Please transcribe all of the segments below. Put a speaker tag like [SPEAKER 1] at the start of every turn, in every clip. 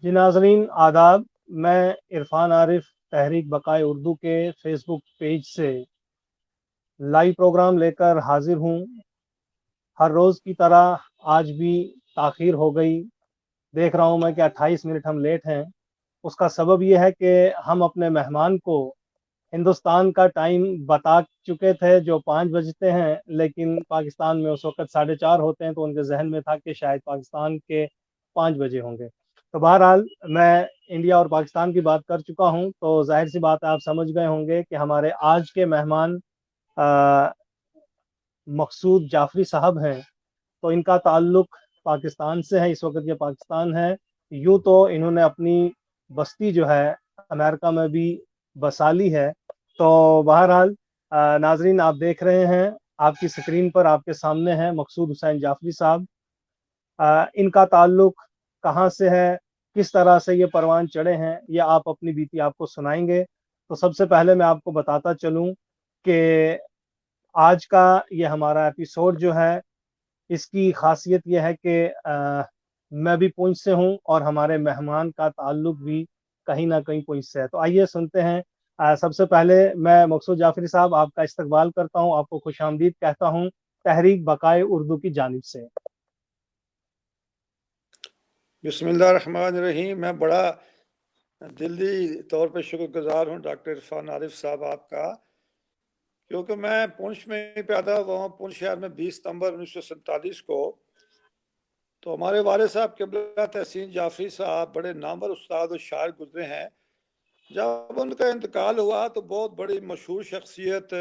[SPEAKER 1] جی ناظرین آداب، میں عرفان عارف تحریک بقائے اردو کے فیس بک پیج سے لائیو پروگرام لے کر حاضر ہوں۔ ہر روز کی طرح آج بھی تاخیر ہو گئی، دیکھ رہا ہوں میں کہ 28 منٹ ہم لیٹ ہیں۔ اس کا سبب یہ ہے کہ ہم اپنے مہمان کو ہندوستان کا ٹائم بتا چکے تھے جو 5 بجتے ہیں، لیکن پاکستان میں اس وقت 4:30 ہوتے ہیں، تو ان کے ذہن میں تھا کہ شاید پاکستان کے 5 بجے ہوں گے۔ تو بہرحال میں انڈیا اور پاکستان کی بات کر چکا ہوں، تو ظاہر سی بات ہے آپ سمجھ گئے ہوں گے کہ ہمارے آج کے مہمان مقصود جعفری صاحب ہیں۔ تو ان کا تعلق پاکستان سے ہے، اس وقت یہ پاکستان ہے۔ یوں تو انہوں نے اپنی بستی جو ہے امریکہ میں بھی بسا لی ہے۔ تو بہرحال ناظرین آپ دیکھ رہے ہیں، آپ کی سکرین پر آپ کے سامنے ہے مقصود حسین جعفری صاحب۔ ان کا تعلق کہاں سے ہے، کس طرح سے یہ پروان چڑھے ہیں، یہ آپ اپنی بیتی آپ کو سنائیں گے۔ تو سب سے پہلے میں آپ کو بتاتا چلوں کہ آج کا یہ ہمارا ایپیسوڈ جو ہے، اس کی خاصیت یہ ہے کہ میں بھی پونچھ سے ہوں اور ہمارے مہمان کا تعلق بھی کہیں نہ کہیں پونچھ سے ہے۔ تو آئیے سنتے ہیں۔ سب سے پہلے میں مقصود جعفری صاحب آپ کا استقبال کرتا ہوں، آپ کو خوش آمدید کہتا ہوں تحریک بقائے اردو کی جانب سے۔
[SPEAKER 2] بسم اللہ الرحمن الرحیم۔ میں بڑا دلی طور پہ شکر گزار ہوں ڈاکٹر عرفان عارف صاحب آپ کا، کیونکہ میں پونچھ میں پیدا ہوا ہوں، پونچھ شہر میں 20 ستمبر 1947 کو۔ تو ہمارے والد صاحب قبلہ تحسین جعفری صاحب بڑے نامور استاد و شاعر گزرے ہیں۔ جب ان کا انتقال ہوا تو بہت بڑی مشہور شخصیت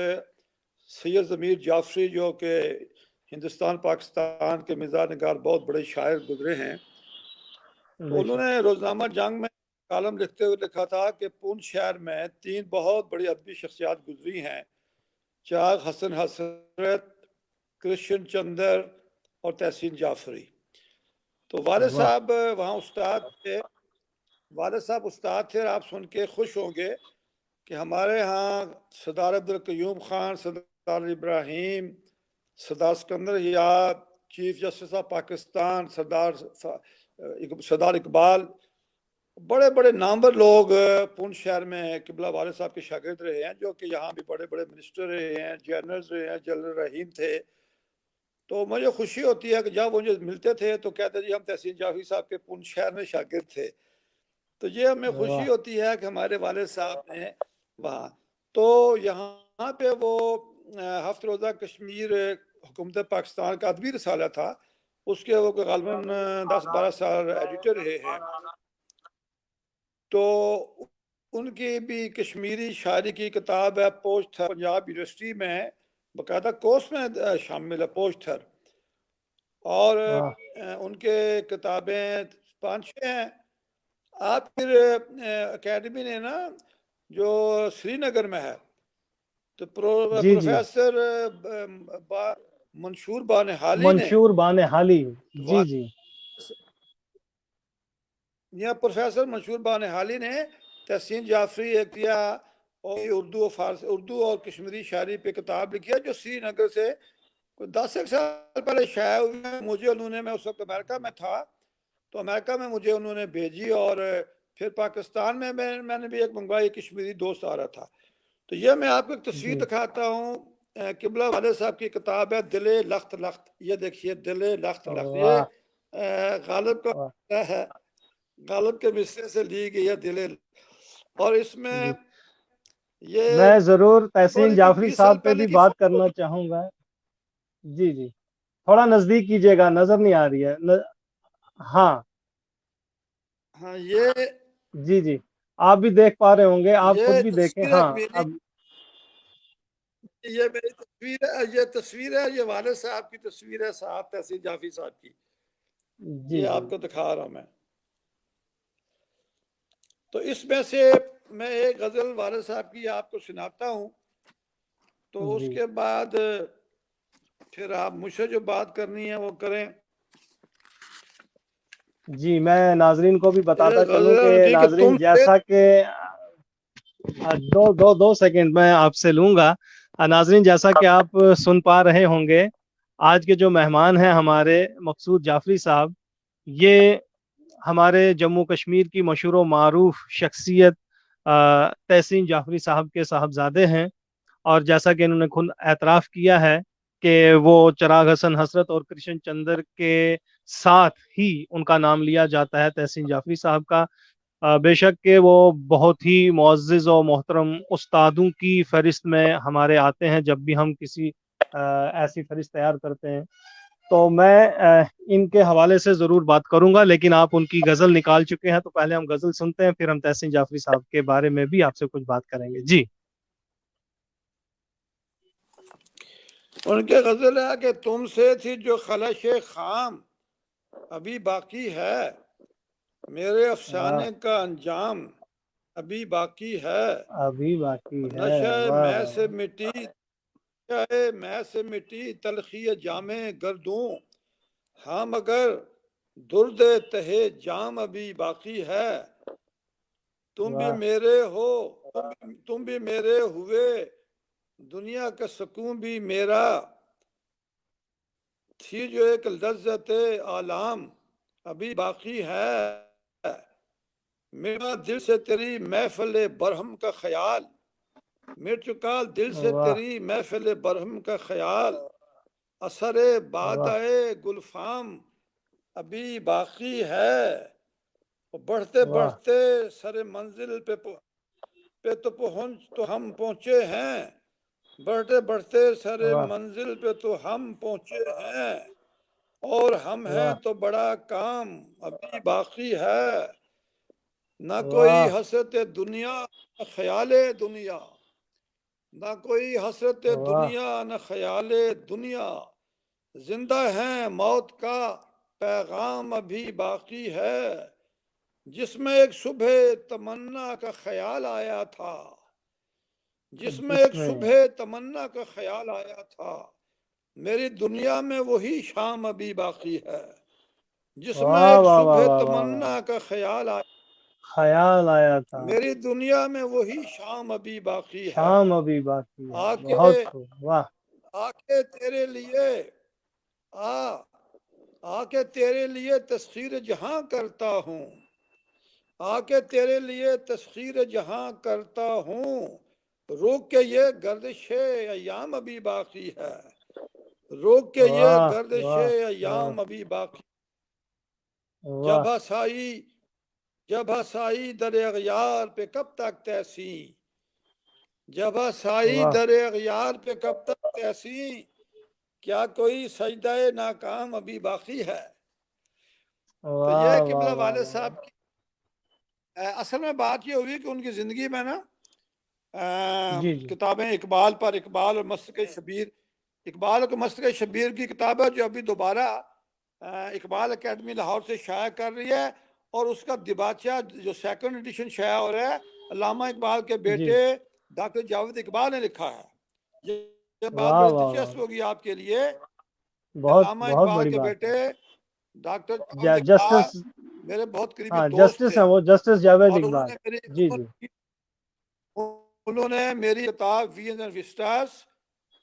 [SPEAKER 2] سید ضمیر جعفری، جو کہ ہندوستان پاکستان کے مزاح نگار بہت بڑے شاعر گزرے ہیں، تو انہوں نے روزنامہ جنگ میں کالم لکھتے ہوئے لکھا تھا کہ پونچھ شہر میں 3 بہت بڑی ادبی شخصیات گزری ہیں، چاغ حسن حسرت، کرشن چندر اور تحسین جعفری۔ تو والد صاحب وہاں استاد تھے، اور آپ سن کے خوش ہوں گے کہ ہمارے ہاں سردار عبدالقیوم خان، سردار ابراہیم، سردار سکندر یاد، چیف جسٹس آف پاکستان سردار اقبال، بڑے بڑے نامور لوگ پونچھ شہر میں قبلہ والد صاحب کے شاگرد رہے ہیں، جو کہ یہاں بھی بڑے بڑے منسٹر رہے ہیں، جنرلز رہے ہیں، جنرل رحیم تھے۔ تو مجھے خوشی ہوتی ہے کہ جب وہ ملتے تھے تو کہتے جی ہم تحسین جعفری صاحب کے پونچھ شہر میں شاگرد تھے۔ تو یہ ہمیں خوشی ہوتی ہے کہ ہمارے والد صاحب نے وہاں، تو یہاں پہ وہ ہفت روزہ کشمیر حکومت پاکستان کا ادبی رسالہ تھا، اس کے وہ غالباً 10-12 سال ایڈیٹر رہے ہیں۔ تو ان کی بھی کشمیری شاعری کی کتاب ہے پوسٹر، پنجاب یونیورسٹی میں باقاعدہ کورس میں شامل ہے پوسٹر، اور ان کے کتابیں 5-6 ہیں۔ آپ پھر اکیڈمی نے نا جو سری نگر میں ہے، تو پروفیسر منشور بانحالی نے،
[SPEAKER 1] منشور بانحالی، جی جی،
[SPEAKER 2] یا پروفیسر منشور بانحالی نے تحسین جعفری ایک کیا، اور اردو اور کشمیری شاعری پہ کتاب لکھی ہے، جو سری نگر سے 10 سال پہلے شائع ہوئی ہے۔ مجھے انہوں نے، میں اس وقت امریکہ میں تھا، تو امریکہ میں مجھے انہوں نے بھیجی، اور پھر پاکستان میں میں نے بھی ایک منگوائی، کشمیری دوست آ رہا تھا۔ تو یہ میں آپ کو ایک تصویر دکھاتا ہوں، قبلہ والد صاحب کی کتاب ہے دل لخت لخت، یہ دیکھیے دل لخت لخت، یہ غالب کے مصرے سے لی گئی ہے دل، اور اس میں یہ
[SPEAKER 1] میں ضرور تحسین جعفری
[SPEAKER 2] 20 سال
[SPEAKER 1] صاحب پہ
[SPEAKER 2] پہلے
[SPEAKER 1] بھی
[SPEAKER 2] کی
[SPEAKER 1] بات
[SPEAKER 2] فوٹو۔
[SPEAKER 1] کرنا چاہوں گا۔ جی جی، تھوڑا نزدیک کیجیے گا، نظر نہیں آ رہی ہے۔ ہاں
[SPEAKER 2] یہ
[SPEAKER 1] جی جی، آپ بھی دیکھ پا رہے ہوں گے، آپ خود
[SPEAKER 2] یہ
[SPEAKER 1] بھی دیکھیں۔
[SPEAKER 2] تصویر ہے
[SPEAKER 1] ہاں
[SPEAKER 2] میری،
[SPEAKER 1] اب
[SPEAKER 2] یہ میری تصویر ہے، یہ تصویر ہے، یہ والد صاحب کی تصویر ہے، صاحب تحسین جعفری صاحب کی،
[SPEAKER 1] جی
[SPEAKER 2] یہ
[SPEAKER 1] جی
[SPEAKER 2] آپ کو دکھا رہا ہوں میں۔ تو اس میں سے میں ایک غزل والد صاحب کی آپ کو سناتا ہوں، تو اس کے بعد پھر آپ مجھ سے جو بات کرنی ہے وہ کریں۔
[SPEAKER 1] جی، میں ناظرین کو بھی بتاتا چلوں کہ
[SPEAKER 2] غزل کہ
[SPEAKER 1] ناظرین
[SPEAKER 2] تم
[SPEAKER 1] جیسا کہ دو سیکنڈ میں آپ سے لوں گا۔ ناظرین جیسا کہ آپ سن پا رہے ہوں گے، آج کے جو مہمان ہیں ہمارے مقصود جعفری صاحب، یہ ہمارے جموں کشمیر کی مشہور و معروف شخصیت تحسین جعفری صاحب کے صاحبزادے ہیں، اور جیسا کہ انہوں نے خود اعتراف کیا ہے کہ وہ چراغ حسن حسرت اور کرشن چندر کے ساتھ ہی ان کا نام لیا جاتا ہے تحسین جعفری صاحب کا۔ بے شک کہ وہ بہت ہی معزز اور محترم استادوں کی فہرست میں ہمارے آتے ہیں جب بھی ہم کسی ایسی فہرست تیار کرتے ہیں، تو میں ان کے حوالے سے ضرور بات کروں گا، لیکن آپ ان کی غزل نکال چکے ہیں تو پہلے ہم غزل سنتے ہیں، پھر ہم تحسین جعفری صاحب کے بارے میں بھی آپ سے کچھ بات کریں گے۔ جی
[SPEAKER 2] ان کے غزل ہے کہ تم سے تھی جو خلش خام ابھی باقی ہے، میرے افسانے کا انجام ابھی باقی ہے،
[SPEAKER 1] ابھی باقی ہے۔
[SPEAKER 2] نشہ
[SPEAKER 1] واہ
[SPEAKER 2] میں
[SPEAKER 1] واہ
[SPEAKER 2] سے مٹی میں سے مٹی تلخی جام گردوں، ہاں مگر درد تہے جام ابھی باقی ہے، تم بھی
[SPEAKER 1] واہ
[SPEAKER 2] میرے ہو تم بھی میرے ہوئے، دنیا کا سکون بھی میرا، تھی جو ایک لذت عالم ابھی باقی ہے، میرا دل سے تیری محفل برہم کا خیال، مٹ چکا دل سے
[SPEAKER 1] واہ
[SPEAKER 2] تیری محفل برہم کا خیال، اثر
[SPEAKER 1] واہ
[SPEAKER 2] بادائے گلفام ابھی باقی ہے، بڑھتے
[SPEAKER 1] واہ
[SPEAKER 2] بڑھتے سر منزل پہ تو ہم پہنچے ہیں، بڑھتے بڑھتے سر
[SPEAKER 1] واہ
[SPEAKER 2] منزل پہ تو ہم پہنچے ہیں، اور ہم ہیں
[SPEAKER 1] واہ
[SPEAKER 2] تو بڑا کام ابھی باقی ہے، نہ کوئی
[SPEAKER 1] واہ
[SPEAKER 2] حسرت دنیا نہ خیال دنیا، نہ کوئی حسرت
[SPEAKER 1] واہ
[SPEAKER 2] دنیا نہ خیال دنیا، زندہ ہیں موت کا پیغام ابھی باقی ہے، جس میں ایک صبح تمنا کا خیال آیا تھا، جس میں ایک صبح تمنا کا خیال آیا تھا، میری دنیا میں وہی شام ابھی باقی ہے، جس میں
[SPEAKER 1] واہ
[SPEAKER 2] ایک
[SPEAKER 1] واہ واہ
[SPEAKER 2] صبح
[SPEAKER 1] واہ واہ واہ
[SPEAKER 2] تمنا کا خیال آیا،
[SPEAKER 1] خیال آیا تھا،
[SPEAKER 2] میری دنیا میں وہی شام ابھی باقی ہے،
[SPEAKER 1] شام ابھی باقی ہے۔
[SPEAKER 2] آ
[SPEAKER 1] بہت
[SPEAKER 2] کے
[SPEAKER 1] خوب، واہ
[SPEAKER 2] آ کے تیرے لیے آ کے تیرے لیے تسخیر جہاں کرتا ہوں، آ کے تیرے لیے تسخیر جہاں کرتا ہوں، روک کے یہ گردش ایام ابھی باقی ہے، روک کے یہ
[SPEAKER 1] واہ
[SPEAKER 2] گردش
[SPEAKER 1] واہ واہ
[SPEAKER 2] ایام ابھی باقی،
[SPEAKER 1] واہ
[SPEAKER 2] جب ہسائی در اغیار پہ کب تک تیسی، جب ہسائی
[SPEAKER 1] واہ
[SPEAKER 2] در اغیار پہ کب تک تیسی، کیا کوئی سجدہ ناکام ابھی باقی ہے، تو یہ
[SPEAKER 1] واہ واہ
[SPEAKER 2] قبلہ
[SPEAKER 1] واہ
[SPEAKER 2] والد
[SPEAKER 1] واہ
[SPEAKER 2] صاحب کی اصل میں بات یہ ہوئی کہ ان کی زندگی میں نا
[SPEAKER 1] جی جی
[SPEAKER 2] کتابیں اقبال پر، اقبال اور مسلک شبیر، اقبال اور مسلک شبیر کی کتاب ہے جو ابھی دوبارہ اقبال اکیڈمی لاہور سے شائع کر رہی ہے، اور اس کا دباچہ جو سیکنڈ ایڈیشن شائع ہو رہا ہے علامہ اقبال کے
[SPEAKER 1] جی
[SPEAKER 2] بیٹے ڈاکٹر جاوید اقبال نے لکھا ہے، یہ بات
[SPEAKER 1] واہ
[SPEAKER 2] بڑی
[SPEAKER 1] واہ واہ
[SPEAKER 2] دلچسپ ہوگی آپ کے لیے،
[SPEAKER 1] بہت
[SPEAKER 2] علامہ
[SPEAKER 1] بہت
[SPEAKER 2] اقبال
[SPEAKER 1] بڑی
[SPEAKER 2] کے
[SPEAKER 1] بات
[SPEAKER 2] بیٹے
[SPEAKER 1] ہے۔
[SPEAKER 2] ڈاکٹر جاوید اقبال
[SPEAKER 1] جسٹس،
[SPEAKER 2] میرے بہت قریبی
[SPEAKER 1] ہاں
[SPEAKER 2] دوست
[SPEAKER 1] جسٹس
[SPEAKER 2] تھے،
[SPEAKER 1] ہیں وہ، جسٹس جاوید
[SPEAKER 2] اور
[SPEAKER 1] اقبال۔ جی جی
[SPEAKER 2] انہوں نے میری کتاب ویز and vistas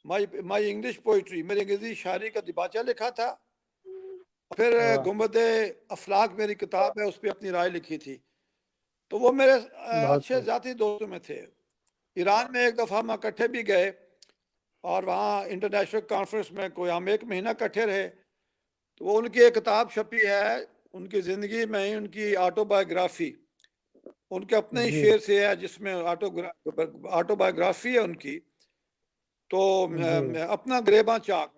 [SPEAKER 2] my English poetry, میری انگریزی شاعری کا دباچہ لکھا تھا، پھر
[SPEAKER 1] واہ
[SPEAKER 2] گنبد افلاک میری کتاب ہے اس پہ اپنی رائے لکھی تھی، تو وہ میرے
[SPEAKER 1] بہت
[SPEAKER 2] اچھے
[SPEAKER 1] خوب۔
[SPEAKER 2] ذاتی دوستوں میں تھے۔ ایران میں ایک دفعہ ہم اکٹھے بھی گئے، اور وہاں انٹرنیشنل کانفرنس میں کوئی ہم 1 مہینہ اکٹھے رہے، تو وہ ان کی ایک کتاب چھپی ہے ان کی زندگی میں ہی، ان کی آٹو بایوگرافی، ان کے اپنے ہی
[SPEAKER 1] جی
[SPEAKER 2] شعر سے ہے جس میں آٹو بایوگرافی ہے ان کی، تو
[SPEAKER 1] جی
[SPEAKER 2] اپنا گریباں چاک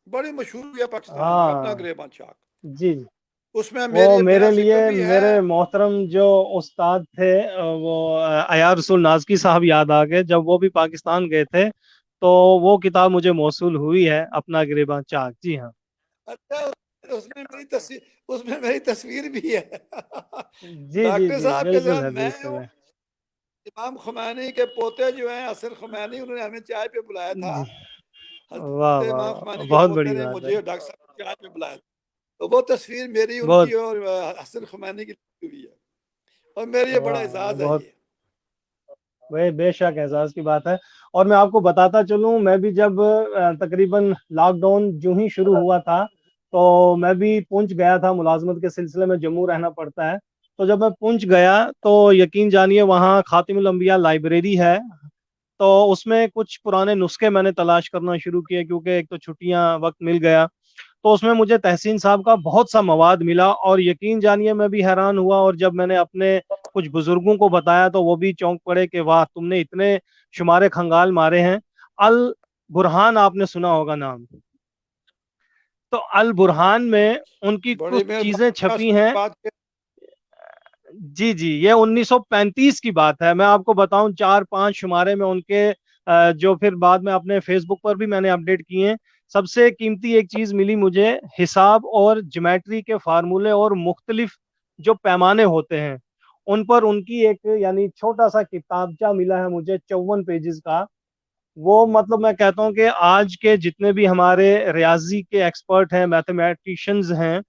[SPEAKER 2] بڑی مشہور ہوئی ہے پاکستان میں، اپنا
[SPEAKER 1] ہاں
[SPEAKER 2] گریباں چاک،
[SPEAKER 1] جی
[SPEAKER 2] اس میں
[SPEAKER 1] وہ
[SPEAKER 2] میرا
[SPEAKER 1] میرے لیے،
[SPEAKER 2] ذکر بھی ہے۔
[SPEAKER 1] میرے محترم جو استاد تھے وہ عیار رسول نازکی صاحب یاد آ گئے، جب وہ بھی پاکستان گئے تھے تو وہ کتاب مجھے موصول ہوئی ہے، اپنا گریباں چاک۔ جی ہاں
[SPEAKER 2] اچھا، اس میں میری تصویر بھی ہے
[SPEAKER 1] جی جی
[SPEAKER 2] ڈاکٹر
[SPEAKER 1] جی
[SPEAKER 2] صاحب کے
[SPEAKER 1] بالکل
[SPEAKER 2] ساتھ
[SPEAKER 1] ہے،
[SPEAKER 2] میں
[SPEAKER 1] بالکل
[SPEAKER 2] ہوں،
[SPEAKER 1] ہے۔
[SPEAKER 2] امام خمینی کے پوتے جو ہیں حسن خمینی، انہوں نے ہمیں چائے پہ بلایا تھا،
[SPEAKER 1] جی واہ
[SPEAKER 2] حضرت
[SPEAKER 1] واہ
[SPEAKER 2] امام
[SPEAKER 1] واہ،
[SPEAKER 2] خمینی کے
[SPEAKER 1] بہت
[SPEAKER 2] پوتے
[SPEAKER 1] بڑی
[SPEAKER 2] نے
[SPEAKER 1] بات ہے،
[SPEAKER 2] مجھے اور ڈاکٹر صاحب کو چائے پہ بلایا تھا، تو وہ تصویر میری ان
[SPEAKER 1] بہت
[SPEAKER 2] کی اور حسن خمینی کی لگی ہوئی ہے، اور میرے یہ بڑا
[SPEAKER 1] واہ واہ،
[SPEAKER 2] اعزاز ہے
[SPEAKER 1] بہت
[SPEAKER 2] یہ۔
[SPEAKER 1] بے شک اعزاز کی بات ہے۔ اور میں آپ کو بتاتا چلوں، میں بھی جب تقریباً لاک ڈاؤن جو ہی شروع ہوا تھا تو میں بھی پونچھ گیا تھا ملازمت کے سلسلے میں، جموں رہنا پڑتا ہے۔ تو جب میں پونچھ گیا تو یقین جانیے وہاں خاتم الانبیاء لائبریری ہے، تو اس میں کچھ پرانے نسخے میں نے تلاش کرنا شروع کیے، کیونکہ ایک تو چھٹیاں وقت مل گیا، تو اس میں مجھے تحسین صاحب کا بہت سا مواد ملا، اور یقین جانیے میں بھی حیران ہوا، اور جب میں نے اپنے کچھ بزرگوں کو بتایا تو وہ بھی چونک پڑے کہ واہ تم نے اتنے شمارے کھنگال مارے ہیں۔ البرہان آپ نے سنا ہوگا نام، تو البرہان میں ان کی
[SPEAKER 2] بڑی
[SPEAKER 1] کچھ چیزیں
[SPEAKER 2] مہربانی
[SPEAKER 1] چھپی ہیں۔
[SPEAKER 2] بات کر۔
[SPEAKER 1] جی جی، یہ 1935 کی بات ہے، میں آپ کو بتاؤں 4-5 شمارے میں ان کے جو پھر بعد میں اپنے فیس بک پر بھی میں نے اپڈیٹ کیے ہیں۔ سب سے قیمتی ایک چیز ملی مجھے، حساب اور جیومیٹری کے فارمولے اور مختلف جو پیمانے ہوتے ہیں ان پر ان کی ایک یعنی چھوٹا سا کتابچہ ملا ہے مجھے 54 پیجز کا۔ وہ مطلب میں کہتا ہوں کہ آج کے جتنے بھی ہمارے ریاضی کے ایکسپرٹ ہیں، میتھمیٹیشنز ہیں،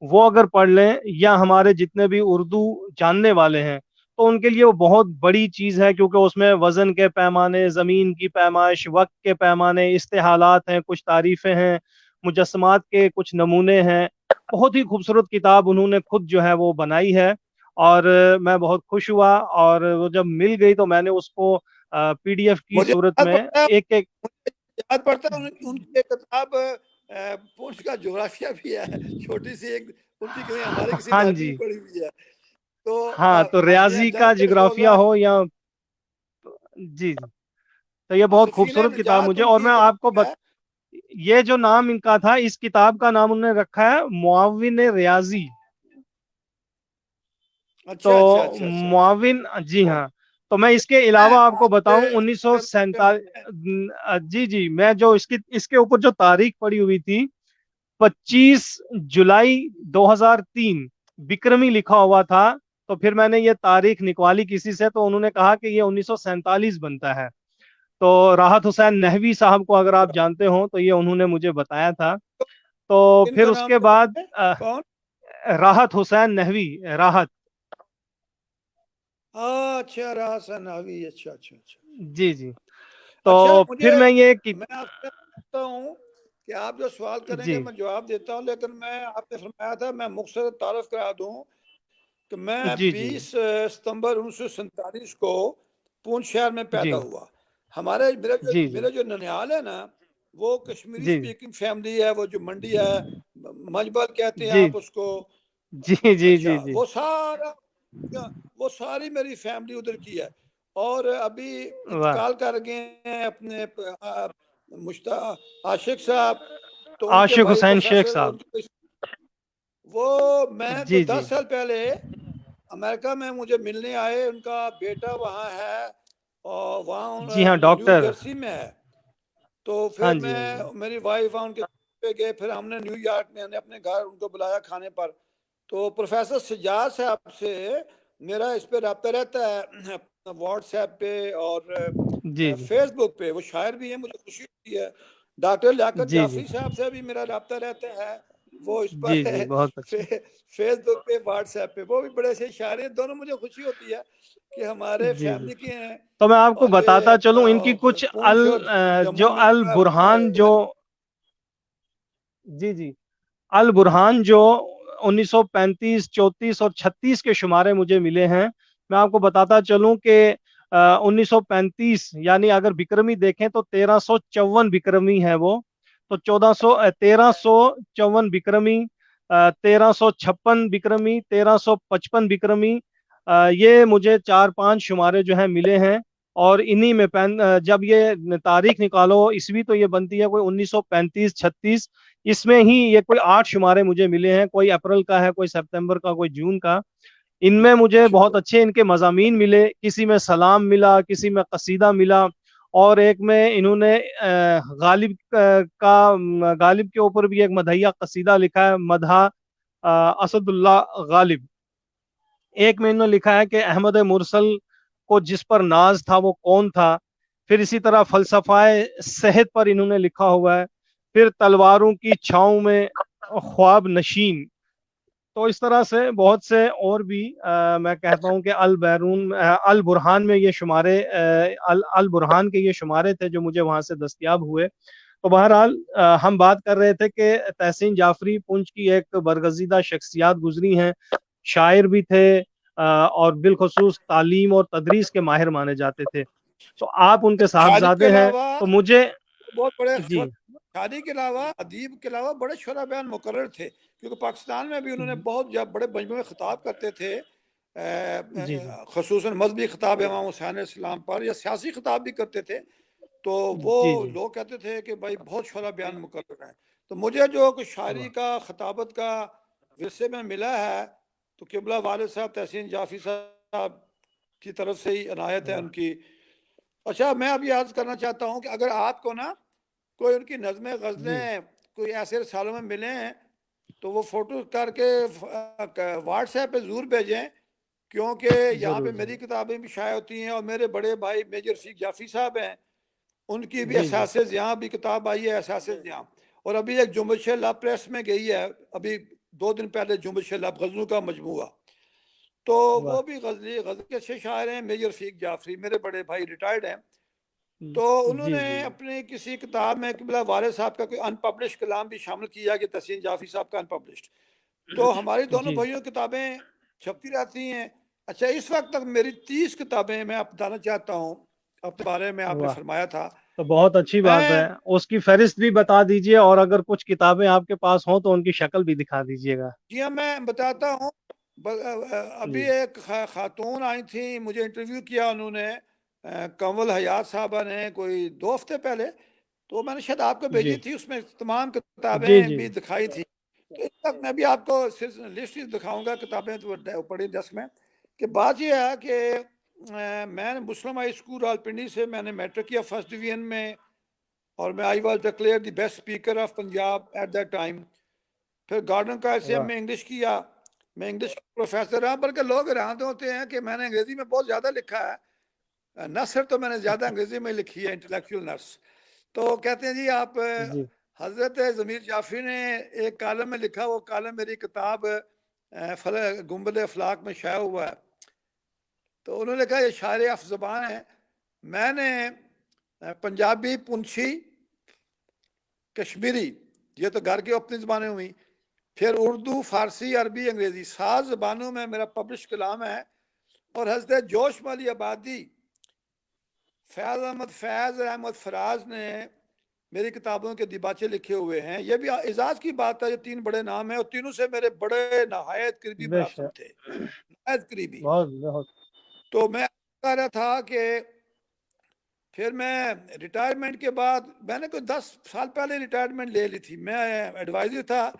[SPEAKER 1] وہ اگر پڑھ لیں، یا ہمارے جتنے بھی اردو جاننے والے ہیں، تو ان کے لیے وہ بہت بڑی چیز ہے، کیونکہ اس میں وزن کے پیمانے، زمین کی پیمائش، وقت کے پیمانے، استحالات ہیں، کچھ تعریفیں ہیں، مجسمات کے کچھ نمونے ہیں۔ بہت ہی خوبصورت کتاب انہوں نے خود جو ہے وہ بنائی ہے، اور میں بہت خوش ہوا، اور وہ جب مل گئی تو میں نے اس کو پی ڈی ایف کی
[SPEAKER 2] مجھے
[SPEAKER 1] صورت
[SPEAKER 2] یاد
[SPEAKER 1] میں
[SPEAKER 2] پڑتا ہے
[SPEAKER 1] ایک ایک
[SPEAKER 2] یاد پڑتا ہے ان کی ایک کتاب پونچھ کا جغرافیہ بھی ہے، چھوٹی سی ایک ان کی کہیں ہمارے کسی
[SPEAKER 1] ہاں
[SPEAKER 2] لائبریری
[SPEAKER 1] جی،
[SPEAKER 2] میں پڑی ہوئی ہے۔ تو
[SPEAKER 1] ہاں تو ریاضی کا
[SPEAKER 2] جناب
[SPEAKER 1] جغرافیہ ہو یا جی جی، تو یہ بہت
[SPEAKER 2] حسفین
[SPEAKER 1] خوبصورت کتاب
[SPEAKER 2] نجات
[SPEAKER 1] مجھے،
[SPEAKER 2] ان
[SPEAKER 1] اور
[SPEAKER 2] کی
[SPEAKER 1] میں آپ کو
[SPEAKER 2] کتاب ہے۔
[SPEAKER 1] یہ جو نام ان کا تھا، اس کتاب کا نام انہوں نے رکھا ہے معاون ریاضی۔ تو
[SPEAKER 2] اچھا اچھا اچھا اچھا اچھا۔
[SPEAKER 1] معاون، جی
[SPEAKER 2] بہت
[SPEAKER 1] ہاں، تو میں اس کے
[SPEAKER 2] میں
[SPEAKER 1] علاوہ آپ کو
[SPEAKER 2] آپ
[SPEAKER 1] بتاؤں
[SPEAKER 2] سے
[SPEAKER 1] 1947، جی جی، میں جو اس کے اوپر جو تاریخ پڑی ہوئی تھی 25 جولائی 2003 بکرمی لکھا ہوا تھا، تو پھر میں نے یہ تاریخ نکوالی کسی سے، تو انہوں نے کہا کہ یہ 1947 بنتا ہے۔ تو راحت حسین نحوی صاحب کو اگر آپ جانتے ہوں تو یہ انہوں نے مجھے بتایا تھا۔ تو
[SPEAKER 2] ان
[SPEAKER 1] پھر
[SPEAKER 2] کا
[SPEAKER 1] اس
[SPEAKER 2] نام
[SPEAKER 1] کے
[SPEAKER 2] کیا
[SPEAKER 1] بعد
[SPEAKER 2] ہے؟ کون؟
[SPEAKER 1] راحت حسین نحوی، راحت،
[SPEAKER 2] اچھا راحت ناوی، اچھا اچھا اچھا
[SPEAKER 1] جی جی، تو
[SPEAKER 2] اچھا۔ مجھے
[SPEAKER 1] پھر میں یہ
[SPEAKER 2] میں آپ سے پوچھتا ہوں کہ آپ جو سوال کریں گے
[SPEAKER 1] جی
[SPEAKER 2] میں جواب دیتا ہوں، لیکن میں آپ نے فرمایا تھا میں مختصر تعارف کرا دوں کہ میں
[SPEAKER 1] جی جی
[SPEAKER 2] 20 ستمبر 1947 کو پونچھ شہر میں
[SPEAKER 1] جی
[SPEAKER 2] پیدا ہوا۔ ہمارے
[SPEAKER 1] جی جی
[SPEAKER 2] میرا جو ننیال ہے نا، وہ کشمیری
[SPEAKER 1] جی
[SPEAKER 2] سپیکنگ فیملی ہے، وہ جو منڈی ہے مجبل کہتے ہیں
[SPEAKER 1] جی
[SPEAKER 2] آپ اس کو۔
[SPEAKER 1] جی جی جی
[SPEAKER 2] اچھا،
[SPEAKER 1] جی،
[SPEAKER 2] وہ ساری میری فیملی ادھر کی ہے، اور ابھی
[SPEAKER 1] واہ،
[SPEAKER 2] انتقال کر گئے ہیں اپنے عاشق صاحب، تو ان کے
[SPEAKER 1] عاشق
[SPEAKER 2] بھائی
[SPEAKER 1] حسین شیخ
[SPEAKER 2] پروفیسر
[SPEAKER 1] صاحب،
[SPEAKER 2] وہ میں تو
[SPEAKER 1] جی جی
[SPEAKER 2] 10 سال پہلے امریکہ میں مجھے ملنے آئے، ان کا بیٹا وہاں ہے اور
[SPEAKER 1] جی
[SPEAKER 2] وہاں
[SPEAKER 1] ہاں
[SPEAKER 2] نیو
[SPEAKER 1] ڈاکٹر،
[SPEAKER 2] جرسی میں ہے۔ تو
[SPEAKER 1] ہاں
[SPEAKER 2] پھر
[SPEAKER 1] جی ہاں جی،
[SPEAKER 2] میں میری وائف وہاں ان کے پہ گئے، پھر ہم نے نیو یارک میں اپنے گھر ان کو بلایا کھانے پر۔ تو پروفیسر سجاد صاحب سے میرا اس پہ رابطہ رہتا ہے، واٹس ایپ پہ اور
[SPEAKER 1] جی جی
[SPEAKER 2] فیس بک پہ، وہ شاعر بھی ہیں، مجھے خوشی ہوتی ہے۔ ڈاکٹر لیاقت
[SPEAKER 1] جی جی
[SPEAKER 2] جعفری صاحب سے بھی میرا رابطہ رہتا ہے، وہ اس پر
[SPEAKER 1] جی جی، بہت اچھا،
[SPEAKER 2] فیس بک پہ، واٹس ایپ پہ، وہ بھی بڑے سے شاعر ہیں دونوں۔ مجھے خوشی ہوتی ہے کہ ہمارے
[SPEAKER 1] جی جی،
[SPEAKER 2] فیملی کے ہیں،
[SPEAKER 1] تو میں آپ کو
[SPEAKER 2] اور یہ
[SPEAKER 1] بتاتا چلوں ان کی کچھ
[SPEAKER 2] پونچھ اور
[SPEAKER 1] جو
[SPEAKER 2] جموں میں
[SPEAKER 1] البرہان جو، جی جی، البرہان جو 1935، 34 اور 36 کے شمارے مجھے ملے ہیں، میں آپ کو بتاتا چلوں کہ 1935 یعنی اگر بکرمی دیکھیں تو 1354 بکرمی ہے وہ، تو 1354 بکرمی، 1356 بکرمی، 1355 بکرمی، یہ مجھے 4-5 شمارے جو ہیں ملے ہیں، اور انہی میں جب یہ تاریخ نکالو عیسوی تو یہ بنتی ہے کوئی 1935-36، اس میں ہی یہ کوئی 8 شمارے مجھے ملے ہیں، کوئی اپریل کا ہے، کوئی سپتمبر کا، کوئی جون کا۔ ان میں مجھے بہت
[SPEAKER 2] شکر۔
[SPEAKER 1] اچھے ان کے مضامین ملے، کسی میں سلام ملا، کسی میں قصیدہ ملا، اور ایک میں انہوں نے غالب کا غالب کے اوپر بھی ایک مدحیہ قصیدہ لکھا ہے، مدحہ اسد اللہ غالب۔ ایک میں انہوں نے لکھا ہے کہ احمد مرسل کو جس پر ناز تھا وہ کون تھا، پھر اسی طرح فلسفہ صحت پر انہوں نے لکھا ہوا ہے، پھر تلواروں کی چھاؤں میں خواب نشین۔ تو اس طرح سے بہت سے اور بھی میں کہتا ہوں کہ البرہان میں یہ شمارے، البرہان کے یہ شمارے تھے جو مجھے وہاں سے دستیاب ہوئے۔ تو بہرحال ہم بات کر رہے تھے کہ تحسین جعفری پونچھ کی ایک برگزیدہ شخصیات گزری ہیں، شاعر بھی تھے اور بالخصوص تعلیم اور تدریس کے ماہر مانے جاتے تھے، تو آپ ان کے
[SPEAKER 2] شاعری کے
[SPEAKER 1] صاحبزادے ہیں،
[SPEAKER 2] علاوہ
[SPEAKER 1] تو مجھے
[SPEAKER 2] بہت بڑے
[SPEAKER 1] جی
[SPEAKER 2] شاعری کے علاوہ ادیب کے علاوہ بڑے شعراء بیان مقرر تھے، کیونکہ پاکستان میں بھی انہوں نے بہت بڑے مجموعے میں خطاب کرتے تھے،
[SPEAKER 1] جی جی
[SPEAKER 2] خصوصاً مذہبی خطاب امام حسین علیہ السلام پر، یا سیاسی خطاب بھی کرتے تھے، تو وہ
[SPEAKER 1] جی جی
[SPEAKER 2] لوگ کہتے تھے کہ بھائی بہت شعراء بیان مقرر ہیں۔ تو مجھے جو کچھ شاعری
[SPEAKER 1] واہ،
[SPEAKER 2] کا خطابت کا ورثے میں ملا ہے، تو قبلہ والد صاحب تحسین جعفری صاحب کی طرف سے ہی عنایت ہے
[SPEAKER 1] واہ،
[SPEAKER 2] ان کی۔ اچھا، میں اب یہ عرض کرنا چاہتا ہوں کہ اگر آپ کو نا کوئی ان کی نظمیں
[SPEAKER 1] جی
[SPEAKER 2] غزلیں کوئی ایسے رسالوں میں ملیں تو وہ فوٹو کر کے واٹس ایپ پہ ضرور بھیجیں، کیونکہ یہاں
[SPEAKER 1] ضرور
[SPEAKER 2] پہ
[SPEAKER 1] ضرور،
[SPEAKER 2] میری کتابیں بھی شائع ہوتی ہیں، اور میرے بڑے بھائی میجر رفیق جعفری صاحب ہیں، ان کی بھی
[SPEAKER 1] جی جی
[SPEAKER 2] احساس یہاں بھی کتاب آئی ہے، احساس یہاں، اور ابھی ایک جنبش لب پریس میں گئی ہے، ابھی 2 دن پہلے جنبش لب غزلوں کا مجموعہ، تو
[SPEAKER 1] واہ،
[SPEAKER 2] وہ بھی غزل کے اچھے شاعر ہیں، میجر رفیق جعفری میرے بڑے بھائی ریٹائرڈ ہیں، تو انہوں
[SPEAKER 1] جی
[SPEAKER 2] نے
[SPEAKER 1] جی
[SPEAKER 2] اپنے کسی کتاب میں قبلہ والد صاحب کا کوئی ان پبلش کلام بھی شامل کیا کہ تحسین جعفری صاحب کا ان پبلشڈ، تو ہماری دونوں
[SPEAKER 1] جی،
[SPEAKER 2] بھائیوں کی کتابیں چھپتی رہتی ہیں۔ اچھا، اس وقت تک میری 30 کتابیں میں آپ بتانا چاہتا ہوں اپنے بارے میں، آپ نے
[SPEAKER 1] واہ،
[SPEAKER 2] فرمایا تھا
[SPEAKER 1] تو بہت اچھی بات
[SPEAKER 2] میں
[SPEAKER 1] ہے، اس کی فہرست بھی بتا دیجئے، اور اگر کچھ کتابیں آپ کے پاس ہوں تو ان کی شکل بھی دکھا دیجئے گا۔
[SPEAKER 2] جی ہاں میں بتاتا ہوں۔ ابھی
[SPEAKER 1] جی
[SPEAKER 2] ایک خاتون آئی تھی، مجھے انٹرویو کیا انہوں نے، کنول حیات صاحبہ نے، کوئی 2 ہفتے پہلے، تو میں نے شاید آپ کو
[SPEAKER 1] جی
[SPEAKER 2] بھیجی تھی، اس میں تمام
[SPEAKER 1] جی
[SPEAKER 2] کتابیں
[SPEAKER 1] جی
[SPEAKER 2] بھی دکھائی تھی، تو اس وقت میں بھی آپ کو لسٹ دکھاؤں گا کتابیں تو پڑھی ڈیسک میں، کہ بات یہ ہے کہ میں نے مسلم ہائی اسکول راولپنڈی سے میں نے میٹرک کیا فرسٹ ڈویژن میں، اور میں I was declared the best speaker of Punjab at that time. پھر گارڈن کا ایس ایم
[SPEAKER 1] واہ،
[SPEAKER 2] میں انگلش کیا، میں انگلش پروفیسر رہا، بلکہ لوگ حیران ہوتے ہیں کہ میں نے انگریزی میں بہت زیادہ لکھا ہے، نثر تو میں نے زیادہ انگریزی میں لکھی ہے، انٹلیکچوئل نثر، تو کہتے ہیں جی آپ
[SPEAKER 1] جی
[SPEAKER 2] حضرت ضمیر جعفری نے ایک کالم میں لکھا، وہ کالم میری کتاب گنبد افلاک میں شائع ہوا ہے، تو انہوں نے کہا یہ شاعر اف زبان ہے۔ میں نے پنجابی، پنچھی، کشمیری، یہ تو گھر کی اپنی زبانیں ہوئی، پھر اردو، فارسی، عربی، انگریزی، 7 زبانوں میں میرا پبلش کلام ہے، اور حضرت جوش مالی آبادی، فیض احمد، فیض احمد فراز نے میری کتابوں کے دیباچے لکھے ہوئے ہیں، یہ بھی اعزاز کی بات ہے، یہ 3 بڑے نام ہیں، اور تینوں سے میرے بڑے نہایت قریبی
[SPEAKER 1] بے
[SPEAKER 2] ملازم
[SPEAKER 1] شک،
[SPEAKER 2] تھے، نہایت قریبی۔
[SPEAKER 1] بہت بہت
[SPEAKER 2] تو میں کہہ رہا تھا کہ پھر میں ریٹائرمنٹ کے بعد، میں نے کوئی 10 سال پہلے ریٹائرمنٹ لے لی تھی، میں ایڈوائزر تھا،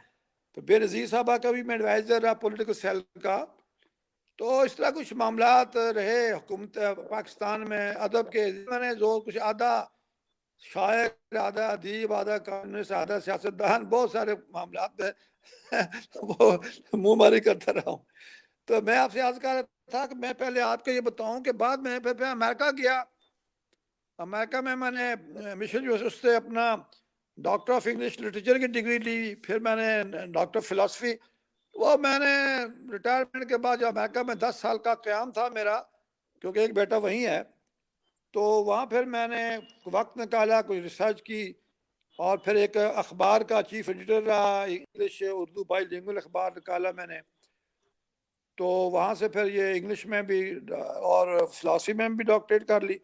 [SPEAKER 2] تو بے نظیر صاحبہ کا بھی میں ایڈوائزر رہا پولیٹیکل سیل کا، تو اس طرح کچھ معاملات رہے حکومت پاکستان میں ادب کے، میں نے جو کچھ آدھا شاعر، آدھا ادیب، آدھا کارٹونسٹ، آدھا سیاستدان، بہت سارے معاملات میں وہ منہ ماری کرتا رہا ہوں۔ تو میں آپ سے عرض کر رہا تھا کہ میں پہلے آپ کو یہ بتاؤں کہ بعد میں پھر میں امریکہ گیا، امریکہ میں نے مشن یونیورسٹی سے اپنا ڈاکٹر آف انگلش لٹریچر کی ڈگری لی، پھر میں نے ڈاکٹر فلاسفی، وہ میں نے ریٹائرمنٹ کے بعد جو امریکہ میں 10 سال کا قیام تھا میرا، کیونکہ ایک بیٹا وہیں ہے، تو وہاں پھر میں نے وقت نکالا، کوئی ریسرچ کی، اور پھر ایک اخبار کا چیف ایڈیٹر رہا، انگلش اردو بائی لینگویج اخبار نکالا میں نے، تو وہاں سے پھر یہ انگلش میں بھی اور فلاسفی میں بھی ڈاکٹریٹ کر لی۔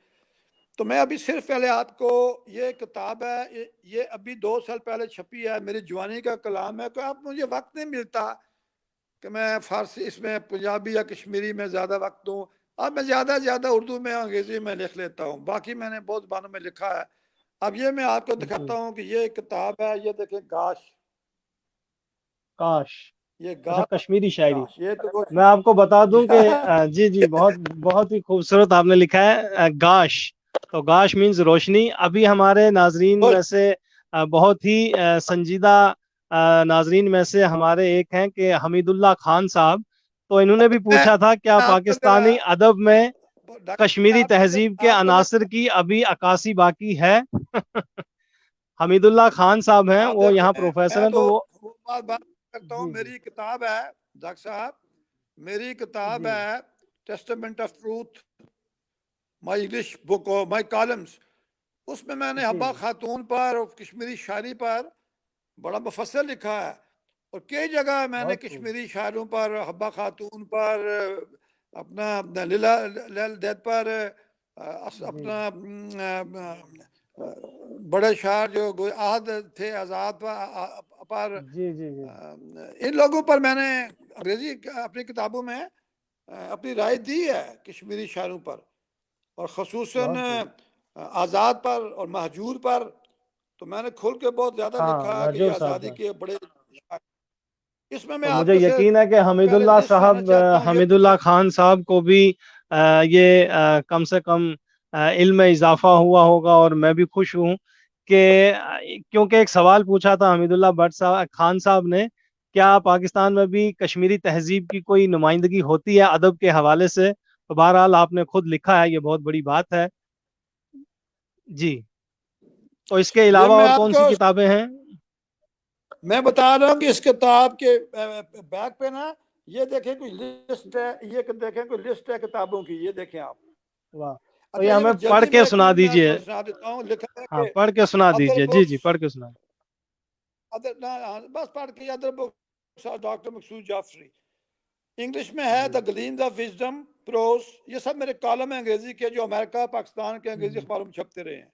[SPEAKER 2] تو میں ابھی صرف پہلے آپ کو یہ کتاب ہے، یہ ابھی 2 سال پہلے چھپی ہے، میری جوانی کا کلام ہے، کہ اب مجھے وقت نہیں ملتا کہ میں فارسی، اس میں پنجابی یا کشمیری میں زیادہ وقت دوں، اب میں زیادہ زیادہ اردو میں، انگریزی میں لکھ لیتا ہوں، باقی میں نے بہت زبانوں میں لکھا ہے۔ اب یہ میں آپ کو
[SPEAKER 1] جی،
[SPEAKER 2] دکھاتا ہوں کہ یہ کتاب ہے، یہ دیکھیں، گاش،
[SPEAKER 1] کاش،
[SPEAKER 2] یہ
[SPEAKER 1] اچھا
[SPEAKER 2] گاش،
[SPEAKER 1] کشمیری شاعری،
[SPEAKER 2] گاش، یہ تو
[SPEAKER 1] میں آپ کو بتا دوں کہ جی جی بہت بہت ہی خوبصورت آپ نے لکھا ہے گاش، تو گاش مینز روشنی۔ ابھی ہمارے ناظرین میں سے بہت ہی سنجیدہ ناظرین میں سے ہمارے ایک ہیں کہ حمید اللہ خان صاحب، تو انہوں نے بھی
[SPEAKER 2] میں
[SPEAKER 1] پوچھا تھا کیا
[SPEAKER 2] آپ کو ذرا،
[SPEAKER 1] پاکستانی ادب میں
[SPEAKER 2] ڈاکٹر
[SPEAKER 1] کشمیری تہذیب کے
[SPEAKER 2] آپ کو ذرا،
[SPEAKER 1] عناصر کی ابھی عکاسی باقی ہے؟ حمید اللہ خان صاحب ہیں،
[SPEAKER 2] آپ
[SPEAKER 1] وہ
[SPEAKER 2] دیکھیں،
[SPEAKER 1] یہاں پروفیسر
[SPEAKER 2] میں
[SPEAKER 1] ہیں،
[SPEAKER 2] تو
[SPEAKER 1] تو وہ
[SPEAKER 2] وہ بات کرتا ہوں،
[SPEAKER 1] جی جی
[SPEAKER 2] میری کتاب ہے ڈاکٹر صاحب، میری کتاب
[SPEAKER 1] جی
[SPEAKER 2] ہے testament of truth, my English book اور مائی کالمس، اس میں میں نے
[SPEAKER 1] جی
[SPEAKER 2] حبا
[SPEAKER 1] جی
[SPEAKER 2] خاتون پر اور کشمیری شاعری پر بڑا مفصل لکھا ہے، اور کئی جگہ میں نے
[SPEAKER 1] بہت خوب
[SPEAKER 2] کشمیری شاعروں پر، حبا خاتون پر، اپنا لیلا لیل دید پر،
[SPEAKER 1] جی
[SPEAKER 2] اپنا بڑے شاعر جو عہد تھے آزاد پر،
[SPEAKER 1] جی جی جی
[SPEAKER 2] ان لوگوں پر میں نے انگریزی اپنی کتابوں میں اپنی رائے دی ہے کشمیری شاعروں پر، اور خصوصاً
[SPEAKER 1] بہت خوب
[SPEAKER 2] آزاد پر اور مہجور پر تو میں نے کھل کے بہت زیادہ
[SPEAKER 1] ہاں
[SPEAKER 2] لکھا ہے کہ یہ
[SPEAKER 1] مہجور صاحب
[SPEAKER 2] آزادی
[SPEAKER 1] کا
[SPEAKER 2] کے بڑے شاعر۔ اس میں
[SPEAKER 1] تو
[SPEAKER 2] آپ
[SPEAKER 1] مجھے
[SPEAKER 2] کو سے
[SPEAKER 1] یقین ہے کہ حمید
[SPEAKER 2] پہلے
[SPEAKER 1] اللہ
[SPEAKER 2] لسٹ لانا
[SPEAKER 1] صاحب
[SPEAKER 2] چاہتا ہوں، یہ
[SPEAKER 1] حمید اللہ خان صاحب کو بھی یہ کم سے کم علم میں اضافہ ہوا ہوگا، اور میں بھی خوش ہوں کہ کیونکہ ایک سوال پوچھا تھا حمید اللہ بٹ صاحب خان صاحب نے، کیا پاکستان میں بھی کشمیری تہذیب کی کوئی نمائندگی ہوتی ہے ادب کے حوالے سے؟ تو بہرحال آپ نے خود لکھا ہے، یہ بہت بڑی بات ہے جی۔ تو اس کے
[SPEAKER 2] یہ
[SPEAKER 1] علاوہ
[SPEAKER 2] میں
[SPEAKER 1] اور
[SPEAKER 2] آپ
[SPEAKER 1] کون سی
[SPEAKER 2] کو
[SPEAKER 1] کتابیں ہیں؟
[SPEAKER 2] میں بتا رہا ہوں کہ اس کتاب کے بیک پہ نا یہ دیکھیں کوئی لسٹ ہے، یہ دیکھیں کوئی لسٹ ہے کتابوں کی، یہ دیکھیں آپ۔
[SPEAKER 1] واہ، تو
[SPEAKER 2] اچھا
[SPEAKER 1] یہ
[SPEAKER 2] یہ
[SPEAKER 1] ہمیں
[SPEAKER 2] میں
[SPEAKER 1] پڑھ
[SPEAKER 2] جلدی
[SPEAKER 1] کے
[SPEAKER 2] میں ایک
[SPEAKER 1] سنا
[SPEAKER 2] منٹ میں آپ
[SPEAKER 1] دیجئے۔
[SPEAKER 2] کو سنا دیتا ہوں، لکھا ہے
[SPEAKER 1] ہاں
[SPEAKER 2] کہ
[SPEAKER 1] پڑھ کے سنا
[SPEAKER 2] ادر
[SPEAKER 1] دیجئے، جی جی
[SPEAKER 2] بکس،
[SPEAKER 1] پڑھ کے سنا۔
[SPEAKER 2] بس پڑھ کے ادر بکس ڈاکٹر مقصود جعفری، انگلش میں ہے
[SPEAKER 1] جی
[SPEAKER 2] دا گلینز آف وزڈم پروز، یہ سب میرے کالم ہیں انگریزی کے جو امریکہ پاکستان کے انگریزی اخباروں میں چھپتے رہے ہیں۔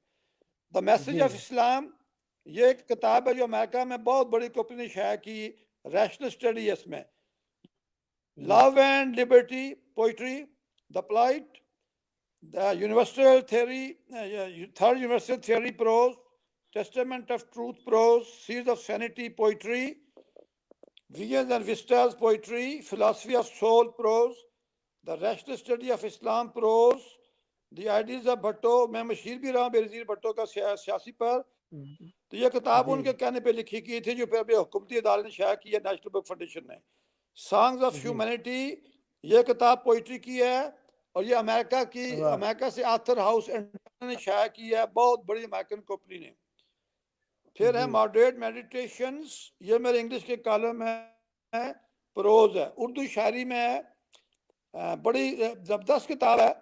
[SPEAKER 2] دا میسج
[SPEAKER 1] جی
[SPEAKER 2] آف اسلام، یہ ایک کتاب ہے جو امریکہ میں بہت بڑی کمپنی نے شائع کی، ریشنل اسٹڈی ہے اس میں۔
[SPEAKER 1] جی
[SPEAKER 2] love and liberty poetry, the plight, the universal theory, third universal theory prose, testament of truth prose, seeds of sanity poetry, visions and vistas poetry, philosophy of soul prose, the rational study of Islam prose, the ideas of Bhutto, میں مشیر بھی رہا ہوں بے نظیر بھٹو کا سیاسی پر، تو یہ کتاب ان
[SPEAKER 1] جی
[SPEAKER 2] کے کہنے پہ لکھی کی تھی جو پھر ابھی حکومتی ادارے نے شائع کی ہے، نیشنل بک فاؤنڈیشن نے۔ سانگز آف
[SPEAKER 1] جی
[SPEAKER 2] ہیومینٹی، یہ کتاب پوئٹری کی ہے، اور یہ
[SPEAKER 1] واہ
[SPEAKER 2] امریکہ سے آتھر ہاؤس نے شائع کی ہے، بہت بڑی امریکن کمپنی نے۔ پھر ہے
[SPEAKER 1] جی
[SPEAKER 2] ماڈریٹ میڈیٹیشنز، یہ میرے انگلش کے کالم ہے، پروز ہے، اردو شاعری میں ہے، بڑی زبردست کتاب ہے،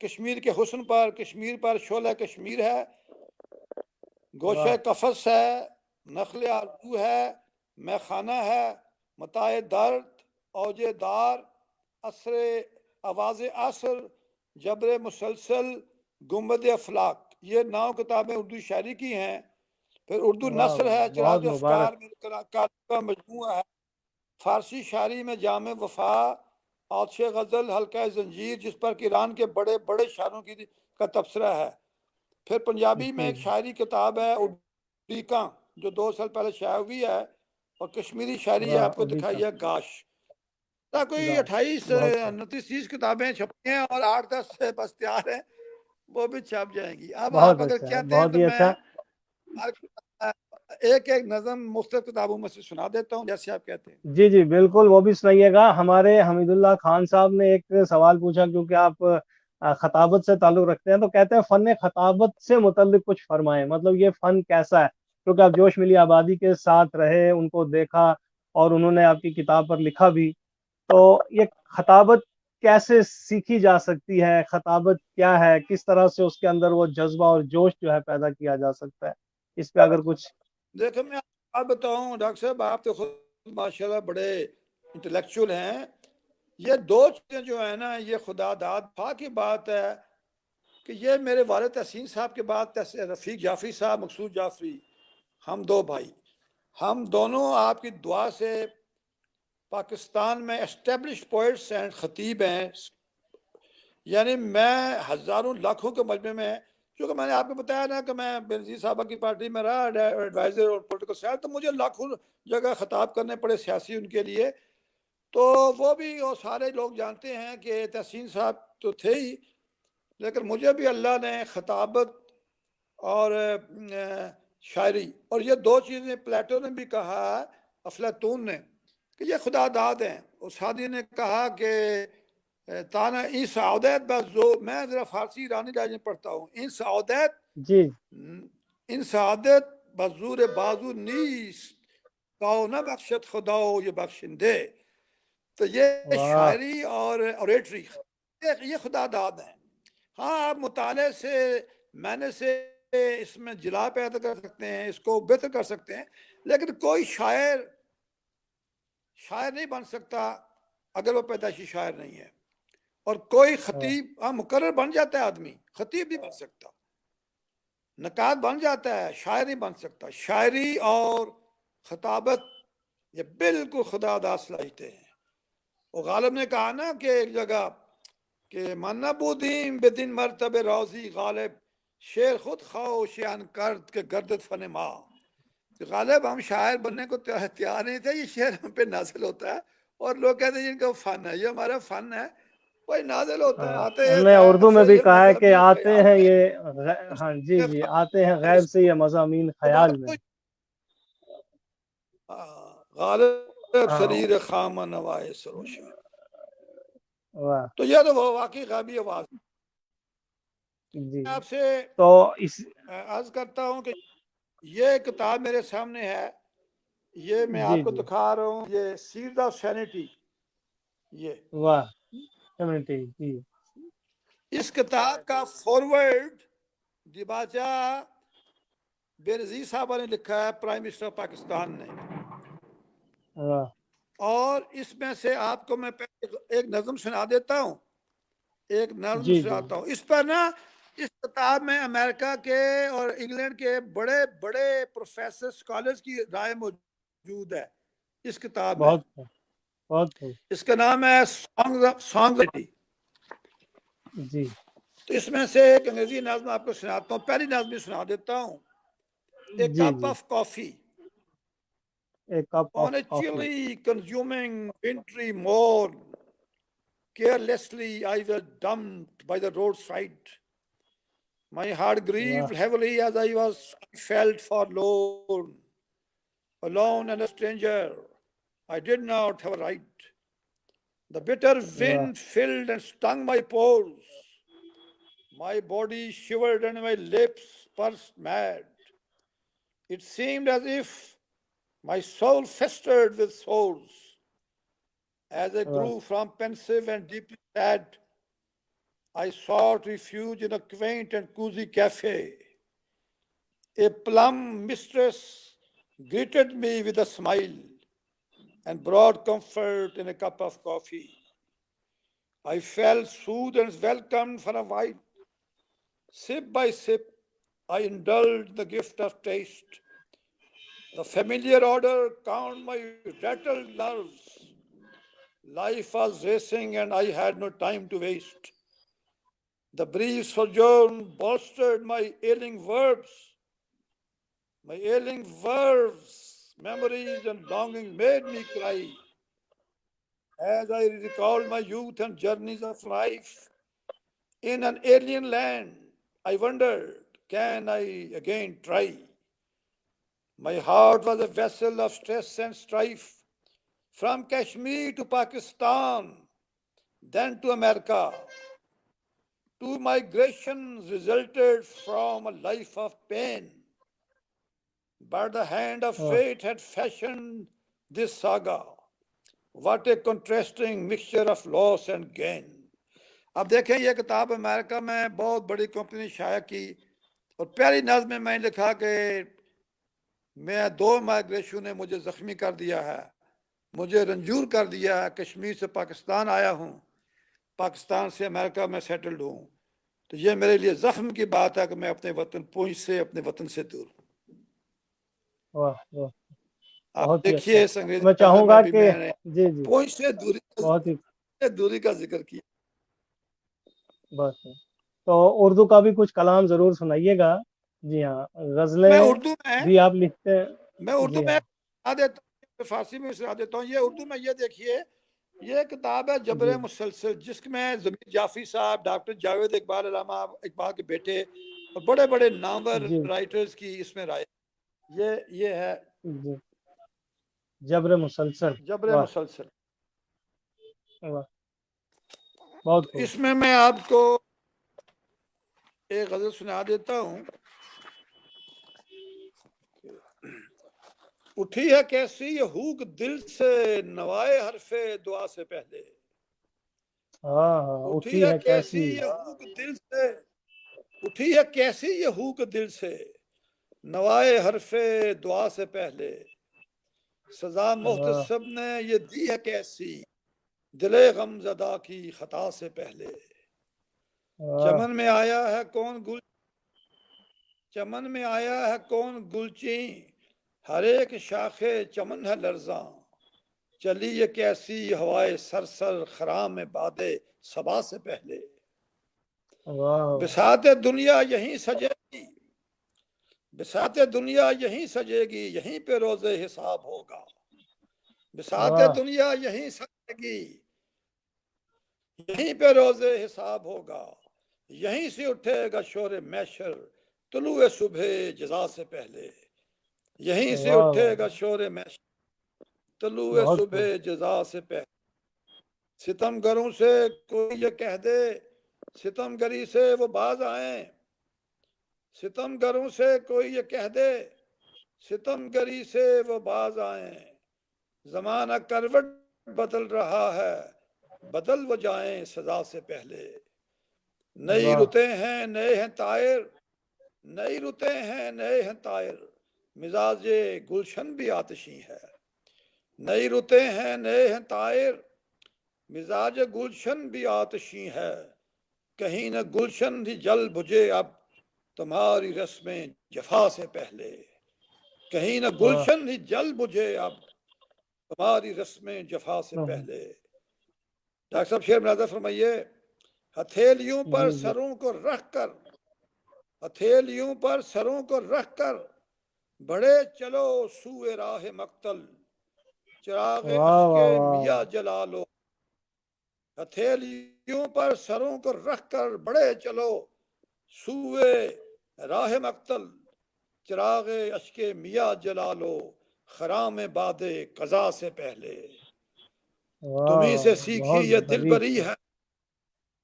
[SPEAKER 2] کشمیر کے حسن پر، کشمیر پر شعلہ کشمیر ہے، گوشہ
[SPEAKER 1] واہ
[SPEAKER 2] قفس ہے، نخل آرزو ہے، میں خانہ ہے، متاع درد، اوج دار، اثر آواز عصر، جبر مسلسل، گنبد افلاک، یہ 9 کتابیں اردو شاعری کی ہیں۔ پھر اردو
[SPEAKER 1] واہ
[SPEAKER 2] نثر ہے،
[SPEAKER 1] بہت
[SPEAKER 2] چراغ افکار
[SPEAKER 1] مبارک۔
[SPEAKER 2] میں کا مجموعہ ہے، فارسی شاعری میں جامع وفا، آتش غزل، حلقہ زنجیر جس پر کہ ایران کے بڑے بڑے شاعروں کا تبصرہ ہے۔ پھر پنجابی میں
[SPEAKER 1] جی
[SPEAKER 2] ایک شاعری کتاب ہے اڈیکاں جو 2 سال پہلے شائع ہوئی ہے، اور کشمیری شاعری
[SPEAKER 1] واہ
[SPEAKER 2] آپ کو
[SPEAKER 1] اڈیکا،
[SPEAKER 2] دکھائی ہے گاش۔ کوئی
[SPEAKER 1] گاش،
[SPEAKER 2] 28
[SPEAKER 1] بہت خوب
[SPEAKER 2] 29 30 کتابیں چھپی ہیں، اور 8 10 بس تیار ہیں، وہ بھی چھپ جائیں گی۔ اب آپ
[SPEAKER 1] بہت
[SPEAKER 2] اگر
[SPEAKER 1] اچھا،
[SPEAKER 2] کہتے ہیں
[SPEAKER 1] بہت
[SPEAKER 2] تو
[SPEAKER 1] ہی
[SPEAKER 2] میں
[SPEAKER 1] اچھا۔
[SPEAKER 2] ایک ایک نظم مختلف کتابوں میں سے سنا دیتا ہوں جیسے آپ کہتے ہیں۔
[SPEAKER 1] جی جی بالکل، وہ بھی سنائیے گا۔ ہمارے حمید اللہ خان صاحب نے ایک سوال پوچھا، کیونکہ آپ خطابت سے تعلق رکھتے ہیں، تو کہتے ہیں فن خطابت سے متعلق کچھ فرمائیں، مطلب یہ فن کیسا ہے؟ کیونکہ آپ جوش ملی آبادی کے ساتھ رہے، ان کو دیکھا، اور انہوں نے آپ کی کتاب پر لکھا بھی، تو یہ خطابت کیسے سیکھی جا سکتی ہے؟ خطابت کیا ہے؟ کس طرح سے اس کے اندر وہ جذبہ اور جوش جو ہے پیدا کیا جا سکتا ہے؟ اس پہ اگر کچھ۔
[SPEAKER 2] دیکھیں میں آپ بتاؤں ڈاکٹر صاحب، آپ تو خود ماشاءاللہ بڑے انٹلیکچوئل ہیں، یہ 2 چیزیں جو ہیں نا، یہ خدا داد فا کی بات ہے کہ یہ میرے والد تحسین صاحب کے بعد رفیق جعفری صاحب، مقصود جعفری، ہم 2 بھائی، ہم دونوں آپ کی دعا سے پاکستان میں اسٹیبلش پوئٹس اینڈ خطیب ہیں، یعنی میں ہزاروں لاکھوں کے مجمع میں، کیونکہ میں نے آپ کو بتایا نا کہ میں بینظیر صاحبہ کی پارٹی میں رہا ایڈوائزر اور پولیٹیکل سائنس، تو مجھے لاکھوں جگہ خطاب کرنے پڑے سیاسی ان کے لیے، تو وہ بھی اور سارے لوگ جانتے ہیں کہ تحسین صاحب تو تھے ہی، لیکن مجھے بھی اللہ نے خطابت اور شاعری، اور یہ 2 چیزیں پلیٹو نے بھی کہا، افلاطون نے، کہ یہ خدا داد ہیں۔ اور سعدی نے کہا کہ تانا این سعادت بزو، میں ذرا فارسی ایرانی لہجے میں پڑھتا ہوں، این سعادت،
[SPEAKER 1] جی
[SPEAKER 2] این سعادت بزور بازو نیست، کاؤ نہ بخشت خدا یہ بخشندے، تو یہ
[SPEAKER 1] واہ
[SPEAKER 2] شاعری اور اوریٹری یہ خدا داد ہیں۔ ہاں آپ مطالعے سے، محنت سے اس میں جلا پیدا کر سکتے ہیں، اس کو بہتر کر سکتے ہیں، لیکن کوئی شاعر نہیں بن سکتا اگر وہ پیدائشی شاعر نہیں ہے. اور کوئی خطیب مقرر بن جاتا ہے آدمی، خطیب نہیں بن سکتا، نقاد بن جاتا ہے، شاعر نہیں بن سکتا. شاعری اور خطابت یہ بالکل خدا داد صلاحیتیں ہیں. وہ غالب نے کہا نا کہ ایک جگہ کہ منا بودیم بدن مرتب روزی غالب، شعر خود خواہشان کرد کے گردت فن ماں. غالب ہم شاعر بننے کو تیار نہیں تھے، یہ شعر ہم پہ نازل ہوتا ہے اور لوگ کہتے ہیں جن کا فن ہے، یہ ہمارا فن ہے، وہی نازل ہوتا ہے. آتے
[SPEAKER 1] ہم نے اردو میں بھی کہا ہے کہ آتے ہیں
[SPEAKER 2] میں
[SPEAKER 1] یہ ہاں جی آتے ہیں غیب سے یہ مضامین خیال میں.
[SPEAKER 2] غالب شریر خام نوائے سروشا. تو یہ تو وہ واقعی غیبی آواز.
[SPEAKER 1] جی
[SPEAKER 2] آپ سے
[SPEAKER 1] تو اس
[SPEAKER 2] عرض کرتا ہوں کہ یہ کتاب میرے سامنے ہے، یہ میں آپ کو دکھا رہا ہوں، یہ سیڈ آف سینٹی. یہ
[SPEAKER 1] واہ سینٹی جی.
[SPEAKER 2] اس کتاب کا فارورڈ دیباچہ بے نظیر صاحبہ نے لکھا ہے، پرائم منسٹر آف پاکستان نے. اور اس میں سے آپ کو میں ایک نظم سنا دیتا ہوں، ایک نظم سناتا ہوں. اس پر نا اس کتاب میں امریکہ کے اور انگلینڈ کے بڑے بڑے پروفیسر اسکالرز کی رائے موجود ہے اس کتاب میں. اس کا نام ہے سانگز
[SPEAKER 1] جی.
[SPEAKER 2] تو اس میں سے ایک انگریزی نظم آپ کو سناتا ہوں. پہلی نظم سنا دیتا ہوں. A cup of coffee on a chilly, consuming wintry morn, carelessly I was dumped by the roadside. My heart grieved heavily as I felt forlorn. Alone and a stranger, I did not have a right. The bitter wind filled and stung my pores. My body shivered and my lips pursed mad. It seemed as if my soul festered with sores. As I grew from pensive and deeply sad, I sought refuge in a quaint and cozy cafe. A plum mistress greeted me with a smile and brought comfort in a cup of coffee. I felt soothed and welcomed for a while. Sip by sip, I indulged the gift of taste. The familiar odor calmed my rattled nerves. Life was racing and I had no time to waste. The brief sojourn bolstered my ailing verbs. My ailing verbs, memories and longing made me cry. As I recalled my youth and journeys of life in an alien land, I wondered, can I again try? My heart was a vessel of stress and strife. From Kashmir to Pakistan, then to America. Two migrations resulted from a life of pain. But the hand of fate had fashioned this saga. What a contrasting mixture of loss and gain. اب دیکھیں یہ کتاب امریکہ میں بہت بڑی company شائع کی اور پہلی نظم میں میں نے لکھا کہ میں 2 مائگریشن نے مجھے زخمی کر دیا ہے، مجھے رنجور کر دیا ہے. کشمیر سے پاکستان آیا ہوں، پاکستان سے امریکہ میں سیٹلڈ ہوں. تو یہ میرے لیے زخم کی بات ہے کہ میں اپنے وطن پونچھ سے، اپنے وطن سے دور ہوں. آپ دیکھیے اس انگریزی
[SPEAKER 1] میں چاہوں
[SPEAKER 2] میں
[SPEAKER 1] گا
[SPEAKER 2] بھی
[SPEAKER 1] کہ
[SPEAKER 2] میں نے پونچھ سے دوری کا ذکر کیا.
[SPEAKER 1] بس تو اردو کا بھی کچھ کلام ضرور سنائیے گا. جی ہاں، غزلیں
[SPEAKER 2] میں اردو میں
[SPEAKER 1] بھی آپ لکھتے ہیں؟
[SPEAKER 2] میں اردو میں سنا دیتا ہوں، فارسی میں سنا دیتا ہوں. یہ اردو میں یہ دیکھیے، یہ کتاب ہے جبر مسلسل، جس میں ضمیر جعفری صاحب، ڈاکٹر جاوید اقبال، علامہ اقبال کے بیٹے اور بڑے بڑے نامور رائٹرز کی اس میں رائے. یہ ہے
[SPEAKER 1] جبر مسلسل.
[SPEAKER 2] جبر مسلسل.
[SPEAKER 1] بہت
[SPEAKER 2] اس میں آپ کو ایک غزل سنا دیتا ہوں. اٹھی ہے کیسی یہ ہوک دل سے نوائے حرف دعا سے پہلے. اٹھی ہے کیسی یہ ہوک دل سے اٹھی ہے کیسی یہ ہوک دل سے نوائے حرف دعا سے پہلے سزا محتسب نے یہ دی ہے کیسی دل غم زدہ کی خطا سے پہلے چمن میں آیا ہے کون گل چمن میں آیا ہے کون گلچیں ہر ایک شاخے چمن ہے لرزاں چلی یہ کیسی ہوائے سرسر خرام بادے صبا سے پہلے بساط دنیا یہیں سجے گی بساط دنیا یہیں سجے گی یہیں پہ روز حساب ہوگا بساط دنیا یہیں سجے گی یہیں پہ روز حساب ہوگا یہیں سے اٹھے گا شور محشر طلوع صبح جزا سے پہلے یہیں سے اٹھے گا شور محشر طلوع صبح جزا سے پہلے ستم گروں سے کوئی یہ کہہ دے ستم گری سے وہ باز آئیں ستم گروں سے کوئی یہ کہہ دے ستم گری سے وہ باز آئیں زمانہ کروٹ بدل رہا ہے بدل وہ جائیں سزا سے پہلے نئی رتے ہیں نئے ہیں طائر نئی رتے ہیں نئے ہیں طائر مزاج گلشن بھی آتشی ہے نئی رتے ہیں نئے ہیں طائر مزاج گلشن بھی آتشی ہے کہیں نہ گلشن ہی جل بجھے اب تمہاری رسمیں جفا سے پہلے کہیں نہ گلشن ہی جل بجھے اب تمہاری رسمیں جفا سے پہلے ڈاکٹر صاحب شعر مناظر فرمائیے ہتھیلیوں پر سروں کو رکھ کر ہتھیلیوں پر سروں کو رکھ کر بڑے چلو سوئے راہ مقتل چراغ اشک میاں جلا لو ہتھیلیوں پر سروں کو رکھ کر بڑے چلو سوئے راہ مقتل چراغ اشک میاں جلا لو خرام باد قضا سے پہلے تمہیں سے سیکھی یہ دل بری ہے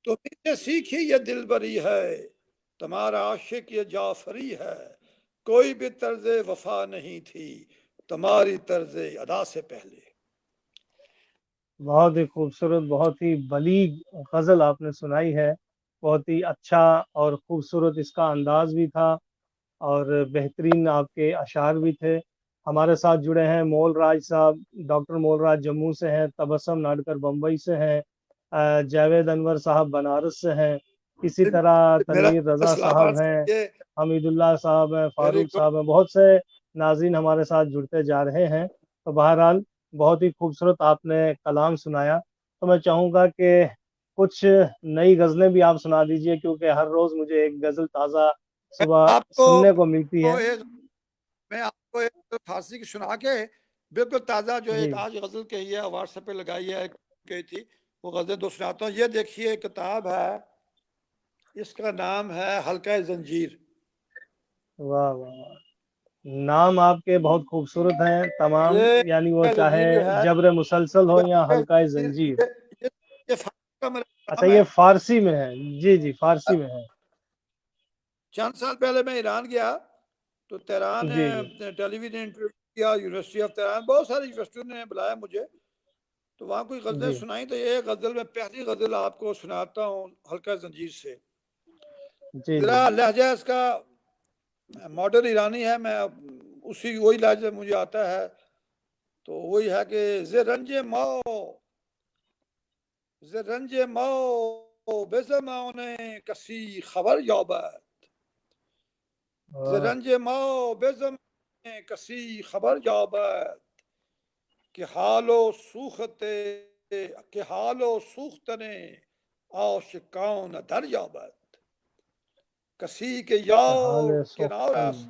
[SPEAKER 2] تمہیں سے سیکھی یہ دل بری ہے تمہارا عاشق یہ جعفری ہے کوئی بھی طرز وفا نہیں تھی تمہاری طرز ادا سے پہلے
[SPEAKER 1] بہت ہی خوبصورت بہت ہی بلیغ غزل آپ نے سنائی ہے بہت ہی اچھا اور خوبصورت اس کا انداز بھی تھا اور بہترین آپ کے اشعار بھی تھے ہمارے ساتھ جڑے ہیں مول راج صاحب ڈاکٹر مول راج جموں سے ہیں تبسم ناڈکر بمبئی سے ہیں جاوید انور صاحب بنارس سے ہیں اسی طرح
[SPEAKER 2] میرا
[SPEAKER 1] تنویر رضا
[SPEAKER 2] سلام
[SPEAKER 1] صاحب
[SPEAKER 2] عرض
[SPEAKER 1] ہیں
[SPEAKER 2] کیجیے
[SPEAKER 1] حمید اللہ صاحب ہیں
[SPEAKER 2] ویری
[SPEAKER 1] فاروق
[SPEAKER 2] گڈ
[SPEAKER 1] صاحب ہیں بہت سے ناظرین ہمارے ساتھ جڑتے جا رہے ہیں تو بہرحال بہت ہی خوبصورت آپ نے کلام سنایا تو میں چاہوں گا کہ کچھ نئی غزلیں بھی آپ سنا دیجئے کیونکہ ہر روز مجھے ایک غزل تازہ صبح
[SPEAKER 2] آپ کو
[SPEAKER 1] سننے کو ملتی ہے
[SPEAKER 2] میں آپ کو ایک فارسی کی سنا کے بالکل تازہ جو ایک
[SPEAKER 1] جی
[SPEAKER 2] آج غزل کہی ہے واٹس ایپ پہ لگائی ہے کہی تھی وہ غزل دو سناتا ہوں یہ دیکھیے کتاب ہے اس کا نام ہے حلقہ زنجیر
[SPEAKER 1] واہ واہ نام آپ کے بہت خوبصورت ہیں تمام
[SPEAKER 2] یہ
[SPEAKER 1] یعنی وہ
[SPEAKER 2] حلقہ
[SPEAKER 1] چاہے
[SPEAKER 2] زنجیر جو ہے
[SPEAKER 1] جبر مسلسل ہو
[SPEAKER 2] یہ
[SPEAKER 1] یا
[SPEAKER 2] حلقہ
[SPEAKER 1] حلقہ
[SPEAKER 2] زنجیر
[SPEAKER 1] زنجیر
[SPEAKER 2] یہ فارسی کا میرا
[SPEAKER 1] اچھا
[SPEAKER 2] کلام ہے
[SPEAKER 1] یہ فارسی میں ہے جی جی فارسی میں ہے
[SPEAKER 2] چند سال پہلے میں ایران گیا تو تہران
[SPEAKER 1] جی جی
[SPEAKER 2] ٹیلی ویژن انٹرویو کیا یونیورسٹی آف تہران بہت ساری یونیورسٹیوں نے بلایا مجھے تو وہاں کوئی غزلیں
[SPEAKER 1] جی
[SPEAKER 2] سنائی تو یہ غزل میں پہلی غزل آپ کو سناتا ہوں حلقہ زنجیر سے
[SPEAKER 1] جی جی
[SPEAKER 2] ذرا لہجہ اس کا ماڈرن ایرانی ہے میں اسی وہی لہجہ مجھے آتا ہے تو وہی ہے کہ زرنج ماو بے زمانے کسی خبر یابد زرنج ماو بے زمانے کسی خبر یابد کہ حال و سوختنے عاشقان در یابد کسی کے
[SPEAKER 1] حال
[SPEAKER 2] یار کنار
[SPEAKER 1] سختن
[SPEAKER 2] است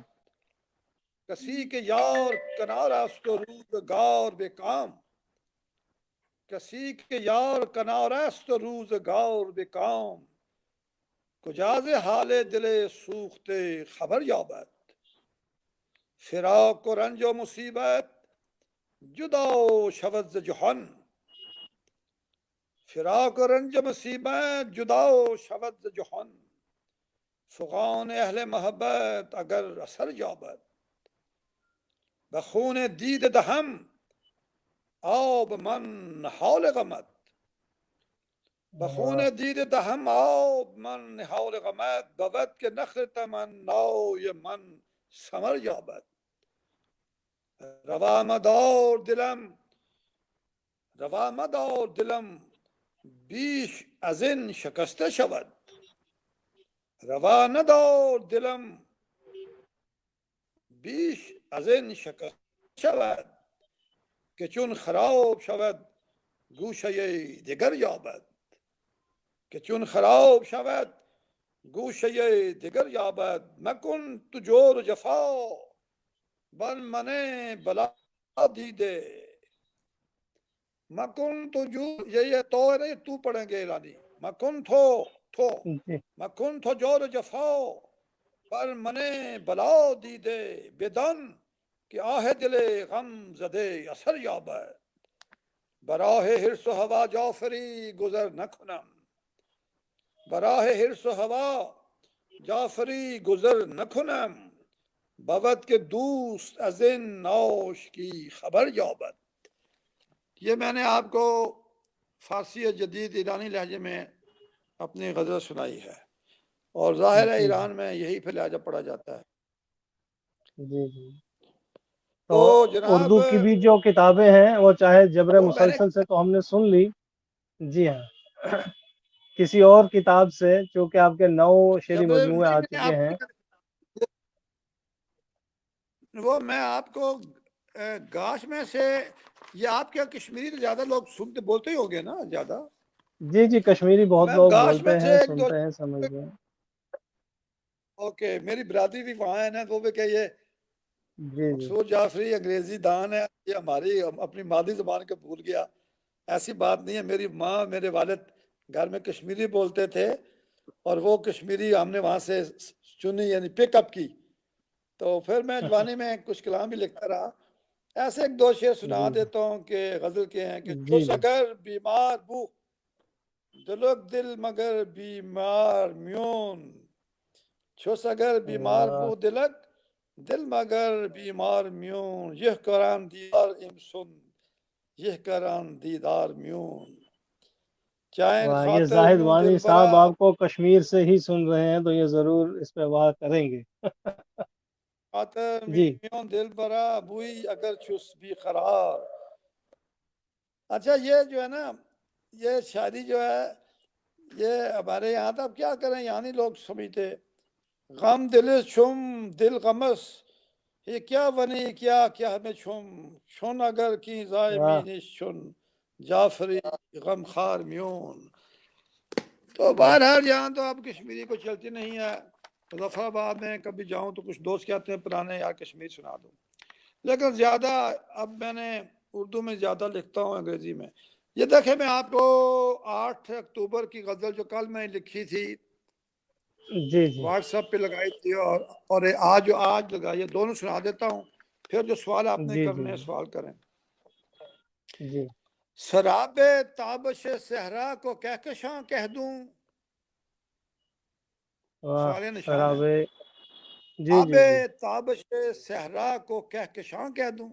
[SPEAKER 2] کسی کے یار کنار است و روزگار بے کام کسی کے یار کنار است و روزگار بے کام کجا ز حال دل سوخته خبر یابد فراق و رنج و مصیبت جدا شود ز جهان فراق و رنج و مصیبت جدا شود ز جهان فغان اهل محبت اگر اثر یابد به خون دید دهم آب من حال غمت بخون دید دهم آب من حال غمت بود که نخلت من نای من ثمر یابد. روا مدار دلم بیش از این شکسته شود. روا ندار دلم بیش از این شکسته شود که چون خراب شود گوشه دیگر یابد. که چون خراب شود گوشه دیگر یابد. مکن تو جور و جفا بر من بلا دیده. مکن تو جو یہ تو ہے نا، یہ تو پڑھیں گے ایرانی. مکن تو جور و جفا بر من بلا دیده. بدان کہ آہ دل غم زده اثر یابد. براہ حرص و ہوا جعفری گذر نکنم. براہ حرص و ہوا جعفری گذر نکنم. بود کہ دوست از این نوش کی خبر یابد. یہ میں نے آپ کو فارسی جدید ایرانی لہجے میں اپنی غزل سنائی ہے، اور ظاہر ہے ایران میں یہی پھر لہجہ پڑھا جاتا ہے.
[SPEAKER 1] جی جی. تو
[SPEAKER 2] جناب
[SPEAKER 1] اردو کی بھی جو کتابیں ہیں وہ چاہے جبر مسلسل سے تو ہم نے سن لی. جی ہاں، کسی اور کتاب سے چونکہ آپ کے 9 شعری مجموعے آ چکے ہیں.
[SPEAKER 2] وہ میں آپ کو گاش میں سے، یہ آپ کیا کشمیری تو زیادہ لوگ سنتے بولتے ہی ہو گے نا زیادہ؟
[SPEAKER 1] جی جی، کشمیری بہت لوگ بولتے ہیں، سنتے ہیں، سمجھتے ہیں.
[SPEAKER 2] اوکے، میری برادری بھی وہاں ہے نا، تو وہ کہ یہ
[SPEAKER 1] جی
[SPEAKER 2] مقصود جعفری انگریزی دان ہے، یہ ہماری اپنی مادری زبان کو بھول گیا. ایسی بات نہیں ہے. میری ماں میرے والد گھر میں کشمیری بولتے تھے، اور وہ کشمیری ہم نے وہاں سے چنی، یعنی پک اپ کی. تو پھر میں جوانی میں کچھ کلام بھی لکھتا رہا. ایسے ایک دو شعر سنا دیتا ہوں کہ غزل کے ہیں کہ چوس اگر بیمار بو دلک دل مگر بیمار میون. چوس اگر بیمار بو دلک دل مگر بیمار میون. یہ کران دیدار امسن یہ کران دیدار میون.
[SPEAKER 1] یہ زاہد وانی صاحب آپ کو کشمیر سے ہی سن رہے ہیں تو یہ ضرور اس پہ بات کریں گے.
[SPEAKER 2] خاطر میون دل برا بوئی اگر چوس بھی قرار. اچھا، یہ جو ہے نا، یہ شاعری جو ہے یہ ہمارے یہاں تو اب کیا کریں، یہاں نہیں لوگ سمجھتے. غم دل چھم دل غمس یہ کیا ونی کیا کیا ہمیں چھم. چھن اگر کی زائمی نشن جعفری غم خار میون. تو بہرحال یہاں تو اب کشمیری کو چلتی نہیں ہے. ظفر آباد میں کبھی جاؤں تو کچھ دوست کہتے ہیں پرانے یار کشمیر سنا دو، لیکن زیادہ اب میں نے اردو میں زیادہ لکھتا ہوں انگریزی میں. یہ دیکھیں میں آپ کو 8 اکتوبر کی غزل جو کل میں لکھی تھی واٹس ایپ پہ لگائی تھی، اور آج لگائی ہے، دونوں سنا دیتا ہوں، پھر جو سوال آپ نے کرنے سوال کریں. سراب تابش صحرا کو کہکشاں کہہ دوں. سوال نشان ہے. آب تابش صحرا کو کہکشاں کہہ دوں.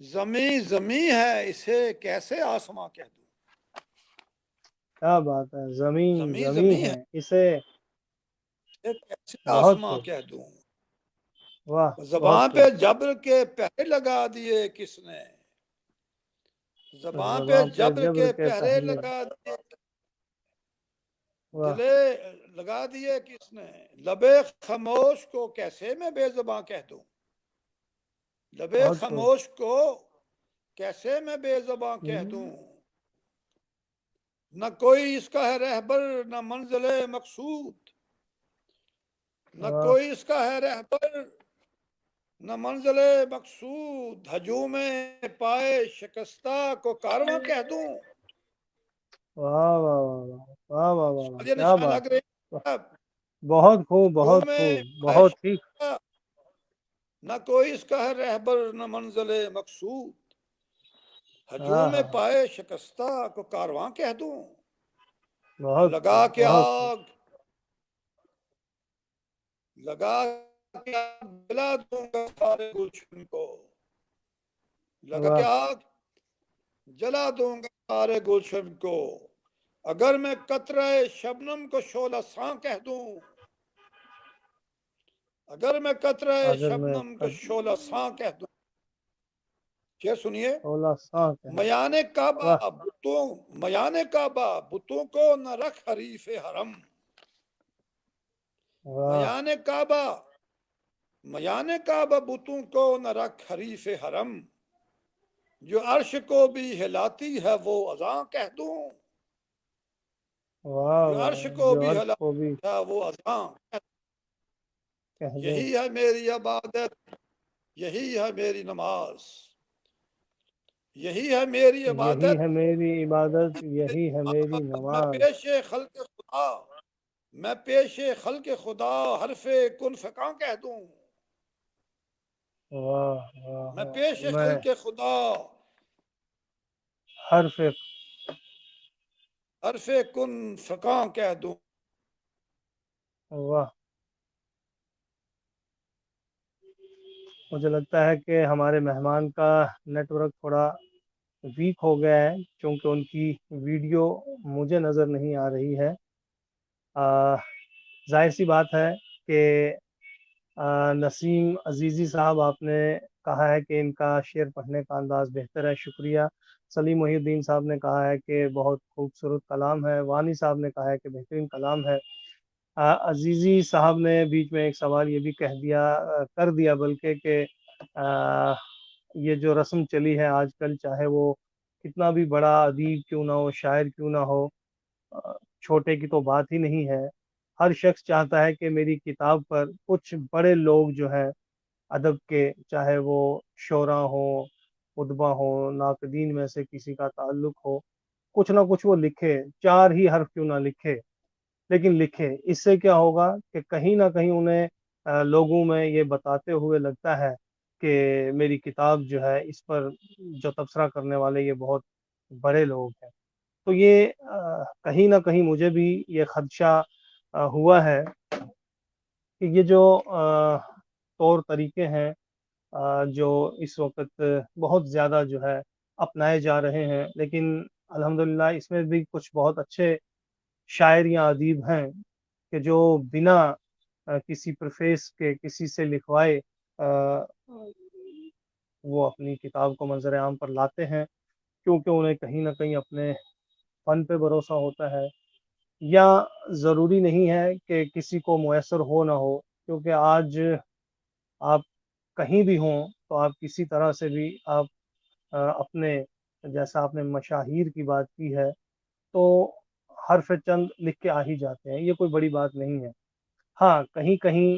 [SPEAKER 2] زمیں ہے اسے کیسے آسماں کہہ دوں.
[SPEAKER 1] کیا بات ہے، زمین ہے اسے
[SPEAKER 2] کیسے آسماں کہہ دوں. زباں پہ جبر کے پہرے لگا دیے کس نے. زباں پہ جبر کے پہرے لگا دیے دلے لگا دیے کس نے. لبے خاموش کو کیسے میں بے زباں کہہ دوں. لبے خاموش کو کیسے میں بے زباں کہہ دوں. نہ کوئی اس کا ہے رہبر نہ منزل مقصود. نہ کوئی اس کا ہے رہبر نہ منزل مقصود. ہجوم پائے شکستہ کو کارواں کہہ دوں.
[SPEAKER 1] واہ واہ واہ واہ واہ واہ، کیا بات. بہت خوب، بہت خوب، بہت ہی.
[SPEAKER 2] نہ کوئی اس کا ہے رہبر نہ منزل مقصود. ہجوم پائے شکستہ کو کارواں کہہ دوں. لگا کے آگ جلا دوں گا سارے گلشن کو. لگا کے آگ جلا دوں گا سارے گلشن کو. اگر میں قطرہ شبنم کو شعلہ ساں کہہ دوں، اگر میں قطرہ
[SPEAKER 1] اگر میں
[SPEAKER 2] شبنم کو شعلہ ساں کہہ دوں، کیا سنیے،
[SPEAKER 1] 16 کہ
[SPEAKER 2] میان
[SPEAKER 1] واہ
[SPEAKER 2] کعبہ بتوں، میان کعبہ بتوں کو نہ رکھ حریف حرم،
[SPEAKER 1] واہ
[SPEAKER 2] میان کعبہ، میان کعبہ بتوں کو نہ رکھ حریف حرم، جو عرش کو بھی ہلاتی ہے وہ اذاں کہہ دوں،
[SPEAKER 1] واہ
[SPEAKER 2] جو
[SPEAKER 1] واہ
[SPEAKER 2] عرش کو
[SPEAKER 1] جو
[SPEAKER 2] بھی
[SPEAKER 1] عرش کو بھی
[SPEAKER 2] ہلاتی ہے وہ اذاں،
[SPEAKER 1] کہہ دوں،
[SPEAKER 2] یہی ہے میری عبادت، یہی ہے میری نماز، یہی ہے میری
[SPEAKER 1] یہی
[SPEAKER 2] عبادت،
[SPEAKER 1] ہے میری عبادت، یہی ہے میری
[SPEAKER 2] میں
[SPEAKER 1] نماز،
[SPEAKER 2] پیش خلق خدا، میں پیش خلق خدا حرف کن فکاں کہہ دوں،
[SPEAKER 1] واہ واہ
[SPEAKER 2] میں
[SPEAKER 1] واہ
[SPEAKER 2] پیش
[SPEAKER 1] میں
[SPEAKER 2] خلق خدا
[SPEAKER 1] حرف
[SPEAKER 2] حرف کن فکاں کہہ دوں۔
[SPEAKER 1] واہ مجھے لگتا ہے کہ ہمارے مہمان کا نیٹ ورک تھوڑا ویک ہو گیا ہے، چونکہ ان کی ویڈیو مجھے نظر نہیں آ رہی ہے۔ ظاہر سی بات ہے کہ نسیم عزیزی صاحب، آپ نے کہا ہے کہ ان کا شعر پڑھنے کا انداز بہتر ہے، شکریہ۔ سلیم محی الدین صاحب نے کہا ہے کہ بہت خوبصورت کلام ہے، وانی صاحب نے کہا ہے کہ بہترین کلام ہے۔ عزیزی صاحب نے بیچ میں ایک سوال یہ بھی کر دیا بلکہ کہ یہ جو رسم چلی ہے آج کل، چاہے وہ کتنا بھی بڑا ادیب کیوں نہ ہو، شاعر کیوں نہ ہو، چھوٹے کی تو بات ہی نہیں ہے، ہر شخص چاہتا ہے کہ میری کتاب پر کچھ بڑے لوگ جو ہیں ادب کے، چاہے وہ شعراء ہوں، ادبا ہوں، ناقدین میں سے کسی کا تعلق ہو، کچھ نہ کچھ وہ لکھے، چار ہی حرف کیوں نہ لکھے، لیکن لکھے۔ اس سے کیا ہوگا کہ کہیں نہ کہیں انہیں لوگوں میں یہ بتاتے ہوئے لگتا ہے کہ میری کتاب جو ہے، اس پر جو تبصرہ کرنے والے یہ بہت بڑے لوگ ہیں۔ تو یہ کہیں نہ کہیں مجھے بھی یہ خدشہ ہوا ہے کہ یہ جو طور طریقے ہیں جو اس وقت بہت زیادہ جو ہے اپنائے جا رہے ہیں، لیکن الحمدللہ اس میں بھی کچھ بہت اچھے شاعر یا ادیب ہیں کہ جو بنا کسی پرفیس کے، کسی سے لکھوائے وہ اپنی کتاب کو منظر عام پر لاتے ہیں، کیونکہ انہیں کہیں نہ کہیں اپنے فن پہ بھروسہ ہوتا ہے، یا ضروری نہیں ہے کہ کسی کو میسر ہو نہ ہو، کیونکہ آج آپ کہیں بھی ہوں تو آپ کسی طرح سے بھی آپ اپنے، جیسا آپ نے مشاہیر کی بات کی ہے، تو حرف چند لکھ کے آ ہی جاتے ہیں، یہ کوئی بڑی بات نہیں ہے۔ ہاں، کہیں کہیں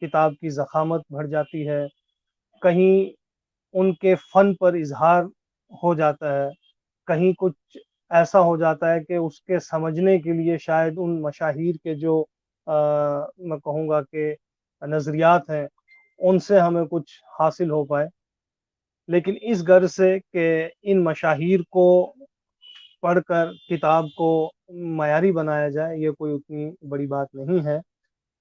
[SPEAKER 1] کتاب کی ضخامت بڑھ جاتی ہے، کہیں ان کے فن پر اظہار ہو جاتا ہے، کہیں کچھ ایسا ہو جاتا ہے کہ اس کے سمجھنے کے لیے شاید ان مشاہیر کے جو میں کہوں گا کہ نظریات ہیں، ان سے ہمیں کچھ حاصل ہو پائے، لیکن اس غرض سے کہ ان مشاہیر کو پڑھ کر کتاب کو معیاری بنایا جائے، یہ کوئی اتنی بڑی بات نہیں ہے۔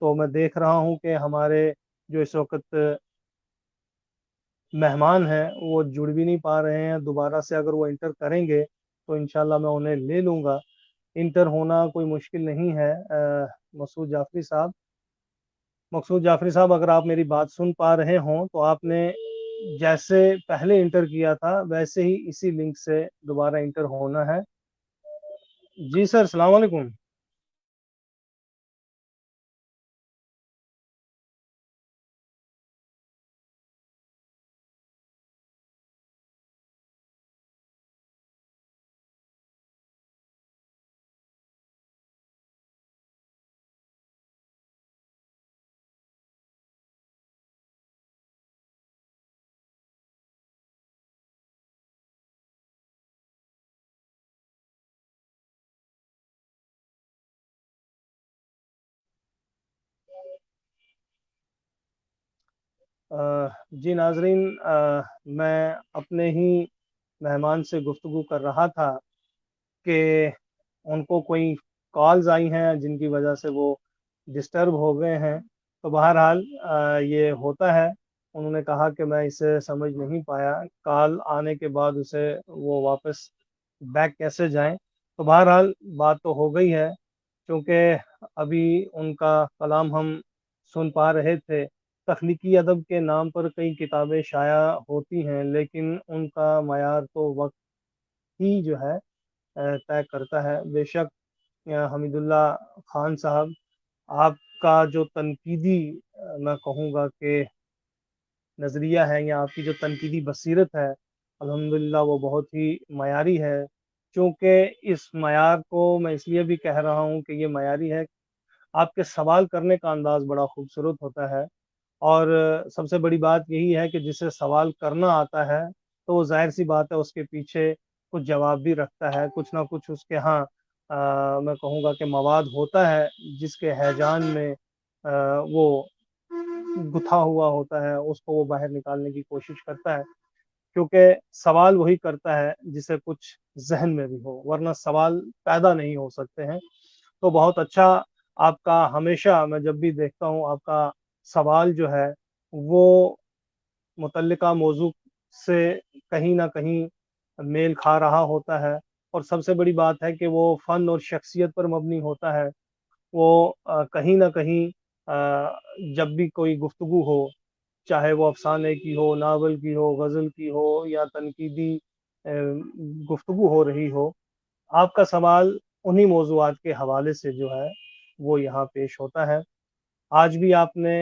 [SPEAKER 1] تو میں دیکھ رہا ہوں کہ ہمارے جو اس وقت مہمان ہیں وہ جڑ بھی نہیں پا رہے ہیں، دوبارہ سے اگر وہ انٹر کریں گے تو انشاءاللہ میں انہیں لے لوں گا۔ انٹر ہونا کوئی مشکل نہیں ہے۔ مسعود جعفری صاحب، اگر آپ میری بات سن پا رہے ہوں تو آپ نے جیسے پہلے انٹر کیا تھا ویسے ہی اسی لنک سے دوبارہ انٹر ہونا ہے۔ جی سر، السلام علیکم۔ جی ناظرین، میں اپنے ہی مہمان سے گفتگو کر رہا تھا کہ ان کو کوئی کالز آئی ہیں جن کی وجہ سے وہ ڈسٹرب ہو گئے ہیں، تو بہرحال یہ ہوتا ہے۔ انہوں نے کہا کہ میں اسے سمجھ نہیں پایا، کال آنے کے بعد اسے وہ واپس بیک کیسے جائیں۔ تو بہرحال بات تو ہو گئی ہے، کیونکہ ابھی ان کا کلام ہم سن پا رہے تھے۔ تخلیقی ادب کے نام پر کئی کتابیں شائع ہوتی ہیں، لیکن ان کا معیار تو وقت ہی جو ہے طے کرتا ہے۔ بے شک حمید اللہ خان صاحب، آپ کا جو تنقیدی میں کہوں گا کہ نظریہ ہے، یا آپ کی جو تنقیدی بصیرت ہے، الحمدللہ وہ بہت ہی معیاری ہے۔ چونکہ اس معیار کو میں اس لیے بھی کہہ رہا ہوں کہ یہ معیاری ہے، آپ کے سوال کرنے کا انداز بڑا خوبصورت ہوتا ہے، اور سب سے بڑی بات یہی ہے کہ جسے سوال کرنا آتا ہے تو وہ ظاہر سی بات ہے اس کے پیچھے کچھ جواب بھی رکھتا ہے، کچھ نہ کچھ اس کے ہاں میں کہوں گا کہ مواد ہوتا ہے جس کے ہیجان میں وہ گتھا ہوا ہوتا ہے، اس کو وہ باہر نکالنے کی کوشش کرتا ہے، کیونکہ سوال وہی کرتا ہے جسے کچھ ذہن میں بھی ہو، ورنہ سوال پیدا نہیں ہو سکتے ہیں۔ تو بہت اچھا آپ کا، ہمیشہ میں جب بھی دیکھتا ہوں آپ کا سوال جو ہے وہ متعلقہ موضوع سے کہیں نہ کہیں میل کھا رہا ہوتا ہے، اور سب سے بڑی بات ہے کہ وہ فن اور شخصیت پر مبنی ہوتا ہے۔ وہ کہیں نہ کہیں جب بھی کوئی گفتگو ہو، چاہے وہ افسانے کی ہو، ناول کی ہو، غزل کی ہو، یا تنقیدی گفتگو ہو رہی ہو، آپ کا سوال انہی موضوعات کے حوالے سے جو ہے وہ یہاں پیش ہوتا ہے۔ آج بھی آپ نے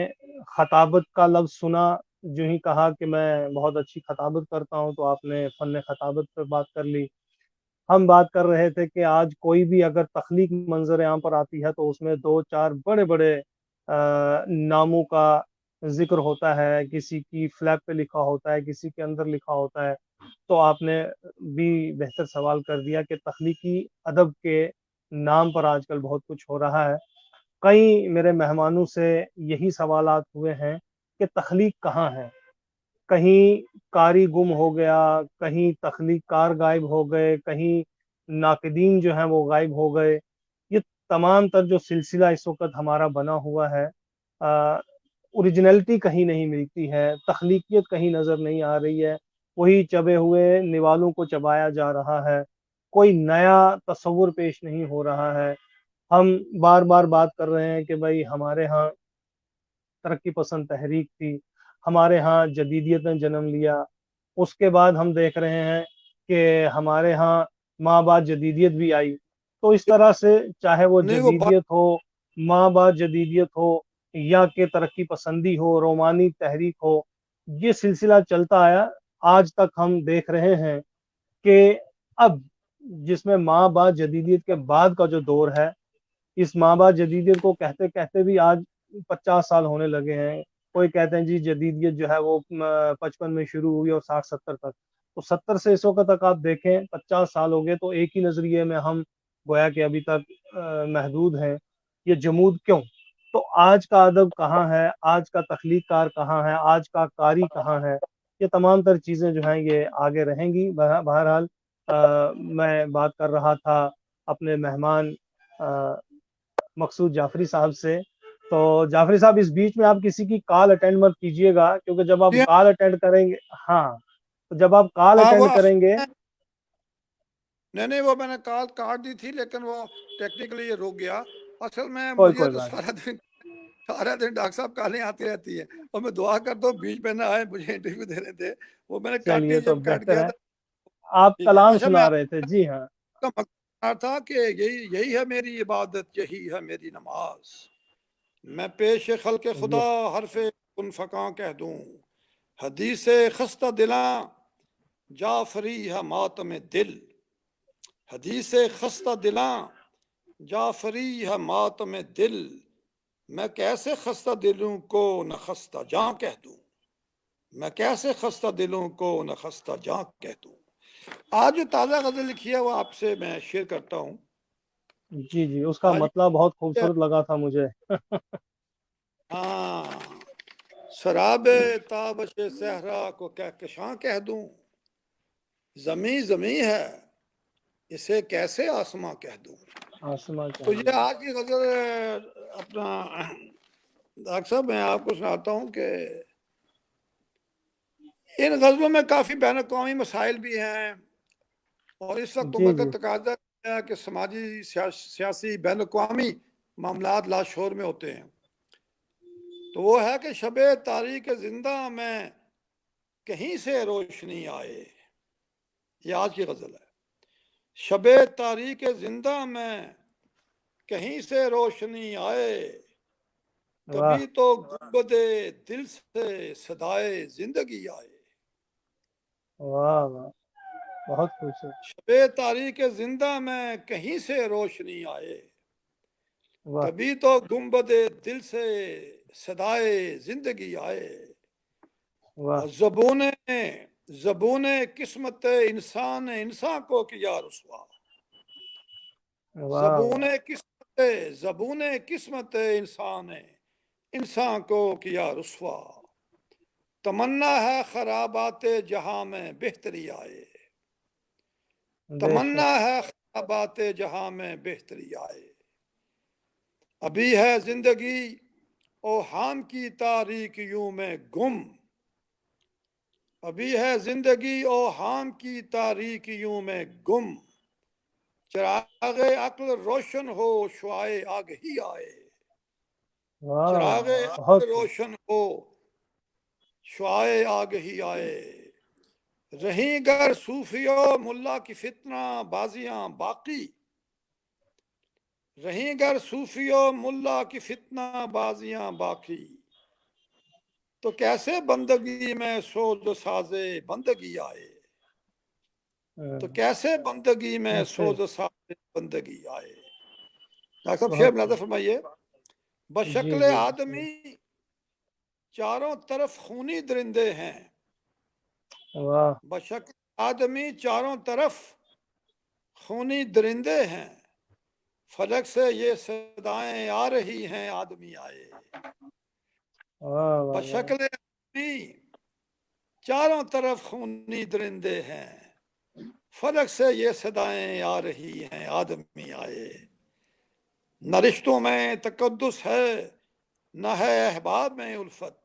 [SPEAKER 1] خطابت کا لفظ سنا، جو ہی کہا کہ میں بہت اچھی خطابت کرتا ہوں، تو آپ نے فن خطابت پہ بات کر لی۔ ہم بات کر رہے تھے کہ آج کوئی بھی اگر تخلیق منظر عام پر آتی ہے تو اس میں دو چار بڑے بڑے ناموں کا ذکر ہوتا ہے، کسی کی فلیپ پہ لکھا ہوتا ہے، کسی کے اندر لکھا ہوتا ہے۔ تو آپ نے بھی بہتر سوال کر دیا کہ تخلیقی ادب کے نام پر آج کل بہت کچھ ہو رہا ہے۔ کئی میرے مہمانوں سے یہی سوالات ہوئے ہیں کہ تخلیق کہاں ہے، کہیں قاری گم ہو گیا، کہیں تخلیق کار غائب ہو گئے، کہیں ناقدین جو ہیں وہ غائب ہو گئے۔ یہ تمام تر جو سلسلہ اس وقت ہمارا بنا ہوا ہے، اوریجنلٹی کہیں نہیں ملتی ہے، تخلیقیت کہیں نظر نہیں آ رہی ہے، وہی چبے ہوئے نوالوں کو چبایا جا رہا ہے، کوئی نیا تصور پیش نہیں ہو رہا ہے۔ ہم بار بار بات کر رہے ہیں کہ بھائی ہمارے ہاں ترقی پسند تحریک تھی، ہمارے ہاں جدیدیت نے جنم لیا، اس کے بعد ہم دیکھ رہے ہیں کہ ہمارے ہاں ماں بعد جدیدیت بھی آئی۔ تو اس طرح سے چاہے وہ
[SPEAKER 2] نہیں وہ بات
[SPEAKER 1] جدیدیت ہو، ماں بعد جدیدیت ہو، یا کہ ترقی پسندی ہو، رومانی تحریک ہو، یہ سلسلہ چلتا آیا۔ آج تک ہم دیکھ رہے ہیں کہ اب جس میں ماں بعد جدیدیت کے بعد کا جو دور ہے، اس ماں بعد جدیدیت کو کہتے کہتے بھی آج 50 سال ہونے لگے ہیں۔ کوئی کہتے ہیں جی جدیدیت جو ہے وہ 55 میں شروع ہوئی اور 60 70 تک، تو 70 سے اس وقت تک آپ دیکھیں 50 سال ہو گئے، تو ایک ہی نظریے میں ہم گویا کہ ابھی تک محدود ہیں۔ یہ جمود کیوں؟ تو آج کا ادب کہاں ہے، آج کا تخلیق کار کہاں ہے، آج کا قاری کہاں ہے؟ یہ تمام تر چیزیں جو ہیں یہ آگے رہیں گی۔ بہرحال میں بات کر رہا تھا اپنے مہمان مقصود جعفری صاحب سے۔ تو جعفری صاحب، اس بیچ میں آپ کسی کی کال اٹینڈ مت کیجیے گا، کیونکہ جب آپ کال اٹینڈ کریں گے، ہاں، تو جب آپ کال
[SPEAKER 2] وہ
[SPEAKER 1] اٹینڈ کریں گے،
[SPEAKER 2] نہیں وہ میں نے کال کاٹ دی تھی، لیکن وہ ٹیکنیکلی یہ رک گیا۔ اصل میں مجھے
[SPEAKER 1] کوئی
[SPEAKER 2] تو
[SPEAKER 1] بات
[SPEAKER 2] سارا دن ڈاکٹر صاحب کالیں آتی رہتی ہیں، اور میں دعا کرتا ہوں بیچ میں نہ آئے، مجھے انٹرویو دینے تھے۔ وہ میں نے کاٹ
[SPEAKER 1] چلیے
[SPEAKER 2] دی،
[SPEAKER 1] تو
[SPEAKER 2] جب کٹ
[SPEAKER 1] بہتر
[SPEAKER 2] گیا
[SPEAKER 1] ہے۔
[SPEAKER 2] تھا
[SPEAKER 1] آپ
[SPEAKER 2] ٹھیک ہے۔
[SPEAKER 1] کلام
[SPEAKER 2] اچھا، میں
[SPEAKER 1] سنا
[SPEAKER 2] آپ
[SPEAKER 1] رہے تھے، جی ہاں۔
[SPEAKER 2] کا مقصد تھا کہ یہی ہے میری عبادت، یہی ہے میری نماز، میں پیش خلق
[SPEAKER 1] یہ
[SPEAKER 2] خدا حرف کن فکاں کہہ دوں، حدیث خستہ دلاں جعفری ہے ماتم دل، حدیث خستہ دلاں جعفری ہے ماتم دل، میں کیسے خستہ دلوں کو نہ خستہ جاں کہہ دوں، میں کیسے خستہ دلوں کو نہ خستہ جاں کہہ دوں۔ آج جو تازہ غزل لکھی ہے وہ آپ سے میں شیئر کرتا ہوں۔
[SPEAKER 1] جی جی، اس کا
[SPEAKER 2] آج
[SPEAKER 1] مطلب بہت خوبصورت لگا تھا مجھے۔
[SPEAKER 2] ہاں، شراب تابش صحرا کو کہکشاں کہہ دوں، زمیں زمیں ہے اسے کیسے آسماں کہہ دوں۔
[SPEAKER 1] آسماں
[SPEAKER 2] تو
[SPEAKER 1] کہہ
[SPEAKER 2] یہ
[SPEAKER 1] دوں۔
[SPEAKER 2] آج کی غزل اپنا ڈاکٹر صاحب میں آپ کو سناتا ہوں کہ ان غزلوں میں کافی بین الاقوامی مسائل بھی ہیں، اور اس وقت
[SPEAKER 1] جی
[SPEAKER 2] عمر کا
[SPEAKER 1] جی،
[SPEAKER 2] تقاضا کہ سماجی سیاسی بین الاقوامی معاملات لاشعور میں ہوتے ہیں، تو وہ ہے کہ شب تاریک زندہ میں کہیں سے روشنی آئے. یہ آج کی غزل ہے. شب تاریک زندہ میں کہیں سے روشنی آئے،
[SPEAKER 1] واہ
[SPEAKER 2] کبھی تو گنبد دل سے صدائے زندگی آئے.
[SPEAKER 1] واہ واہ، بہت خوبصورت.
[SPEAKER 2] شب تاریک زندہ میں کہیں سے روشنی آئے،
[SPEAKER 1] واہ
[SPEAKER 2] کبھی تو گنبد دل سے صدائے زندگی آئے.
[SPEAKER 1] واہ
[SPEAKER 2] اور زبون قسمت انسان کو کیا رسوا.
[SPEAKER 1] واہ واہ.
[SPEAKER 2] زبون قسمت انسان کو کیا رسوا. تمنا ہے خرابات جہاں میں بہتری آئے.
[SPEAKER 1] بے
[SPEAKER 2] تمنا
[SPEAKER 1] شک.
[SPEAKER 2] ہے خرابات جہاں میں بہتری آئے. ابھی ہے زندگی اوہام کی تاریکیوں میں گم. ابھی ہے زندگی اوہام کی تاریکیوں میں گم. چراغ عقل روشن ہو شعائے آگہی آئے.
[SPEAKER 1] واہ
[SPEAKER 2] چراغ
[SPEAKER 1] واہ،
[SPEAKER 2] عقل
[SPEAKER 1] بہت خوب.
[SPEAKER 2] روشن ہو شعائے آگہی آئے. رہیں گر صوفیو ملا کی فتنہ بازیاں باقی. رہیں گر صوفیو ملا کی فتنہ بازیاں باقی. تو کیسے بندگی میں سوز و سازے بندگی آئے. تو کیسے بندگی میں
[SPEAKER 1] صحیح.
[SPEAKER 2] سوز و سازے بندگی آئے. ڈاکٹر صاحب شعر
[SPEAKER 1] بہت
[SPEAKER 2] ملازم
[SPEAKER 1] خوب.
[SPEAKER 2] فرمائیے.
[SPEAKER 1] جی
[SPEAKER 2] بشکل
[SPEAKER 1] جی
[SPEAKER 2] آدمی چاروں طرف خونی درندے ہیں.
[SPEAKER 1] واہ
[SPEAKER 2] بشکل آدمی چاروں طرف خونی درندے ہیں. فلک سے یہ صدائیں آ رہی ہیں آدمی آئے.
[SPEAKER 1] واہ واہ واہ.
[SPEAKER 2] بشکل آدمی چاروں طرف خونی درندے ہیں. فلک سے یہ صدائیں آ رہی ہیں آدمی آئے. نہ رشتوں میں تقدس ہے نہ ہے احباب میں الفت.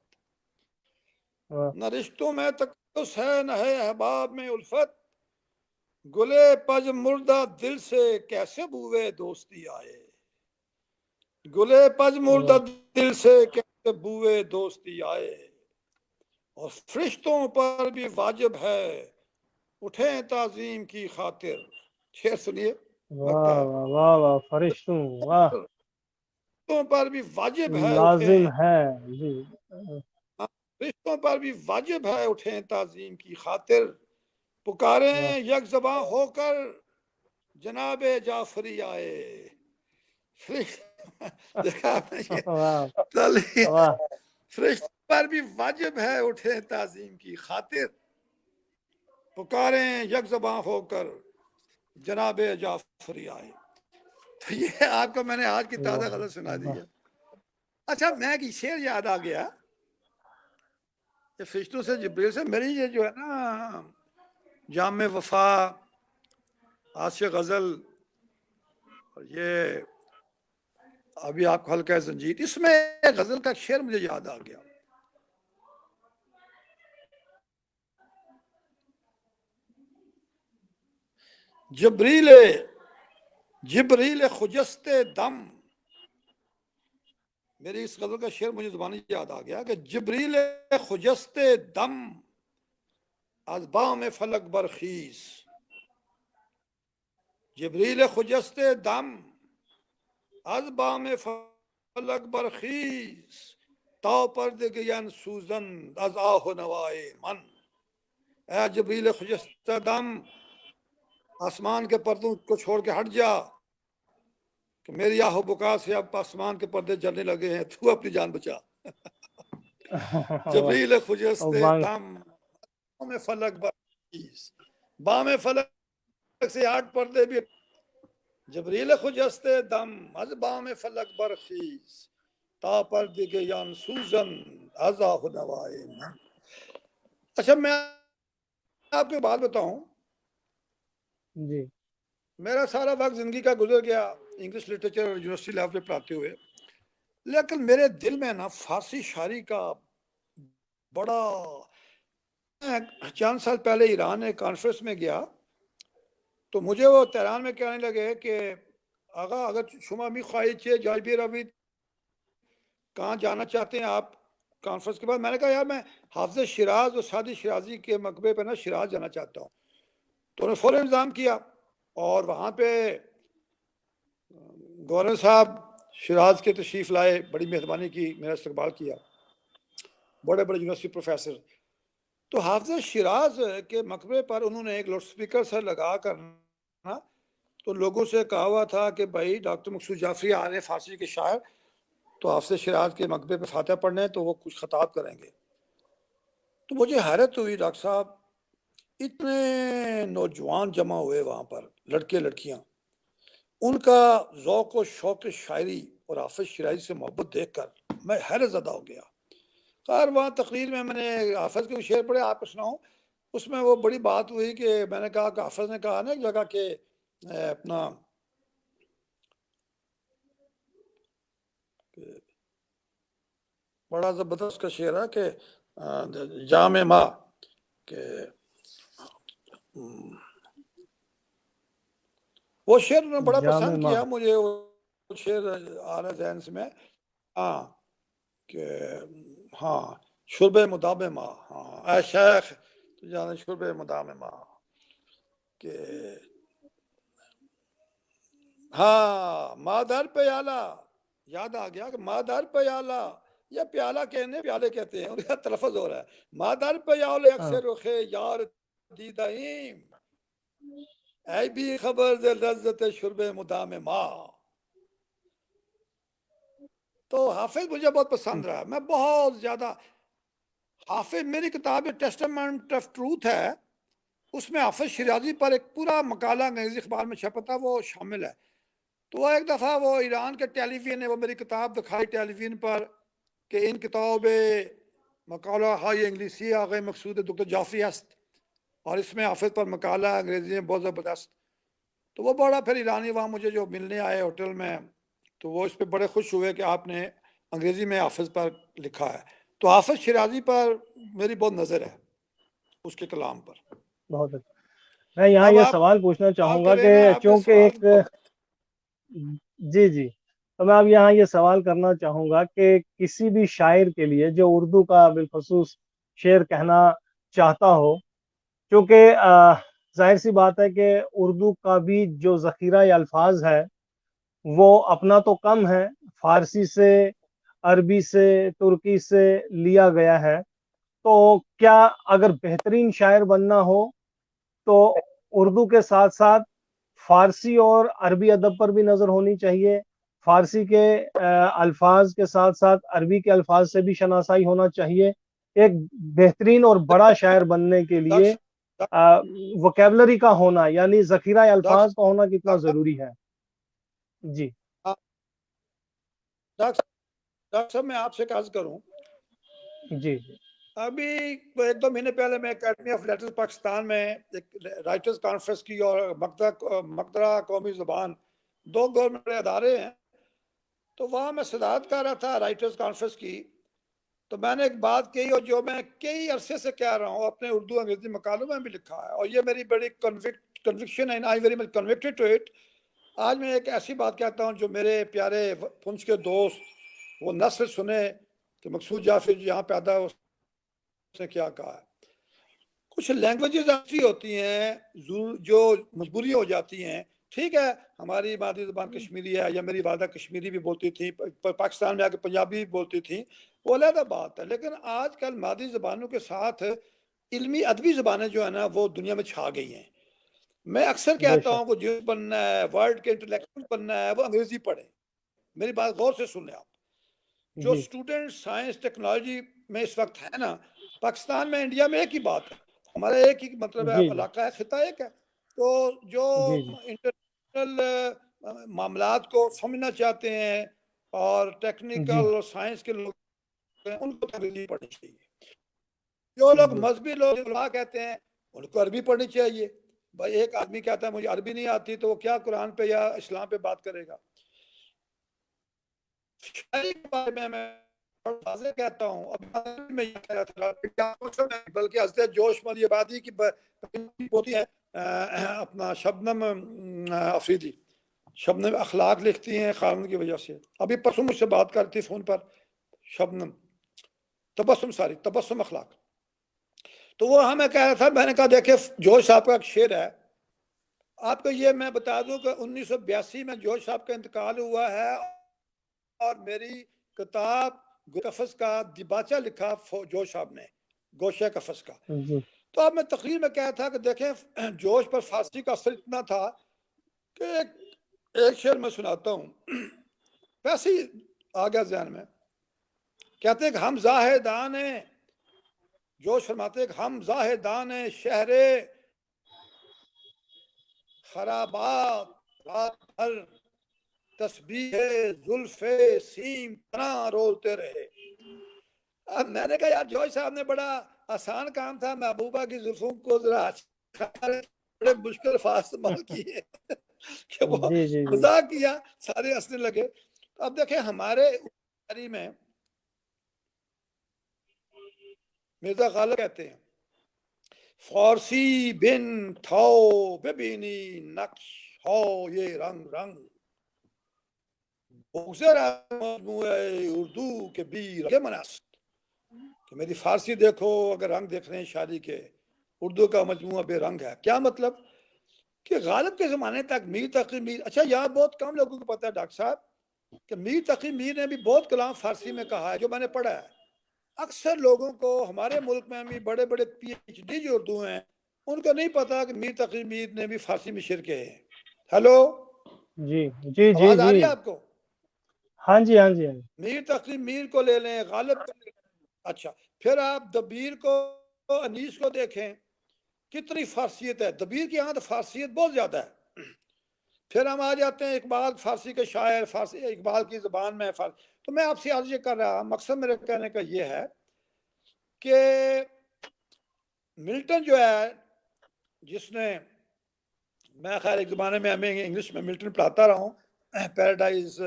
[SPEAKER 1] واہ
[SPEAKER 2] نہ رشتوں میں تقدس ہے نہ ہے احباب میں الفت. گلے پج مردہ دل سے کیسے بوئے دوستی آئے. گلے پج مردہ
[SPEAKER 1] واہ.
[SPEAKER 2] دل سے کیسے بوئے دوستی آئے. اور فرشتوں پر بھی واجب ہے اٹھیں تعظیم کی خاطر. شعر سنیے لگتا
[SPEAKER 1] واہ
[SPEAKER 2] ہے.
[SPEAKER 1] واہ واہ واہ، فرشتوں. واہ.
[SPEAKER 2] فرشتوں پر بھی واجب ہے
[SPEAKER 1] لازم
[SPEAKER 2] اٹھیں.
[SPEAKER 1] ہے. جی.
[SPEAKER 2] فرشتوں پر بھی واجب ہے اٹھیں تعظیم کی خاطر.
[SPEAKER 1] واہ
[SPEAKER 2] پکاریں یک زباں ہو کر جناب جعفری آئے. دیکھا آپ نے یہ
[SPEAKER 1] واہ
[SPEAKER 2] تعلیم.
[SPEAKER 1] واہ.
[SPEAKER 2] فرشتوں پر بھی واجب ہے اٹھیں تعظیم کی خاطر. پکاریں یک زباں ہو کر جناب جعفری آئے. تو یہ آپ کو میں نے آج کی تازہ
[SPEAKER 1] واہ
[SPEAKER 2] غزل سنا دی
[SPEAKER 1] واہ.
[SPEAKER 2] ہے. اچھا میں ایک شعر یاد آ گیا. یہ فرشتوں سے جبریل سے میری یہ جو ہے نا جام وفا عاشق غزل، اور یہ ابھی آپ کو ہلکا زنجیر، اس میں ایک غزل کا شعر مجھے یاد آ گیا. جبریل خجست دم. میری اس غزل کا شعر مجھے زبانی یاد آ گیا کہ جبریل خجست دم از بام فلک برخیز. جبریل خجست دم از بام فلک برخیز. تا پردگین سوزن از آه و نوائے من. اے جبریل خجست دم آسمان کے پردوں کو چھوڑ کے ہٹ جا کہ میری آہ و بکا سے اب آسمان کے پردے جلنے لگے ہیں، تو اپنی جان بچا.
[SPEAKER 1] واہ.
[SPEAKER 2] جبریل خجست
[SPEAKER 1] اور بانگ.
[SPEAKER 2] دم بام فلک برخیز. بام فلک سے 8 پردے بھی. جبریل خجست دم از بام فلک برخیز. تا پردگیان سوزن از آه و نوائے من. اچھا میں آپ کو بات بتاؤں،
[SPEAKER 1] جی.
[SPEAKER 2] میرا سارا وقت زندگی کا گزر گیا انگلش لٹریچر اور یونیورسٹی لیول پہ پڑھاتے ہوئے، لیکن میرے دل میں نا فارسی شاعری کا بڑا. چند سال پہلے ایران ایک کانفرنس میں گیا تو مجھے وہ تہران میں کہنے لگے کہ آغا اگر شما می خواہید چے جای بھی روید کہاں جانا چاہتے ہیں آپ کانفرنس کے بعد. میں نے کہا یار میں حافظ شیراز اور سعدی شیرازی کے مقبرے پہ نا شیراز جانا چاہتا ہوں. تو انہوں نے فوراً انتظام کیا اور وہاں پہ گورنر صاحب شیراز کے تشریف لائے, بڑی مہربانی کی, میرا استقبال کیا, بڑے بڑے یونیورسٹی پروفیسر. تو حافظ شیراز کے مقبرے پر انہوں نے ایک لاؤڈ اسپیکر سے لگا کر نا تو لوگوں سے کہا ہوا تھا کہ بھائی ڈاکٹر مقصود جعفری آ رہے ہیں فارسی کے شاعر, تو حافظ شیراز کے مقبرے پہ فاتحہ پڑھنے تو وہ کچھ خطاب کریں گے. تو مجھے حیرت ہوئی ڈاکٹر صاحب, اتنے نوجوان جمع ہوئے وہاں پر, لڑکے لڑکیاں, ان کا ذوق و شوق شاعری اور حافظ شیرازی سے محبت دیکھ کر میں حیرت زدہ ہو گیا. خیر وہاں تقریر میں نے حافظ کے شعر پڑھے, آپ سناؤں. اس میں وہ بڑی بات ہوئی کہ میں نے کہا کہ حافظ نے کہا نا ایک جگہ کہ اپنا بڑا زبردست کا شعر ہے کہ جام ماں کہ وہ شعر انہوں نے بڑا
[SPEAKER 1] جامع
[SPEAKER 2] پسند
[SPEAKER 1] ماں.
[SPEAKER 2] کیا مجھے, وہ شعر آ رہا ذہن سے میں, ہاں کہ ہاں شرب مدام ماں, ہاں اے شیخ تو جانے شرب مدام ماں, کہ ہاں مادر پیالہ, یاد آ گیا کہ مادر پیالہ, یا پیالہ کہنے پیالے کہتے ہیں, ان کا تلفظ ہو رہا ہے مادر پیالے اکثر رخے یار دیدائیم اے بھی خبر ز لذت شرب مدام ماں. تو حافظ مجھے بہت پسند رہا, میں بہت زیادہ حافظ, میری کتاب ٹیسٹمنٹ آف ٹروتھ ہے, اس میں حافظ شیرازی پر ایک پورا مقالہ انگریزی اخبار میں چھپا تھا, وہ شامل ہے. تو وہ ایک دفعہ وہ ایران کے ٹیلی ویژن نے وہ میری کتاب دکھائی ٹیلی ویژن پر کہ ان کتاب مقالہ ہائی انگلیسی آگے مقصود ڈاکٹر جعفری است, اور اس میں حافظ پر مقالہ انگریزی میں بہت زبردست. تو وہ بڑا پھر ایرانی وہاں مجھے جو ملنے آئے ہوٹل میں, تو وہ اس پہ بڑے خوش ہوئے کہ آپ نے انگریزی میں حافظ پر لکھا ہے. تو حافظ شیرازی پر میری بہت نظر ہے, اس کے کلام پر.
[SPEAKER 1] بہت اچھا. میں یہاں
[SPEAKER 2] اب
[SPEAKER 1] یہ
[SPEAKER 2] آپ
[SPEAKER 1] سوال پوچھنا
[SPEAKER 2] سوال
[SPEAKER 1] چاہوں گا
[SPEAKER 2] کریں
[SPEAKER 1] کہ
[SPEAKER 2] نا, آپ کے
[SPEAKER 1] چونکہ
[SPEAKER 2] سوال
[SPEAKER 1] ایک جی جی, تو میں اب یہاں یہ سوال کرنا چاہوں گا کہ کسی بھی شاعر کے لیے جو اردو کا بالخصوص شعر کہنا چاہتا ہو, کیونکہ ظاہر سی بات ہے کہ اردو کا بھی جو ذخیرہ الفاظ ہے وہ اپنا تو کم ہے, فارسی سے, عربی سے, ترکی سے لیا گیا ہے. تو کیا اگر بہترین شاعر بننا ہو تو اردو کے ساتھ ساتھ فارسی اور عربی ادب پر بھی نظر ہونی چاہیے, فارسی کے الفاظ کے ساتھ ساتھ عربی کے الفاظ سے بھی شناسائی ہونا چاہیے. ایک بہترین اور بڑا شاعر بننے کے لیے وکیبلری کا ہونا, یعنی ذخیرہ الفاظ کا ہونا کتنا ضروری ہے؟ جی
[SPEAKER 2] ڈاکٹر صاحب میں آپ سے ایک عرض کروں,
[SPEAKER 1] جی
[SPEAKER 2] ابھی ایک دو مہینے پہلے میں اکیڈمی آف لیٹرز پاکستان میں ایک رائٹرز کانفرنس کی, اور مقدرہ قومی زبان, دو گورنمنٹ ادارے ہیں, تو وہاں میں صدارت کر رہا تھا رائٹرز کانفرنس کی. تو میں نے ایک بات کہی, اور جو میں کئی عرصے سے کہہ رہا ہوں, اپنے اردو انگریزی مقالوں میں بھی لکھا ہے, اور یہ میری بڑی کنوکشن ہے, I very much convicted to it. آج میں ایک ایسی بات کہتا ہوں جو میرے پیارے پنچ کے دوست وہ نثر سنے کہ مقصود جعفری جو یہاں پیدا ہو, اس نے کیا کہا ہے. کچھ لینگویجز ایسی ہوتی ہیں جو مجبوری ہو جاتی ہیں, ٹھیک ہے ہماری مادری زبان کشمیری ہے, یا میری والدہ کشمیری بھی بولتی تھی, پاکستان میں آ کے پنجابی بھی بولتی تھیں, وہ علیحدہ بات ہے. لیکن آج کل مادری زبانوں کے ساتھ علمی ادبی زبانیں جو ہے نا وہ دنیا میں چھا گئی ہیں. میں اکثر
[SPEAKER 1] بے
[SPEAKER 2] کہتا ہوں
[SPEAKER 1] شک.
[SPEAKER 2] کہ جو بننا ہے, ورلڈ کے انٹلیکچوئل بننا ہے, وہ انگریزی پڑھے. میری بات غور سے سنیں آپ. جو
[SPEAKER 1] جی
[SPEAKER 2] اسٹوڈنٹ سائنس ٹیکنالوجی میں اس وقت ہے نا, پاکستان میں انڈیا میں ایک ہی بات ہے, ہمارا ایک ہی مطلب ہے,
[SPEAKER 1] جی جی
[SPEAKER 2] علاقہ ہے, خطہ ایک ہے. تو جو
[SPEAKER 1] جی جی
[SPEAKER 2] انٹرنیشنل معاملات کو سمجھنا چاہتے ہیں اور
[SPEAKER 1] جی
[SPEAKER 2] ٹیکنیکل اور سائنس کے لوگ ہیں, ان کو انگریزی پڑھنی چاہیے. جو لوگ
[SPEAKER 1] جی
[SPEAKER 2] مذہبی لوگ علماء کہتے ہیں ان کو عربی پڑھنی چاہیے. بھائی ایک آدمی کہتا ہے مجھے عربی نہیں آتی, تو وہ کیا قرآن پہ یا اسلام پہ بات کرے گا. شاعری کے بارے میں واضح کہتا ہوں, اب میں یہ کہہ رہا تھا, بلکہ حضرت جوش مری آبادی کی پوتی ہے, اپنا شبنم افریدی، شبنم اخلاق لکھتی ہیں خاوند کی وجہ سے. ابھی پرسوں مجھ سے بات کرتی فون پر شبنم، تبسم اخلاق. تو وہ ہمیں کہہ رہا تھا، میں نے کہا دیکھیں جوش صاحب کا ایک شعر ہے آپ کو یہ میں بتا دوں کہ 1982 میں جوش صاحب کا انتقال ہوا ہے اور میری کتاب قفس کا دیباچہ لکھا جوش صاحب نے، گوشہ قفس کا. تو اب میں تقریر میں کہا تھا کہ دیکھیں جوش پر فارسی کا اثر اتنا تھا کہ ایک شعر میں سناتا ہوں، ویسے ہی آ گیا ذہن میں. کہتے ہیں کہ ہم زاہدان ہیں، جوش فرماتے ہیں کہ ہم زاہدان ہیں شہر خرابات، رات بھر تسبیح زلف سیم تنا رولتے رہے. اب میں نے کہا یار جوش صاحب نے بڑا آسان کام تھا، محبوبہ کی زلفوں کو ذرا بڑے مشکل الفاظ استعمال کیے کہ وہ مذاق کیا، سارے ہنسنے لگے. اب دیکھیں ہمارے میں مرزا غالب کہتے ہیں فارسی بن تھاؤ ببینی نقش ہو یہ رنگ رنگ اردو کے بیر مناست، کہ میری فارسی دیکھو اگر رنگ دیکھ رہے ہیں شادی کے، اردو کا مجموعہ بے رنگ ہے. کیا مطلب کہ غالب کے زمانے تک میر تقی میر، اچھا یہاں بہت کم لوگوں کو پتا ہے ڈاکٹر صاحب کہ میر تقی میر نے بھی بہت کلام فارسی میں کہا ہے جو میں نے پڑھا ہے. اکثر لوگوں کو ہمارے ملک میں بھی بڑے بڑے پی ایچ ڈی جو اردو ہیں ان کو نہیں پتا کہ میر تقی میر نے بھی فارسی میں شعر کہے ہیں. ہیلو
[SPEAKER 1] جی جی جی
[SPEAKER 2] آواز آ رہی
[SPEAKER 1] جی
[SPEAKER 2] ہے آپ کو؟
[SPEAKER 1] ہاں جی ہاں جی
[SPEAKER 2] میر تقی میر کو لے لیں، غالب کو لے لیں. اچھا پھر آپ دبیر کو، انیس کو دیکھیں کتنی فارسیت ہے. دبیر کے یہاں تو فارسیت بہت زیادہ ہے. پھر ہم آ جاتے ہیں اقبال، فارسی کے شاعر، فارسی اقبال کی زبان میں فارسی. تو میں آپ سے عرض کر رہا، مقصد میرے کہنے کا یہ ہے کہ ملٹن جو ہے، جس نے، میں خیر ایک زمانے میں ہمیں انگلش میں ملٹن پڑھاتا رہا ہوں، پیراڈائز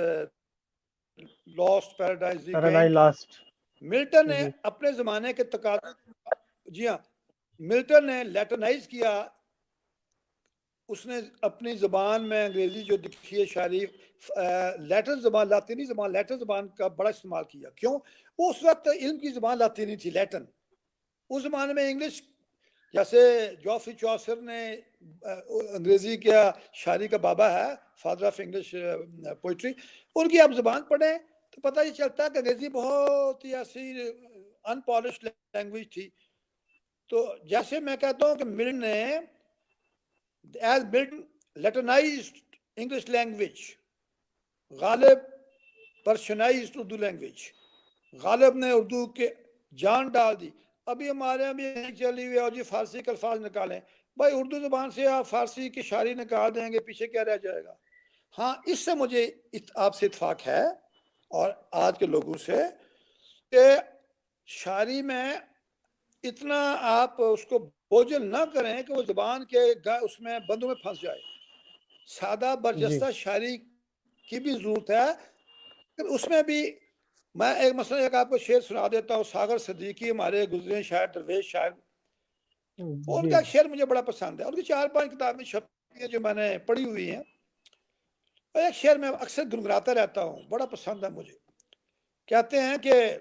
[SPEAKER 2] لاسٹ، پیراڈائز ریگینڈ. ملٹن نے اپنے زمانے کے تقاضے، جی ہاں، ملٹن نے لیٹنائز کیا، اس نے اپنی زبان میں انگریزی جو لکھی ہے شاعری، لیٹن زبان، لاطینی زبان، لیٹن زبان کا بڑا استعمال کیا. کیوں؟ وہ اس وقت علم کی زبان لاطینی تھی، لیٹن. اس زمانے میں انگلش، جیسے جوفری چوسر نے انگریزی کیا شاعری کا بابا ہے، فادر آف انگلش پوئٹری، ان کی آپ زبان پڑھیں تو پتہ یہ چلتا ہے کہ انگریزی بہت ہی ایسی ان پالش لینگویج تھی. تو جیسے میں کہتا ہوں کہ ملٹن نے as Milton Latinized English language, غالب پرشنائزڈ اردو لینگویج، غالب نے اردو کے جان ڈال دی. ابھی ہمارے یہاں بھی چلی ہوئی اور جی فارسی کے الفاظ نکالیں، بھائی اردو زبان سے آپ فارسی کی شاعری نکال دیں گے، پیچھے کیا رہ جائے گا. ہاں اس سے مجھے آپ سے اتفاق ہے اور آج کے لوگوں سے کہ شاعری میں اتنا آپ اس کو بوجھل نہ کریں کہ وہ زبان کے اس میں بندوں میں پھنس جائے. سادہ برجستہ شاعری کی بھی ضرورت ہے، اس میں بھی میں ایک مثلا ایک آپ کو شعر سنا دیتا ہوں. ساغر صدیقی ہمارے گزرے شاعر، درویش شاعر، ان کا ایک شعر مجھے بڑا پسند ہے. ان کی 4-5 کتابیں چھپی ہیں جو میں نے پڑھی ہوئی ہیں. ایک شعر میں اکثر گنگناتا رہتا ہوں، بڑا پسند ہے مجھے. کہتے ہیں کہ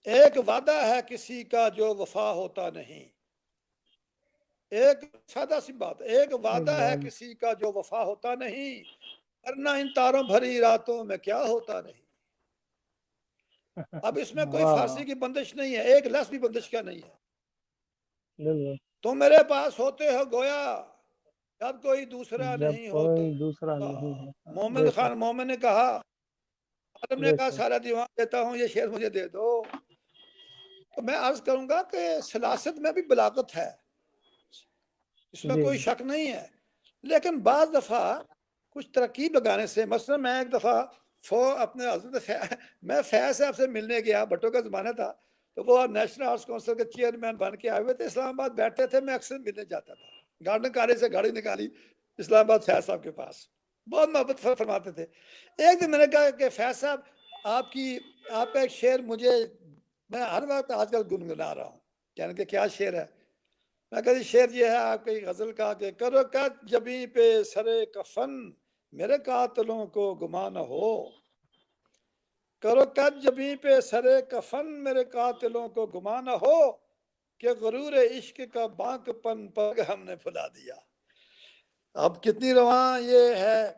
[SPEAKER 2] ایک وعدہ ہے کسی کا جو وفا ہوتا نہیں. ایک سادہ سی بات، ایک وعدہ ہے کسی کا جو وفا ہوتا نہیں، ورنہ ان تاروں بھری راتوں میں کیا ہوتا نہیں. اب اس میں کوئی فارسی کی بندش نہیں ہے، ایک لفظ بھی بندش کا نہیں ہے. تم میرے پاس ہوتے ہو گویا جب کوئی دوسرا نہیں ہوتا. مومن خان مومن نے کہا، عالم نے کہا سارا دیوان دیتا ہوں، یہ شعر مجھے دے دو. تو میں عرض کروں گا کہ سلاست میں بھی بلاغت ہے، اس میں کوئی شک نہیں ہے، لیکن بعض دفعہ کچھ ترکیب لگانے سے، مثلا میں ایک دفعہ اپنے حضرت میں فیض صاحب سے ملنے گیا، بھٹو کا زمانہ تھا، تو وہ نیشنل آرٹس کونسل کے چیئرمین بن کے آئے ہوئے تھے، اسلام آباد بیٹھتے تھے، میں اکثر ملنے جاتا تھا. گارڈن کالج سے گاڑی نکالی اسلام آباد فیض صاحب کے پاس، بہت محبت فرماتے تھے. ایک دن میں نے کہا کہ فیض صاحب آپ کا ایک شعر مجھے میں ہر وقت آج کل گنگنا رہا ہوں، یعنی کہ کیا شعر ہے؟ میں کہتی شعر یہ ہے آپ کی غزل کا کہ کرو کت جبیں پہ سرے کفن میرے قاتلوں کو گما نہ ہو، کرو کت جبیں پہ سرے کفن میرے قاتلوں کو گما نہ ہو، کہ غرور عشق کا بانک پن پگ ہم نے پھلا دیا۔ اب کتنی رواں یہ ہے۔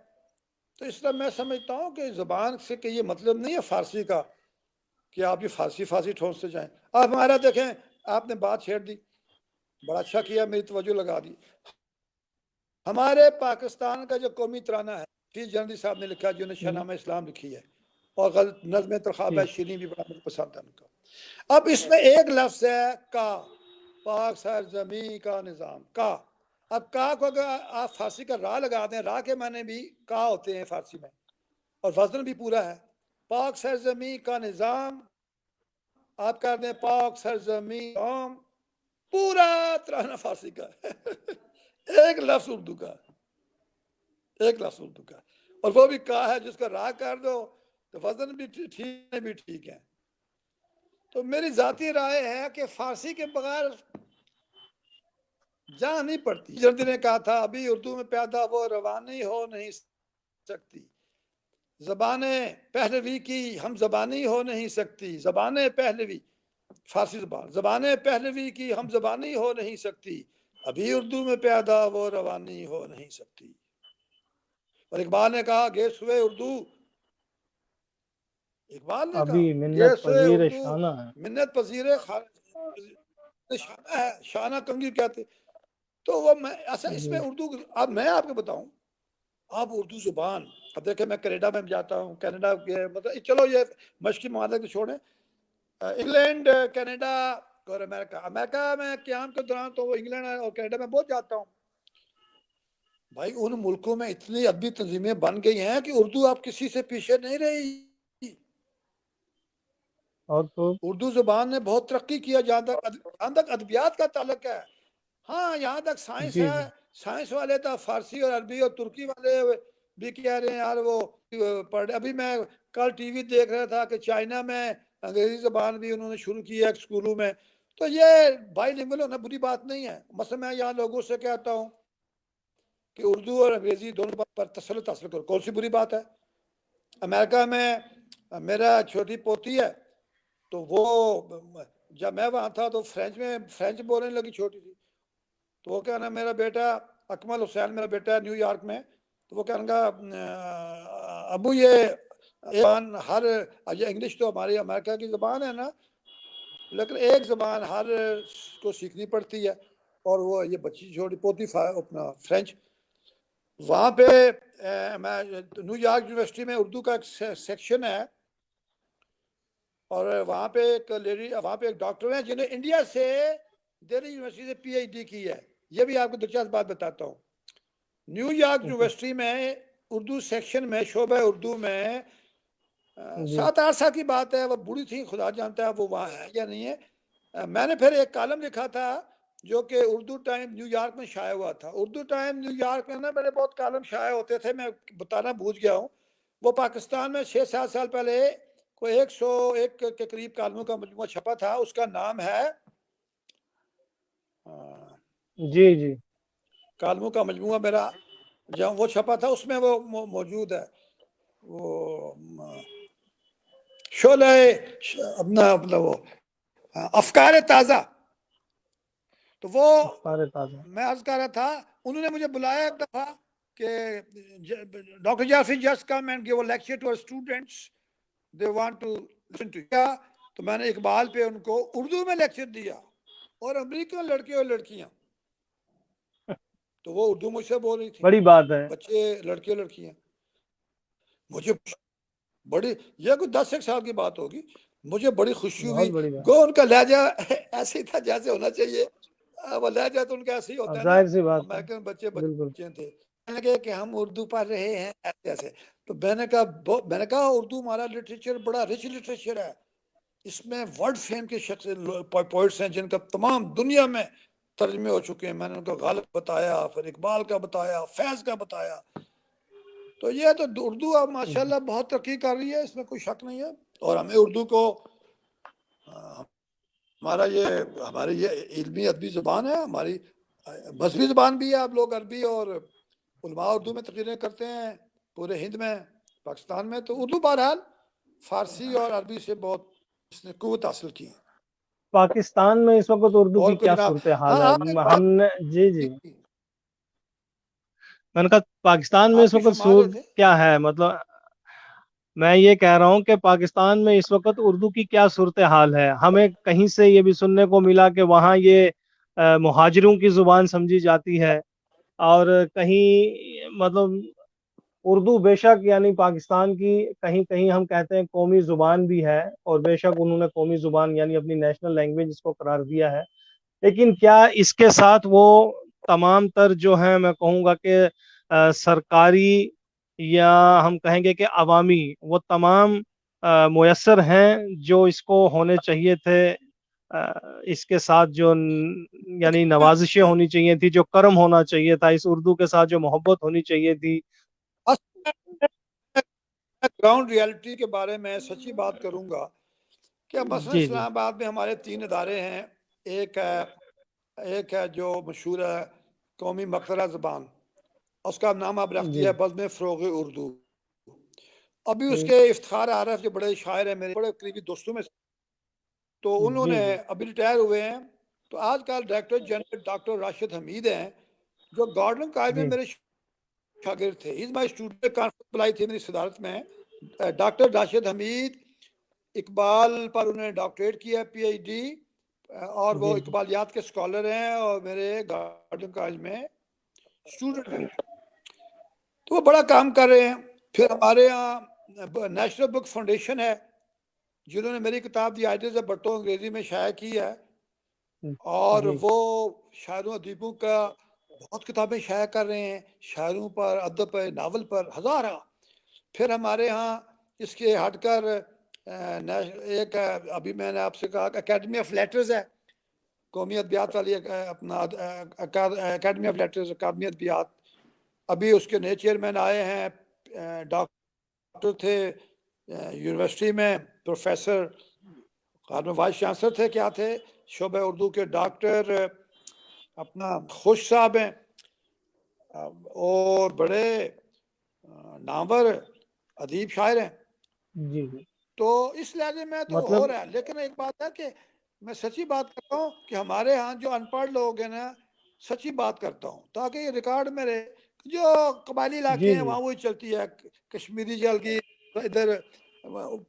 [SPEAKER 2] تو اس طرح میں سمجھتا ہوں کہ زبان سے کہ یہ مطلب نہیں ہے فارسی کا کہ آپ یہ فارسی ٹھونستے جائیں۔ آپ ہمارا دیکھیں، آپ نے بات چھیڑ دی، بڑا اچھا کیا، میری توجہ لگا دی۔ ہمارے پاکستان کا جو قومی ترانہ ہے، ٹی جنرل صاحب نے لکھا، جنہوں نے شاہنامہ اسلام لکھی ہے، اور نظم ترخاب ہے شیریں بھی بڑا مجھے پسند ہے ان کا۔ اب اس میں ایک لفظ ہے کا، پاک سرزمین کا نظام، کا۔ اب کا کو اگر آپ فارسی کا را لگا دیں، را کے معنی بھی کا ہوتے ہیں فارسی میں، اور وزن بھی پورا ہے۔ پاک سرزمین کا نظام، آپ کر دیں پاک سرزمین قوم، پورا ترانہ فارسی کا ایک لفظ اردو کا، ایک لفظ اردو کا، اور وہ بھی کا ہے، جس کا را کر دو تو وزن بھی ٹھیک ہے۔ تو میری ذاتی رائے ہے کہ فارسی کے بغیر جان نہیں پڑتی۔ جردی نے کہا تھا ابھی اردو میں پیدا وہ روانی ہو نہیں سکتی، زبان پہلوی کی ہم زبانی ہو نہیں سکتی، زبان پہلوی فارسی زبان، زبان پہلوی کی ہم زبانی ہو نہیں سکتی، ابھی اردو میں پیدا وہ روانی ہو نہیں سکتی۔ اور اقبال نے کہا گیس ہوئے اردو، اقبال نے کہا
[SPEAKER 1] ابھی منت
[SPEAKER 2] گیس ہوئے
[SPEAKER 1] پذیر
[SPEAKER 2] اردو
[SPEAKER 1] شانہ ہے۔
[SPEAKER 2] منت پذیر شانہ ہے، شانہ کنگی کہتے۔ تو وہ میں ایسا اس میں اردو، اب میں آپ کو بتاؤں، آپ اردو زبان، اب دیکھیں میں کینیڈا میں جاتا ہوں، کینیڈا کے مطلب چلو یہ مشرقی ممالک کو چھوڑیں، انگلینڈ، کینیڈا اور امریکہ میں قیام کے دوران تو وہ انگلینڈ اور کینیڈا میں بہت جاتا ہوں۔ بھائی ان ملکوں میں اتنی ادبی تنظیمیں بن گئی ہیں کہ اردو آپ کسی سے پیچھے نہیں رہی۔
[SPEAKER 1] اور تو
[SPEAKER 2] اردو زبان نے بہت ترقی کیا، جہاں تک ادبیات کا تعلق ہے۔ ہاں یہاں تک سائنس
[SPEAKER 1] جی
[SPEAKER 2] ہے،
[SPEAKER 1] جی
[SPEAKER 2] سائنس والے تو فارسی اور عربی اور ترکی والے بھی کہہ رہے ہیں یار وہ پڑھ۔ ابھی میں کل ٹی وی دیکھ رہا تھا کہ چائنا میں انگریزی زبان بھی انہوں نے شروع کی ہے اسکولوں میں۔ تو یہ بائی لنگول ہونا بری بات نہیں ہے۔ مثلا میں یہاں لوگوں سے کہتا ہوں کہ اردو اور انگریزی دونوں پر تسلط حاصل کرو، کون سی بری بات ہے؟ امریکہ میں میرا چھوٹی پوتی ہے، تو وہ جب میں وہاں تھا تو فرینچ بولنے لگی چھوٹی سی، تو وہ کہنا میرا بیٹا اکمل حسین میرا بیٹا ہے نیو یارک میں، تو وہ کہنا ابو یہ زبان ہر انگلش تو ہماری امریکہ کی زبان ہے نا، لیکن ایک زبان ہر کو سیکھنی پڑتی ہے، اور وہ یہ بچی چھوٹی پوتی اپنا فرینچ۔ وہاں پہ نیو یارک یونیورسٹی میں اردو کا ایک سیکشن ہے، اور وہاں پہ ایک لیڈی، وہاں پہ ایک ڈاکٹر ہیں جنہیں انڈیا سے دہلی یونیورسٹی سے پی ایچ ڈی کی ہے۔ یہ بھی آپ کو دلچسپ بات بتاتا ہوں، نیو یارک یونیورسٹی میں اردو سیکشن میں شعبہ اردو میں 7-8 سال کی بات ہے، وہ بوڑھی تھی، خدا جانتا ہے وہ وہاں ہے یا نہیں ہے۔ میں نے پھر ایک کالم لکھا تھا جو کہ اردو ٹائم نیو یارک میں شائع ہوا تھا۔ اردو ٹائم نیو یارک میں نا میرے بہت کالم شائع ہوتے تھے، میں بتانا بھول گیا ہوں۔ وہ پاکستان میں 6-7 سال پہلے کوئی 101 کے قریب کالموں کا مجموعہ چھپا تھا، اس کا نام ہے
[SPEAKER 1] جی جی
[SPEAKER 2] کالموں کا مجموعہ میرا جہاں وہ چھپا تھا، اس میں وہ موجود ہے، وہ شعلہ اپنا وہ افکار تازہ۔ تو وہ میں عرض کر رہا تھا، انہوں نے مجھے بلایا ایک دفعہ کہ doctor Jafri just come and give a lecture to students, they want to listen to you. تو میں نے اقبال پہ ان کو اردو میں لیکچر دیا، اور امریکن لڑکے اور لڑکیاں، تو وہ اردو مجھ سے بول رہی تھی،
[SPEAKER 1] بڑی بات ہے،
[SPEAKER 2] بچے لڑکے لڑکیاں۔ مجھے بڑی، یہ کوئی 10 سال کی بات ہوگی، مجھے بڑی خوشی
[SPEAKER 1] بہت
[SPEAKER 2] ہوئی۔
[SPEAKER 1] بڑی بات،
[SPEAKER 2] گو ان کا لہجہ ایسے ہی تھا جیسے ہونا چاہیے، وہ لہجہ تو ان کا ایسے ہی ہوتا ہے نا،
[SPEAKER 1] ظاہر سی بات ہے،
[SPEAKER 2] امریکن بچے
[SPEAKER 1] بالکل
[SPEAKER 2] تھے۔ میں نے کہا کہ ہم اردو پڑھ رہے ہیں ایسے ایسے، تو میں نے کہا اردو ہمارا لٹریچر بڑا رچ لٹریچر ہے، اس میں ورلڈ فیم کے شخص پوئٹس ہیں جن کا تمام دنیا میں ترجمے ہو چکے ہیں۔ میں نے ان کو غالب بتایا، پھر اقبال کا بتایا، فیض کا بتایا۔ تو یہ تو اردو اب ماشاءاللہ بہت ترقی کر رہی ہے، اس میں کوئی شک نہیں ہے، اور ہمیں اردو کو ہماری یہ علمی ادبی زبان ہے، ہماری مذہبی زبان بھی ہے. آپ لوگ عربی اور علماء اردو میں تقریریں کرتے ہیں پورے ہند میں، پاکستان میں. تو اردو بہرحال فارسی اور عربی سے بہت اس نے قوت حاصل کی.
[SPEAKER 1] پاکستان میں اس وقت اردو
[SPEAKER 2] اور
[SPEAKER 1] کی
[SPEAKER 2] کوئی
[SPEAKER 1] کیا
[SPEAKER 2] جناب؟
[SPEAKER 1] صورتحال
[SPEAKER 2] ہاں
[SPEAKER 1] ہے؟
[SPEAKER 2] آپ ایک
[SPEAKER 1] ہم
[SPEAKER 2] بات
[SPEAKER 1] نے جی میں نے کہا پاکستان میں
[SPEAKER 2] آپ
[SPEAKER 1] اس
[SPEAKER 2] کی
[SPEAKER 1] وقت
[SPEAKER 2] فرما رہے تھے.
[SPEAKER 1] کیا ہے، مطلب میں یہ کہہ رہا ہوں کہ پاکستان میں اس وقت اردو کی کیا صورتحال ہے؟ ہمیں کہیں سے یہ بھی سننے کو ملا کہ وہاں یہ مہاجروں کی زبان سمجھی جاتی ہے، اور کہیں مطلب اردو بے شک یعنی پاکستان کی کہیں کہیں ہم کہتے ہیں قومی زبان بھی ہے، اور بے شک انہوں نے قومی زبان یعنی اپنی نیشنل لینگویج اس کو قرار دیا ہے. لیکن کیا اس کے ساتھ وہ تمام تر جو ہیں، میں کہوں گا کہ سرکاری یا ہم کہیں گے کہ عوامی، وہ تمام میسر ہیں جو اس کو ہونے چاہیے تھے؟ اس کے ساتھ جو یعنی نوازشیں ہونی چاہیے تھی، جو کرم ہونا چاہیے تھا، اس اردو کے ساتھ جو محبت ہونی چاہیے تھی.
[SPEAKER 2] گراؤنڈ ریالٹی کے بارے میں سچی بات کروں گا کہ مثلا
[SPEAKER 1] جی
[SPEAKER 2] اسلام آباد میں ہمارے 3 ادارے ہیں. ایک ہے جو مشہور ہے قومی مقررہ زبان، اس کا نام اب رکھتی
[SPEAKER 1] جی
[SPEAKER 2] ہے بزم فروغ اردو. ابھی اس
[SPEAKER 1] جی
[SPEAKER 2] کے افتخار عارف جو بڑے شاعر ہیں، میرے بڑے قریبی دوستوں میں سے، تو انہوں
[SPEAKER 1] جی
[SPEAKER 2] نے
[SPEAKER 1] جی
[SPEAKER 2] ابھی ریٹائر ہوئے ہیں. تو آج کل ڈائریکٹر جنرل ڈاکٹر راشد حمید ہیں، جو گارڈن کالج میں
[SPEAKER 1] جی
[SPEAKER 2] میرے شاگرد تھے. ہی از مائی اسٹوڈنٹ. کانفرنس بلائی تھی میری صدارت میں. ڈاکٹر راشد حمید اقبال پر انہوں نے ڈاکٹریٹ کیا، پی ایچ ڈی، اور وہ
[SPEAKER 1] جی
[SPEAKER 2] اقبالیات کے اسکالر ہیں اور میرے گارڈن کالج میں اسٹوڈنٹ ہیں. تو وہ بڑا کام کر رہے ہیں. پھر ہمارے یہاں نیشنل بک فاؤنڈیشن ہے، جنہوں نے میری کتاب دی آئیڈیز آف بھٹو انگریزی میں شائع کی ہے، اور
[SPEAKER 1] جی
[SPEAKER 2] وہ شاعروں ادیبوں کا بہت کتابیں شائع کر رہے ہیں، شاعروں پر، ادب پر، ناول پر، ہزارہ. پھر ہمارے ہاں اس کے ہٹ کر ایک ابھی میں نے آپ سے کہا کہ اکیڈمی آف لیٹرز ہے، قومی ادبیات والی اپنا اکیڈمی آف لیٹرز، اکیڈمی ادبیات. ابھی اس کے نئے چیئرمین آئے ہیں، ڈاکٹر تھے یونیورسٹی میں، پروفیسر وائس چانسلر تھے، کیا تھے شعبہ اردو کے، ڈاکٹر اپنا خوش صاحب ہیں، اور بڑے نامور ادیب شاعر ہیں.
[SPEAKER 1] جی جی
[SPEAKER 2] تو اس لحاظ میں تو
[SPEAKER 1] مطلب
[SPEAKER 2] ہو رہا ہے. لیکن ایک بات ہے کہ میں سچی بات کرتا ہوں کہ ہمارے ہاں جو ان پڑھ لوگ ہیں نا، سچی بات کرتا ہوں تاکہ یہ ریکارڈ میں رہے. جو قبائلی علاقے
[SPEAKER 1] جی
[SPEAKER 2] ہیں
[SPEAKER 1] جی
[SPEAKER 2] وہاں وہی چلتی ہے، کشمیری چل گئی، ادھر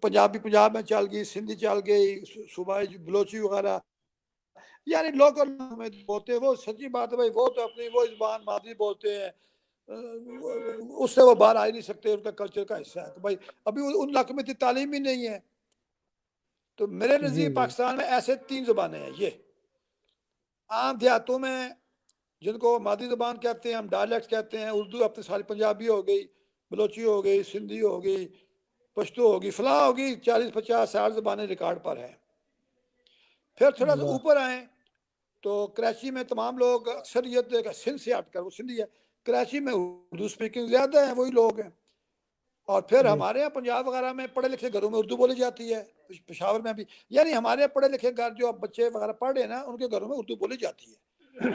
[SPEAKER 2] پنجابی پنجاب میں چل گئی، سندھی چل گئی، صوبائی بلوچی وغیرہ، یعنی لوکل میں بولتے ہیں. وہ سچی بات ہے بھائی، وہ تو اپنی وہ زبان مادری بولتے ہیں، اس سے وہ باہر آ ہی نہیں سکتے، ان کا کلچر کا حصہ ہے. تو بھائی ابھی ان علاقوں میں اتنی تعلیم ہی نہیں ہے. تو میرے
[SPEAKER 1] جی
[SPEAKER 2] نزدیک
[SPEAKER 1] جی
[SPEAKER 2] پاکستان میں ایسے 3 زبانیں ہیں. یہ عام دیہاتوں میں جن کو مادری زبان کہتے ہیں، ہم ڈائلیکٹ کہتے ہیں. اردو اپنے ساری پنجابی ہو گئی، بلوچی ہو گئی، سندھی ہو گئی، پشتو ہوگی، فلاں ہوگی، 40-50-60 زبانیں ریکارڈ پر ہیں. پھر تھوڑا سا
[SPEAKER 1] واہ
[SPEAKER 2] اوپر آئیں تو کراچی میں تمام لوگ، اکثریت سندھ سے ہٹ کر وہ سندھی ہے، کراچی میں اردو اسپیکنگ زیادہ ہیں، وہی لوگ ہیں. اور پھر
[SPEAKER 1] جی
[SPEAKER 2] ہمارے یہاں پنجاب وغیرہ میں پڑھے لکھے گھروں میں اردو بولی جاتی ہے، پشاور میں بھی. یعنی ہمارے پڑھے لکھے گھر جو اب بچے وغیرہ پڑھ رہے ہیں نا، ان کے گھروں میں اردو بولی جاتی ہے.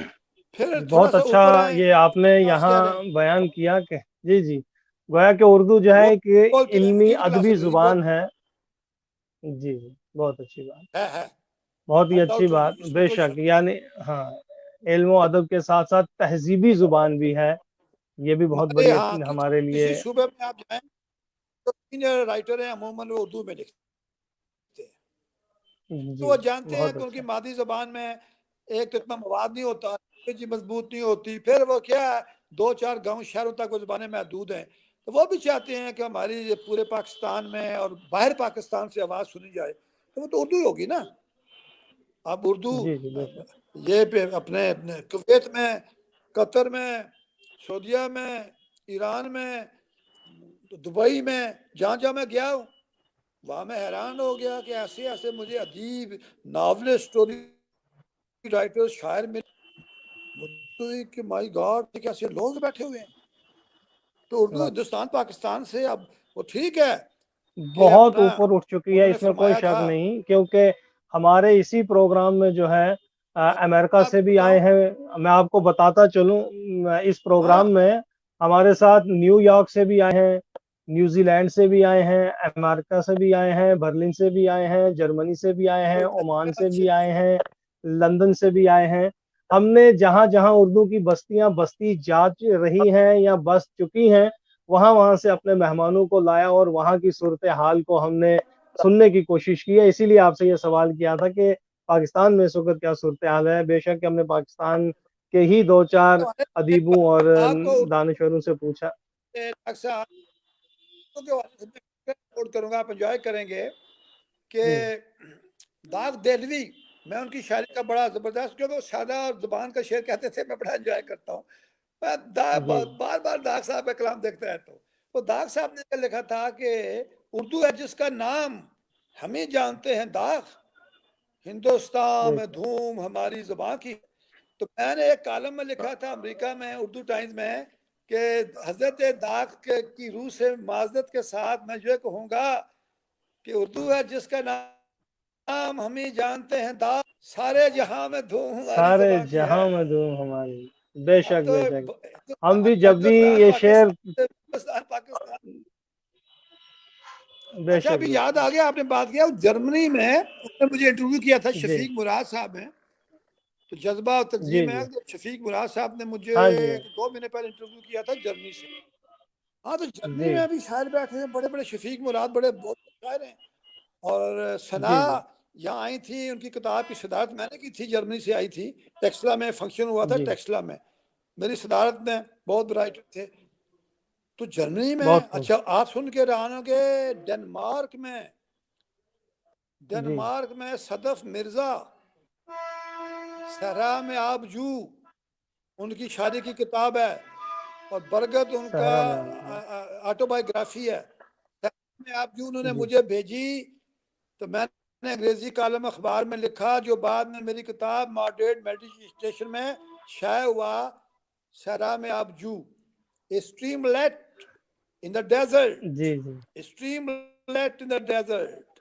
[SPEAKER 2] پھر تھوڑا
[SPEAKER 1] بہت
[SPEAKER 2] سا
[SPEAKER 1] اچھا
[SPEAKER 2] اوپر آئیں
[SPEAKER 1] یہ آپ نے
[SPEAKER 2] تو کہہ لیں
[SPEAKER 1] یہاں بیان کیا کہ جی جی گویا کہ اردو جو
[SPEAKER 2] وہ
[SPEAKER 1] ہے کہ
[SPEAKER 2] بولتے ہیں
[SPEAKER 1] علمی
[SPEAKER 2] ففتھ کلاس
[SPEAKER 1] ادبی
[SPEAKER 2] انگریزی
[SPEAKER 1] زبان ہے. جی جی بہت اچھی بات،
[SPEAKER 2] ہے
[SPEAKER 1] بہت ہی اچھی
[SPEAKER 2] ڈاؤٹ
[SPEAKER 1] بات.
[SPEAKER 2] اس میں
[SPEAKER 1] بے
[SPEAKER 2] کوئی
[SPEAKER 1] شک
[SPEAKER 2] شک نہیں ہے.
[SPEAKER 1] یعنی ہاں، علم و ادب کے ساتھ ساتھ تہذیبی زبان بھی ہے، یہ بھی بہت
[SPEAKER 2] ہمارے
[SPEAKER 1] بڑی
[SPEAKER 2] یہاں
[SPEAKER 1] ہمارے
[SPEAKER 2] کسی
[SPEAKER 1] لیے.
[SPEAKER 2] صوبے میں آپ جائیں تو سینئر رائٹر ہیں، عموماً وہ اردو میں لکھتے ہیں. تو
[SPEAKER 1] جی
[SPEAKER 2] وہ جانتے ہیں
[SPEAKER 1] بہت
[SPEAKER 2] کہ ان کی
[SPEAKER 1] اچھا.
[SPEAKER 2] مادری زبان میں ایک تو اتنا مواد نہیں ہوتا، جی مضبوط نہیں ہوتی. پھر وہ کیا ہے، 2-4 گاؤں شہروں تک وہ زبانیں محدود ہیں. تو وہ بھی چاہتے ہیں کہ ہماری پورے پاکستان میں اور باہر پاکستان سے آواز سنی جائے، تو وہ تو اردو ہوگی نا. اب اردو
[SPEAKER 1] جی جی بے شک.
[SPEAKER 2] یہ اپنے کویت میں، قطر میں، سعودیہ میں، ایران میں، دبئی میں، جہاں جہاں میں گیا ہوں، وہاں میں حیران ہو گیا کہ ایسے ایسے مجھے ادیب، ناولسٹ، اسٹوری رائٹر، شاعر مجھے کہ مائی گاڈ کیسے لوگ بیٹھے ہوئے ہیں. تو اردو
[SPEAKER 1] واہ،
[SPEAKER 2] ہندوستان پاکستان سے اب وہ ٹھیک ہے کہ
[SPEAKER 1] بہت
[SPEAKER 2] اپنا
[SPEAKER 1] اوپر اٹھ چکی ہے،
[SPEAKER 2] انہوں نے
[SPEAKER 1] اس میں کوئی
[SPEAKER 2] فرمایا
[SPEAKER 1] شک
[SPEAKER 2] تھا.
[SPEAKER 1] نہیں. کیونکہ ہمارے اسی پروگرام میں جو ہے امریکہ سے بھی آئے ہیں. میں آپ کو بتاتا چلوں اس پروگرام میں ہمارے ساتھ نیو یارک سے بھی آئے ہیں, نیوزی لینڈ سے بھی آئے ہیں, امریکہ سے بھی آئے ہیں, برلن سے بھی آئے ہیں, جرمنی سے بھی آئے ہیں, عمان سے بھی آئے ہیں, لندن سے بھی آئے ہیں. ہم نے جہاں جہاں اردو کی بستیاں بستی جا رہی ہیں یا بس چکی ہیں, وہاں سے اپنے مہمانوں کو لایا اور وہاں کی صورتحال کو ہم نے سننے کی کوشش کی ہے. اسی لیے آپ سے یہ سوال کیا تھا کہ پاکستان میں اس وقت کیا صورتحال ہے. بے شک ہم نے پاکستان کے ہی 2-4 ادیبوں اور دانشوروں سے پوچھا.
[SPEAKER 2] کروں گا, آپ انجوائے کریں گے کہ داغ دہلوی, میں ان کی شاعری کا بڑا زبردست, کیونکہ سادہ زبان کا شعر کہتے تھے, میں بڑا انجوائے کرتا ہوں. میں بار بار داغ صاحب کا کلام دیکھتا رہتا ہوں. وہ داغ صاحب نے لکھا تھا کہ اردو ہے جس کا نام ہم ہی جانتے ہیں داغ, ہندوستان میں دھوم ہماری زبان کی. تو میں نے ایک کالم میں لکھا تھا امریکہ میں, اردو ٹائمز میں, کہ حضرت داغ کی روح سے معذرت کے ساتھ میں یہ کہوں گا کہ اردو ہے جس کا نام ہم ہی جانتے ہیں داغ, سارے جہاں میں دھوم ہماری
[SPEAKER 1] سارے
[SPEAKER 2] زبان کی
[SPEAKER 1] جہاں
[SPEAKER 2] ہے.
[SPEAKER 1] میں دھوم ہماری. بے شک
[SPEAKER 2] تو
[SPEAKER 1] بے شک. ہم بھی جب بھی یہ شعر
[SPEAKER 2] پاکستان.
[SPEAKER 1] بے
[SPEAKER 2] اچھا
[SPEAKER 1] شک
[SPEAKER 2] ابھی
[SPEAKER 1] بے
[SPEAKER 2] یاد
[SPEAKER 1] شک.
[SPEAKER 2] آ گیا, آپ نے بات کیا جرمنی میں انہوں نے مجھے انٹرویو کیا تھا,
[SPEAKER 1] جی
[SPEAKER 2] شفیق مراد صاحب ہیں, تو جذبہ و
[SPEAKER 1] جی
[SPEAKER 2] تنظیم ہے.
[SPEAKER 1] جی
[SPEAKER 2] شفیق مراد صاحب نے مجھے
[SPEAKER 1] ہاں جی
[SPEAKER 2] 2 مہینے پہلے انٹرویو کیا تھا جرمنی سے. ہاں تو جرمنی
[SPEAKER 1] جی
[SPEAKER 2] میں بھی شاعر بیٹھے ہیں بڑے بڑے, شفیق مراد بڑے بہت شاعر ہیں. اور ثنا
[SPEAKER 1] جی جی
[SPEAKER 2] یہاں آئی تھی, ان کی کتاب کی صدارت میں نے کی تھی, جرمنی سے آئی تھی. ٹیکسلا میں فنکشن ہوا تھا,
[SPEAKER 1] جی
[SPEAKER 2] ٹیکسلا میں میری صدارت میں, بہت برائٹ تھے. تو جرمنی میں,
[SPEAKER 1] بہت خوب.
[SPEAKER 2] اچھا آپ سن کے رہو گے,
[SPEAKER 1] جی
[SPEAKER 2] ڈنمارک میں صدف مرزا, صحرا میں آبجو ان کی شاعری کی کتاب ہے, اور برگد ان کا
[SPEAKER 1] صحرا میں
[SPEAKER 2] آٹو بایوگرافی ہے. آپ جو انہوں نے
[SPEAKER 1] جی
[SPEAKER 2] مجھے بھیجی, تو میں نے انگریزی کالم اخبار میں لکھا, جو بعد میں میری کتاب ماڈریٹ میڈیٹیشن میں شائع ہوا. صحرا میں آبجو, streamlet in the desert,
[SPEAKER 1] جی جی
[SPEAKER 2] streamlet in the desert.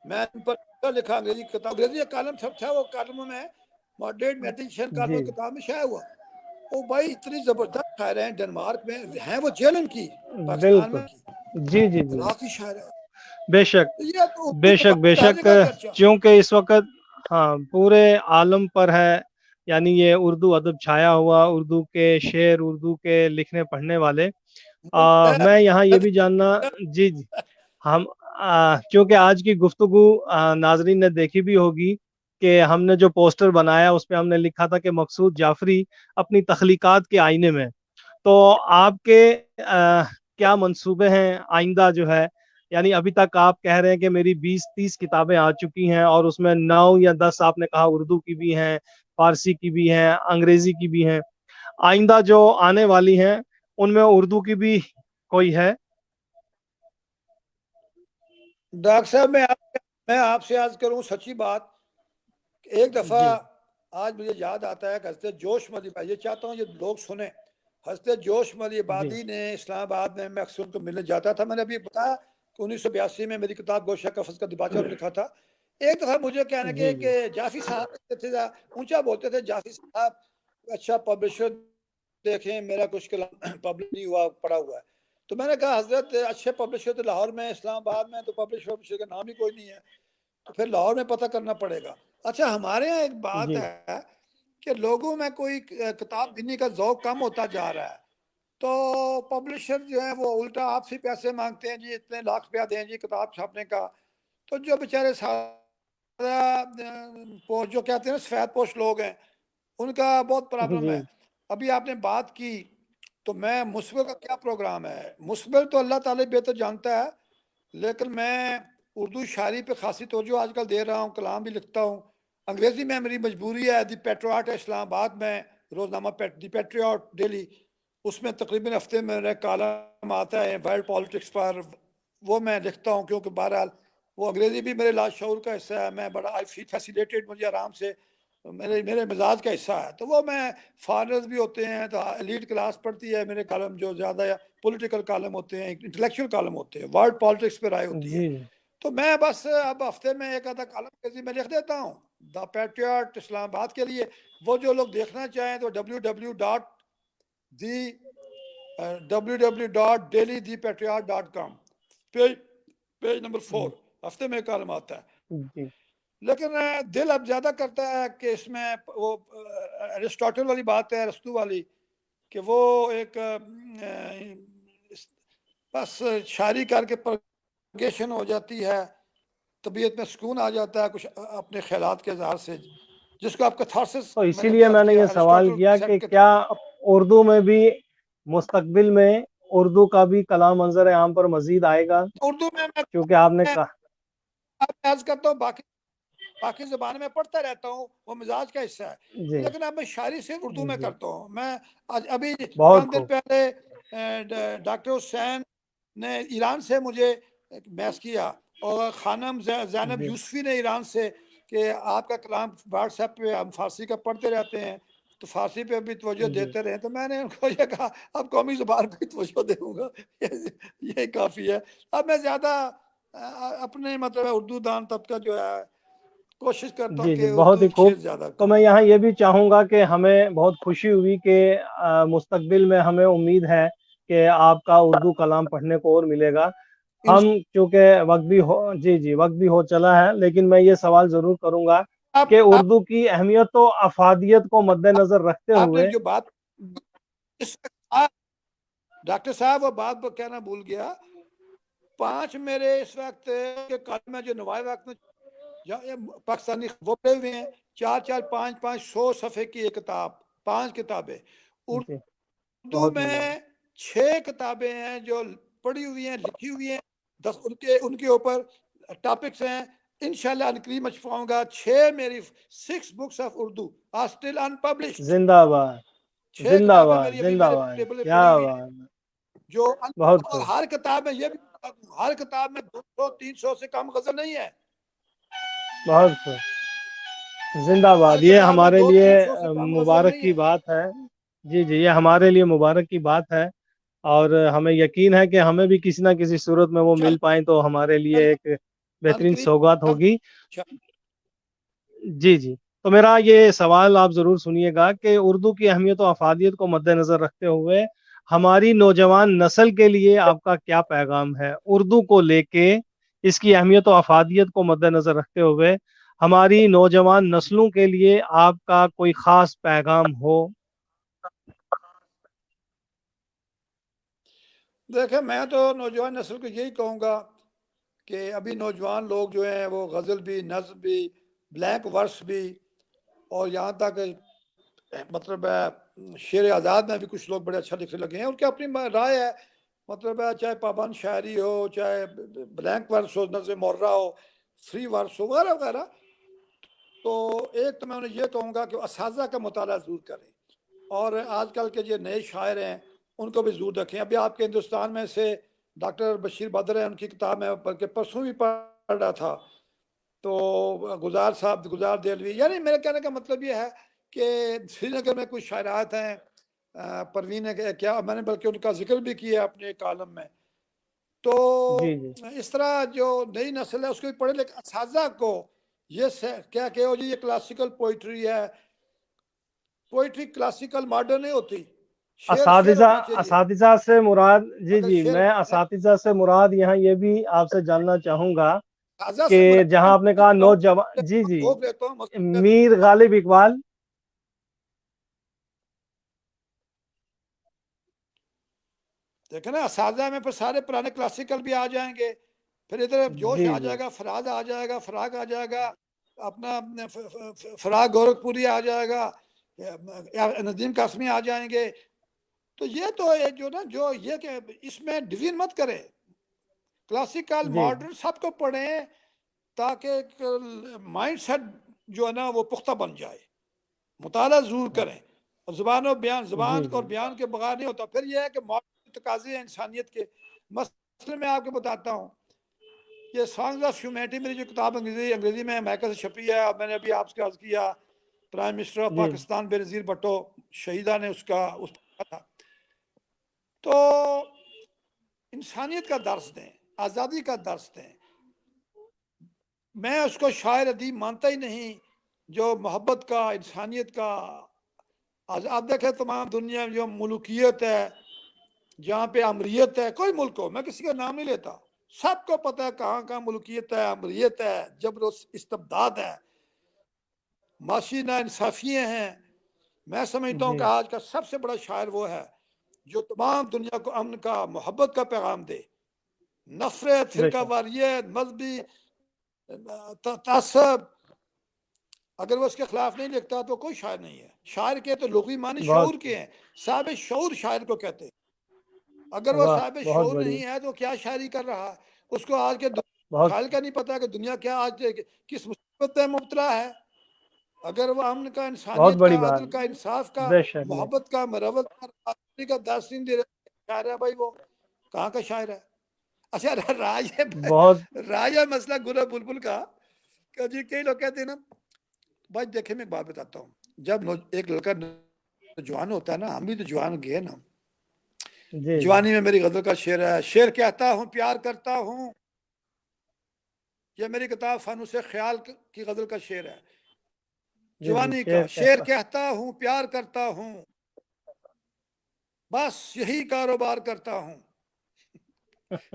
[SPEAKER 2] میں ان پر لکھا, انگریزی کتاب, انگریزی کالم سب تھا, وہ کالموں میں ماڈریٹ میڈیٹیشن کالم
[SPEAKER 1] جی
[SPEAKER 2] کتاب میں شائع ہوا. او بھائی اتنی زبردست شاعر ہیں ڈنمارک میں, ہیں وہ جیلن کی, پاکستان
[SPEAKER 1] بالکل.
[SPEAKER 2] میں کی
[SPEAKER 1] جی جی جی
[SPEAKER 2] عراقی شاعر ہے.
[SPEAKER 1] بے شک
[SPEAKER 2] یہ تو اردو
[SPEAKER 1] بے شک بے
[SPEAKER 2] زبان ہر
[SPEAKER 1] شک.
[SPEAKER 2] جگہ چرچا.
[SPEAKER 1] چونکہ اس وقت ہاں پورے عالم پر ہے, یعنی یہ اردو ادب چھایا ہوا, اردو کے شعر, اردو کے لکھنے پڑھنے والے. میں یہاں یہ بھی جاننا, جی جی, ہم چونکہ آج کی گفتگو ناظرین نے دیکھی بھی ہوگی کہ ہم نے جو پوسٹر بنایا اس پہ ہم نے لکھا تھا کہ مقصود جعفری اپنی تخلیقات کے آئینے میں. تو آپ کے کیا منصوبے ہیں آئندہ جو ہے, یعنی ابھی تک آپ کہہ رہے ہیں کہ میری 20-30 کتابیں آ چکی ہیں, اور اس میں 9 یا 10 آپ نے کہا اردو کی بھی ہیں, فارسی کی بھی ہیں, انگریزی کی بھی ہیں. آئندہ جو آنے والی ہیں ان میں اردو کی بھی کوئی ہے؟
[SPEAKER 2] ڈاکٹر صاحب میں آپ سے عرض کروں سچی بات, ایک دفعہ
[SPEAKER 1] جی
[SPEAKER 2] آج مجھے یاد آتا ہے کہ حضرت جوش مدی, یہ چاہتا ہوں یہ لوگ سنیں. حضرت جوش مدی
[SPEAKER 1] جی
[SPEAKER 2] عبادی نے اسلام آباد میں اکثر ان کو ملنے جاتا تھا. میں نے ابھی بتایا کہ 1982 میں میری کتاب گوشہ کفس کا دباچہ لکھا تھا. ایک دفعہ مجھے کہنے
[SPEAKER 1] جی
[SPEAKER 2] کے کہ جعفری صاحب تھے, اونچا بولتے تھے, جعفری صاحب اچھا پبلشر دیکھیں, میرا کچھ کلام پبلش نہیں ہوا, پڑا ہوا ہے. تو میں نے کہا حضرت اچھے پبلشر تو لاہور میں, اسلام آباد میں تو پبلشر کا نام ہی کوئی نہیں ہے, تو پھر لاہور میں پتہ کرنا پڑے گا. اچھا ہمارے یہاں ایک بات
[SPEAKER 1] جی
[SPEAKER 2] ہے کہ لوگوں میں کوئی کتاب بننے کا ذوق کم ہوتا جا رہا ہے, تو پبلشر جو ہے وہ الٹا آپ سے پیسے مانگتے ہیں, جی اتنے لاکھ روپیہ دیں جی کتاب چھاپنے کا. تو جو بیچارے جو کہتے ہیں سفید پوش لوگ ہیں, ان کا بہت پرابلم
[SPEAKER 1] جی
[SPEAKER 2] ہے. ابھی آپ نے بات کی, تو میں مسبل کا کیا پروگرام ہے, مسبل تو اللہ تعالی بہتر جانتا ہے, لیکن میں اردو شاعری پہ خاصی توجہ آج کل دے رہا ہوں, کلام بھی لکھتا ہوں. انگریزی میں میری مجبوری ہے, دی پیٹریاٹ ہے اسلام آباد میں, روزنامہ دی پیٹریاٹ ڈیلی, اس میں تقریباً ہفتے میں میرا کالم آتا ہے ورلڈ پالیٹکس پر, وہ میں لکھتا ہوں, کیونکہ بہرحال وہ انگریزی بھی میرے لاشعور کا حصہ ہے. میں بڑا آئی فیل فیسیلیٹیڈ, مجھے آرام سے میرے مزاج کا حصہ ہے. تو وہ میں فارنرز بھی ہوتے ہیں, تو ایلیٹ کلاس پڑھتی ہے میرے کالم, جو زیادہ پولیٹیکل کالم ہوتے ہیں, انٹلیکچوئل کالم ہوتے ہیں, ورلڈ پالیٹکس پہ رائے ہوتی ہے.
[SPEAKER 1] جی
[SPEAKER 2] تو میں بس اب ہفتے میں ایک آدھا کالم کے میں لکھ دیتا ہوں دا پیٹریاٹ اسلام آباد کے لیے. وہ جو لوگ دیکھنا چاہیں تو www.dailythepatriot.com پیج نمبر 4 ہفتے میں کالم آتا ہے.
[SPEAKER 1] جی
[SPEAKER 2] لیکن دل اب زیادہ کرتا ہے کہ اس میں وہ ارسطاٹل والی بات ہے، ارسطو والی، کہ وہ ایک بس شاعری کر کے پرگیشن ہو جاتی ہے، طبیعت میں سکون آ جاتا ہے کچھ اپنے خیالات کے اظہار سے، جس کو آپ کیتھارسس
[SPEAKER 1] تو اسی لیے میں نے یہ سوال کیا کہ کیا اردو میں بھی مستقبل میں اردو کا بھی کلام منظر عام پر مزید آئے گا؟
[SPEAKER 2] اردو میں
[SPEAKER 1] کیونکہ آپ نے کہا
[SPEAKER 2] عرض کرتا ہوں باقی زبان میں پڑھتا رہتا ہوں، وہ مزاج کا حصہ ہے،
[SPEAKER 1] جی
[SPEAKER 2] لیکن اب میں شاعری صرف اردو میں
[SPEAKER 1] جی
[SPEAKER 2] کرتا ہوں. میں ابھی
[SPEAKER 1] بہت
[SPEAKER 2] چند دن
[SPEAKER 1] خوب.
[SPEAKER 2] پہلے ڈاکٹر حسین نے ایران سے مجھے میس کیا، اور خانم زینب
[SPEAKER 1] جی
[SPEAKER 2] یوسفی نے ایران سے کہ آپ کا کلام واٹس ایپ پہ ہم فارسی کا پڑھتے رہتے ہیں تو فارسی پہ بھی توجہ
[SPEAKER 1] جی
[SPEAKER 2] دیتے رہے. تو میں نے ان کو یہ کہا اب قومی زبان پہ توجہ دوں گا، یہ کافی ہے. اب میں زیادہ اپنے مطلب اردو دان طبقہ جو ہے کوشش کرتا ہوں
[SPEAKER 1] جی
[SPEAKER 2] کہ
[SPEAKER 1] جی بہت
[SPEAKER 2] اردو
[SPEAKER 1] ہی خوب.
[SPEAKER 2] شعر زیادہ
[SPEAKER 1] تو میں
[SPEAKER 2] کروں.
[SPEAKER 1] یہاں یہ بھی چاہوں گا کہ ہمیں بہت خوشی ہوئی کہ مستقبل میں ہمیں امید ہے کہ آپ کا اردو کلام پڑھنے کو اور ملے گا. ہم چونکہ وقت بھی وقت بھی ہو چلا ہے، لیکن میں یہ سوال ضرور کروں گا کہ اردو کی اہمیت و افادیت کو مد نظر رکھتے
[SPEAKER 2] آپ نے
[SPEAKER 1] ہوئے
[SPEAKER 2] جو بات ڈاکٹر صاحب وہ بات کہنا بھول گیا. 5 میرے اس وقت کے کالم میں جو نوائے وقت میں پاکستانی وہ پڑے ہوئے ہیں، 4 5 100 صفحے کی ایک کتاب، 5 کتابیں.
[SPEAKER 1] جی
[SPEAKER 2] اردو
[SPEAKER 1] بہت
[SPEAKER 2] میں
[SPEAKER 1] مزہ
[SPEAKER 2] 6 کتابیں ہیں جو پڑھی ہوئی ہیں، لکھی ہوئی ہیں، 10 ان کے اوپر ٹاپکس ہیں. انشاءاللہ انقریب میں چھپاؤں گا 6 میری 6 books of Urdu are still unpublished.
[SPEAKER 1] زندہ باد
[SPEAKER 2] 6
[SPEAKER 1] زندہ
[SPEAKER 2] کتابیں
[SPEAKER 1] باد
[SPEAKER 2] میری ابھی
[SPEAKER 1] زندہ
[SPEAKER 2] میرے
[SPEAKER 1] باد.
[SPEAKER 2] ٹیبل پہ
[SPEAKER 1] کیا
[SPEAKER 2] پڑی ہوئی ہیں
[SPEAKER 1] بات ہے.
[SPEAKER 2] جو
[SPEAKER 1] بہت
[SPEAKER 2] اور
[SPEAKER 1] خوب
[SPEAKER 2] ہر کتاب میں یہ بھی ہر کتاب میں 200 300 سے کم غزل نہیں ہے.
[SPEAKER 1] بہت خوب. زندہ
[SPEAKER 2] ہر
[SPEAKER 1] باد. یہ
[SPEAKER 2] کتاب میں
[SPEAKER 1] ہمارے
[SPEAKER 2] 200
[SPEAKER 1] لیے
[SPEAKER 2] 300 سے کم غزل
[SPEAKER 1] مبارک
[SPEAKER 2] نہیں
[SPEAKER 1] کی
[SPEAKER 2] ہے.
[SPEAKER 1] بات ہے. جی جی یہ ہمارے لیے مبارک کی بات ہے، اور ہمیں یقین ہے کہ ہمیں بھی کسی نہ کسی صورت میں وہ مل پائیں تو ہمارے لیے ایک بہترین سوگات ہوگی. جی جی تو میرا یہ سوال آپ ضرور سنیے گا کہ اردو کی اہمیت و افادیت کو مد نظر رکھتے ہوئے ہماری نوجوان نسل کے لیے آپ کا کیا پیغام ہے؟ اردو کو لے کے اس کی اہمیت و افادیت کو مد نظر رکھتے ہوئے ہماری نوجوان نسلوں کے لیے آپ کا کوئی خاص پیغام ہو.
[SPEAKER 2] دیکھیں میں تو نوجوان نسل کو یہی کہوں گا کہ ابھی نوجوان لوگ جو ہیں وہ غزل بھی، نظم بھی، بلینک ورس بھی، اور یہاں تک مطلب شعر آزاد میں بھی کچھ لوگ بڑے اچھا لکھنے لگے ہیں. ان کی اپنی رائے ہے، مطلب چاہے پابند شاعری ہو، چاہے بلینک ورس ہو، نظم مرہ ہو، فری ورس ہو، وغیرہ وغیرہ. تو ایک تو میں انہیں یہ کہوں گا کہ اساتذہ کا مطالعہ ضرور کریں، اور آج کل کے جو نئے شاعر ہیں ان کو بھی ضرور رکھیں. ابھی آپ کے ہندوستان میں سے ڈاکٹر بشیر بدر ہیں، ان کی کتاب میں بلکہ پرسوں بھی پڑھ رہا تھا. تو گزار دہلوی، یعنی میرے کہنے کا مطلب یہ ہے کہ سری نگر میں کچھ شاعرات ہیں، پروین کیا میں نے بلکہ ان کا ذکر بھی کیا اپنے کالم میں. تو
[SPEAKER 1] جی جی
[SPEAKER 2] اس طرح جو نئی نسل ہے اس کو بھی پڑھے، لیکن اساتذہ کو یہ کیا کہ جی یہ کلاسیکل پوئٹری ہے، پوئٹری کلاسیکل ماڈرن نہیں ہوتی. شعر شعر ہونا چاہیے.
[SPEAKER 1] اساتذہ سے مراد
[SPEAKER 2] اگر
[SPEAKER 1] جی
[SPEAKER 2] شعر
[SPEAKER 1] میں اساتذہ سے مراد یہاں یہ بھی آپ سے جاننا چاہوں گا
[SPEAKER 2] اساتذہ
[SPEAKER 1] کہ
[SPEAKER 2] سے
[SPEAKER 1] جہاں آپ نے کہا نوجوان
[SPEAKER 2] روک لیتا ہوں
[SPEAKER 1] میر غالب اقبال.
[SPEAKER 2] دیکھیں نا اساتذہ میں پھر سارے پرانے کلاسیکل بھی آ جائیں گے، پھر ادھر جوش
[SPEAKER 1] جی
[SPEAKER 2] آ
[SPEAKER 1] جی
[SPEAKER 2] جائے گا، فراز آ جائے گا، فراق آ جائے گا، اپنا فراق گورکھپوری آ جائے گا، ندیم قاسمی آ جائیں گے. تو یہ تو جو نا جو یہ کہ اس میں ڈویژن مت کرے، کلاسیکل
[SPEAKER 1] جی
[SPEAKER 2] ماڈرن سب کو پڑھیں تاکہ مائنڈ سیٹ جو ہے نا وہ پختہ بن جائے. مطالعہ ضرور کریں، اور زبان و بیان، زبان
[SPEAKER 1] جی
[SPEAKER 2] اور
[SPEAKER 1] جی
[SPEAKER 2] بیان کے بغیر نہیں ہوتا. پھر یہ ہے کہ ماڈرن تقاضے ہیں انسانیت کے. مثلا میں آپ کو بتاتا ہوں، یہ سانگز آف ہیومینٹی میری جو کتاب انگریزی میں امریکہ سے چھپی ہے، اب میں نے ابھی آپ سے عرض کیا پرائم منسٹر آف
[SPEAKER 1] جی
[SPEAKER 2] پاکستان بے نظیر بھٹو شہیدہ نے اس کا تھا. تو انسانیت کا درس دیں، آزادی کا درس دیں. میں اس کو شاعر ادیب مانتا ہی نہیں جو محبت کا، انسانیت کا، آپ دیکھیں تمام دنیا میں جو ملوکیت ہے، جہاں پہ امریت ہے، کوئی ملک ہو، میں کسی کا نام نہیں لیتا، سب کو پتا ہے کہاں کہاں ملوکیت ہے، امریت ہے، جبر و استبداد ہے، معاشی ناانصافیاں ہیں۔ میں سمجھتا ہوں
[SPEAKER 1] جی
[SPEAKER 2] کہ آج کا سب سے بڑا شاعر وہ ہے جو تمام دنیا کو امن کا، محبت کا پیغام دے۔ نفرت،
[SPEAKER 1] بے
[SPEAKER 2] فرقہ
[SPEAKER 1] شک
[SPEAKER 2] واریت، مذہبی تعصب، اگر وہ اس کے خلاف نہیں لکھتا تو کوئی شاعر نہیں ہے۔ شاعر کے تو لغوی معنی
[SPEAKER 1] بہت
[SPEAKER 2] شعور کے ہیں، صاحب شعور شاعر کو کہتے ہیں۔ اگر وہ
[SPEAKER 1] واہ
[SPEAKER 2] صاحب
[SPEAKER 1] بہت
[SPEAKER 2] شعور
[SPEAKER 1] بڑھیا
[SPEAKER 2] نہیں ہے تو کیا شاعری کر رہا ہے؟ اس کو آج کے
[SPEAKER 1] بہت
[SPEAKER 2] خیال کا نہیں پتا کہ دنیا کیا آج کس مصیبت میں مبتلا ہے۔ اگر وہ امن کا،
[SPEAKER 1] بہت
[SPEAKER 2] انسانیت کا،
[SPEAKER 1] بڑی بات
[SPEAKER 2] عدل کا، انصاف کا،
[SPEAKER 1] بے شک بے
[SPEAKER 2] محبت کا، مروت کا، آزادی کا دارسین دے شاعر ہے بھائی، وہ کہاں کا شاعر ہے؟ اچھا
[SPEAKER 1] بہت
[SPEAKER 2] راج ہے مسئلہ گرا بلبل کا کہ جی کئی لوگ کہتے ہیں نا بھائی دیکھیں میں بات بتاتا ہوں، جب ایک لڑکا جوان ہوتا ہے نا، ہم بھی تو جوان گئے نا،
[SPEAKER 1] جی جی
[SPEAKER 2] جوانی میں میری غزل کا شعر ہے، شعر کہتا ہوں پیار کرتا ہوں، یہ میری کتاب فانوس خیال کی غزل کا شعر ہے،
[SPEAKER 1] جی جی
[SPEAKER 2] جوانی کا
[SPEAKER 1] شعر
[SPEAKER 2] شعر
[SPEAKER 1] کہتا
[SPEAKER 2] کہتا ہوں پیار کرتا ہوں، بس یہی کاروبار کرتا ہوں۔